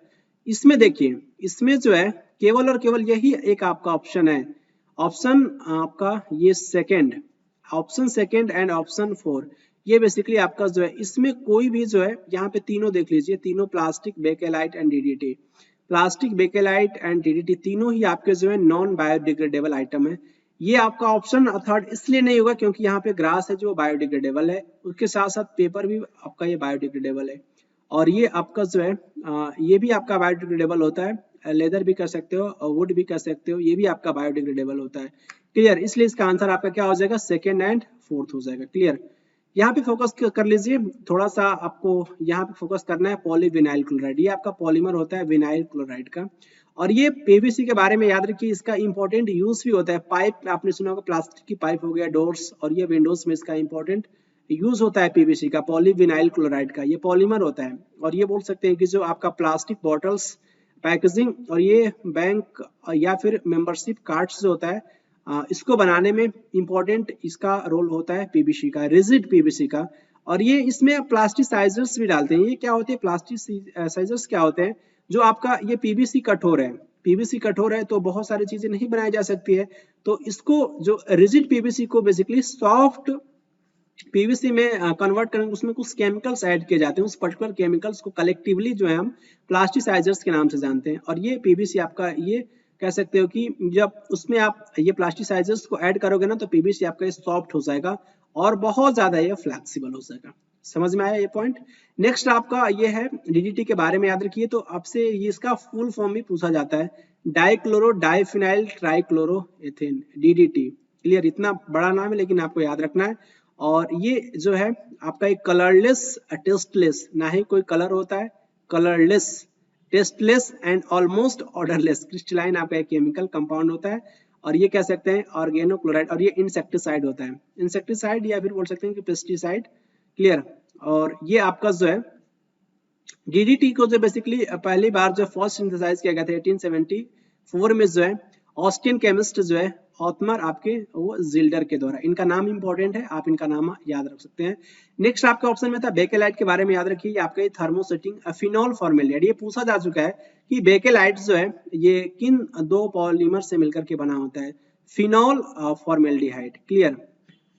इसमें देखिए इसमें जो है केवल और केवल यही एक आपका ऑप्शन है, ऑप्शन आपका ये second, option second and option 4, ये बेसिकली आपका जो है इसमें कोई भी जो है यहाँ पे तीनों देख लीजिए, तीनों plastic bakelite and DDT, plastic bakelite and DDT तीनों ही आपके जो है नॉन बायोडिग्रेडेबल आइटम है। ये आपका ऑप्शन थर्ड इसलिए नहीं होगा क्योंकि यहाँ पे ग्रास है जो बायोडिग्रेडेबल है, उसके साथ साथ पेपर भी आपका ये बायोडिग्रेडेबल है, और ये आपका जो है ये भी आपका बायोडिग्रेडेबल होता है, लेदर भी कर सकते हो और वुड भी कर सकते हो, ये भी आपका बायोडिग्रेडेबल होता है। क्लियर, इसलिए इसका आंसर आपका क्या हो जाएगा, सेकेंड एंड फोर्थ हो जाएगा। क्लियर, यहाँ पे फोकस कर लीजिए थोड़ा सा, आपको यहाँ पे फोकस करना है पॉलीविनाइल क्लोराइड, ये आपका पॉलीमर होता है विनाइल क्लोराइड का, और ये पीवीसी के बारे में याद रखिए इसका इंपॉर्टेंट यूज भी होता है। पाइप आपने सुना होगा, प्लास्टिक की पाइप हो गया, डोर्स और ये विंडोज में इसका इंपॉर्टेंट यूज होता है पीवीसी का, पॉलीविनाइल क्लोराइड का, ये पॉलीमर होता है। और ये बोल सकते हैं कि जो आपका प्लास्टिक बॉटल्स, पैकेजिंग और ये बैंक या फिर मेंबरशिप कार्ड्स जो होता है इसको बनाने में इंपॉर्टेंट इसका रोल होता है पीवीसी का, रिजिड पीवीसी का। और ये इसमें प्लास्टिसाइजर्स भी डालते हैं। ये क्या होते हैं प्लास्टिसाइजर्स, क्या होते हैं, जो आपका ये पीवीसी कठोर है, पीवीसी कठोर है तो बहुत सारी चीजें नहीं बनाई जा सकती है, तो इसको जो रिजिड पीवीसी को बेसिकली सॉफ्ट पीवीसी में कन्वर्ट करेंगे, उसमें कुछ केमिकल्स ऐड किए जाते हैं, उस पर्टिकुलर केमिकल्स को कलेक्टिवली जो है हम प्लास्टिसाइजर्स के नाम से जानते हैं। और ये पीवीसी आपका ये कह सकते हो कि जब उसमें आप ये प्लास्टिसाइजर्स को ऐड करोगे ना तो पीवीसी आपका ये सॉफ्ट हो जाएगा और बहुत ज्यादा ये फ्लेक्सिबल हो जाएगा। समझ में आया ये पॉइंट। नेक्स्ट आपका ये है डीडीटी के बारे में याद रखिए, तो आपसे ये इसका फुल फॉर्म भी पूछा जाता है, dichloro diphenyl trichloro ethane, DDT. Clear, इतना बड़ा नाम है लेकिन आपको याद रखना है। और ये जो है आपका एक कलरलेस टेस्टलेस, ना ही कोई कलर होता है, colourless tasteless and almost odourless crystalline आपका एक केमिकल कंपाउंड होता है। और ये कह सकते हैं ऑर्गेनोक्लोराइड, और ये इंसेक्टिसाइड होता है, इंसेक्टिसाइड या फिर बोल सकते हैं कि पेस्टिसाइड। क्लियर, और ये आपका जो है डीडीटी को जो बेसिकली पहली बार जो फर्स्ट सिंथेसाइज किया गया था 1874 में जो है ऑस्ट्रियन केमिस्ट जो है ऑथमर आपके वो जिल्डर के द्वारा। इनका नाम इंपॉर्टेंट है, आप इनका नाम याद रख सकते हैं। नेक्स्ट आपका ऑप्शन में था बेकेलाइट के बारे में याद रखिए, आपका ये थर्मोसेटिंग फिनोल फॉर्मेल्डिहाइड। ये पूछा जा चुका है कि बेकेलाइट जो है ये किन दो पॉलीमर से मिलकर के बना होता है, फिनोल फॉर्मेल्डिहाइड। क्लियर,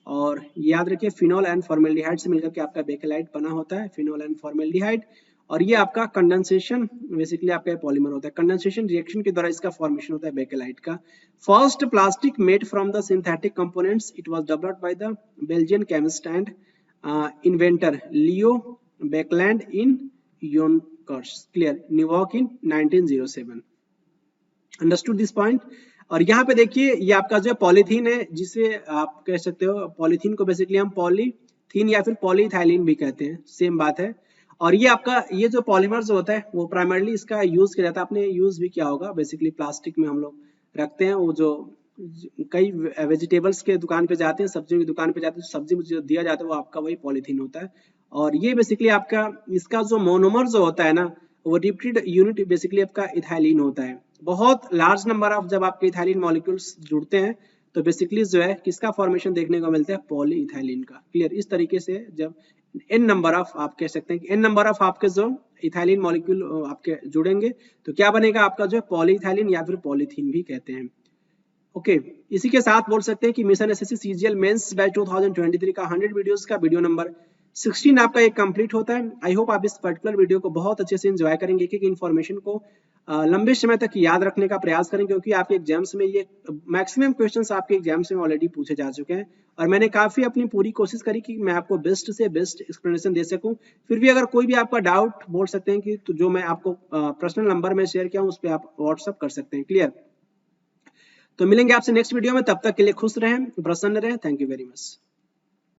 और याद रखिए फिनोल एंड फॉर्मेल्डिहाइड से मिलकर के आपका बेकेलाइट बना होता है, फिनोल एंड फॉर्मेल्डिहाइड। और ये आपका कंडेंसेशन बेसिकली आपका पॉलीमर होता है, कंडेंसेशन रिएक्शन के द्वारा इसका फॉर्मेशन होता है बेकेलाइट का। First plastic made from the synthetic components, it was developed by the Belgian chemist and inventor Leo Baekeland in Yonkers. Clear, New York in 1907। Understood this point. और यहाँ पे देखिए ये आपका जो पॉलीथीन है, जिसे आप कह सकते हो पॉलीथीन को बेसिकली हम पॉलीथीन या फिर पॉलीथाइलिन भी कहते हैं, सेम बात है। और ये आपका ये जो पॉलीमर जो होता है वो प्राइमरली इसका यूज किया जाता है, आपने यूज भी किया होगा, बेसिकली प्लास्टिक में हम लोग रखते हैं वो जो कई वेजिटेबल्स के दुकान पे जाते हैं, सब्जियों की दुकान पे जाते हैं, सब्जी में जो दिया जाता है वो आपका वही पॉलीथीन होता है। और ये बेसिकली आपका इसका जो मोनोमर जो होता है ना, वो रिपीटेड यूनिट बेसिकली आपका इथाइलिन होता है। बहुत लार्ज नंबर ऑफ जब आपके इथाइलिन मॉलिक्यूल्स जुड़ते हैं तो बेसिकली जो है किसका फॉर्मेशन देखने को मिलता है, पॉलीइथाइलिन का। क्लियर, इस तरीके से जब एन नंबर ऑफ, आप कह सकते हैं कि एन नंबर ऑफ आपके जो इथाइलिन मॉलिक्यूल आपके जुड़ेंगे तो क्या बनेगा आपका जो है पॉलीइथाइलिन या फिर पॉलीथीन भी कहते हैं। ओके, इसी के साथ बोल सकते हैं कि mission SSC CGL mains batch 2023 का 100 वीडियोस का वीडियो नंबर 16 आपका एक कंप्लीट होता है। आई होप आप इस पर्टिकुलर वीडियो को बहुत अच्छे से एंजॉय करेंगे, एक इन्फॉर्मेशन को लंबे समय तक याद रखने का प्रयास करें, क्योंकि आपके एग्जाम्स में ये मैक्सिमम क्वेश्चंस आपके एग्जाम्स में ऑलरेडी पूछे जा चुके हैं और मैंने काफी अपनी पूरी कोशिश करी कि मैं आपको बेस्ट से बेस्ट एक्सप्लेनेशन दे सकूं। फिर भी अगर कोई भी आपका डाउट बोल सकते हैं कि तो जो मैं आपको पर्सनल नंबर में शेयर किया हूं उस पर आप व्हाट्सअप कर सकते हैं। क्लियर, तो मिलेंगे आपसे नेक्स्ट वीडियो में, तब तक के लिए खुश रहें, प्रसन्न रहें। Thank you very much.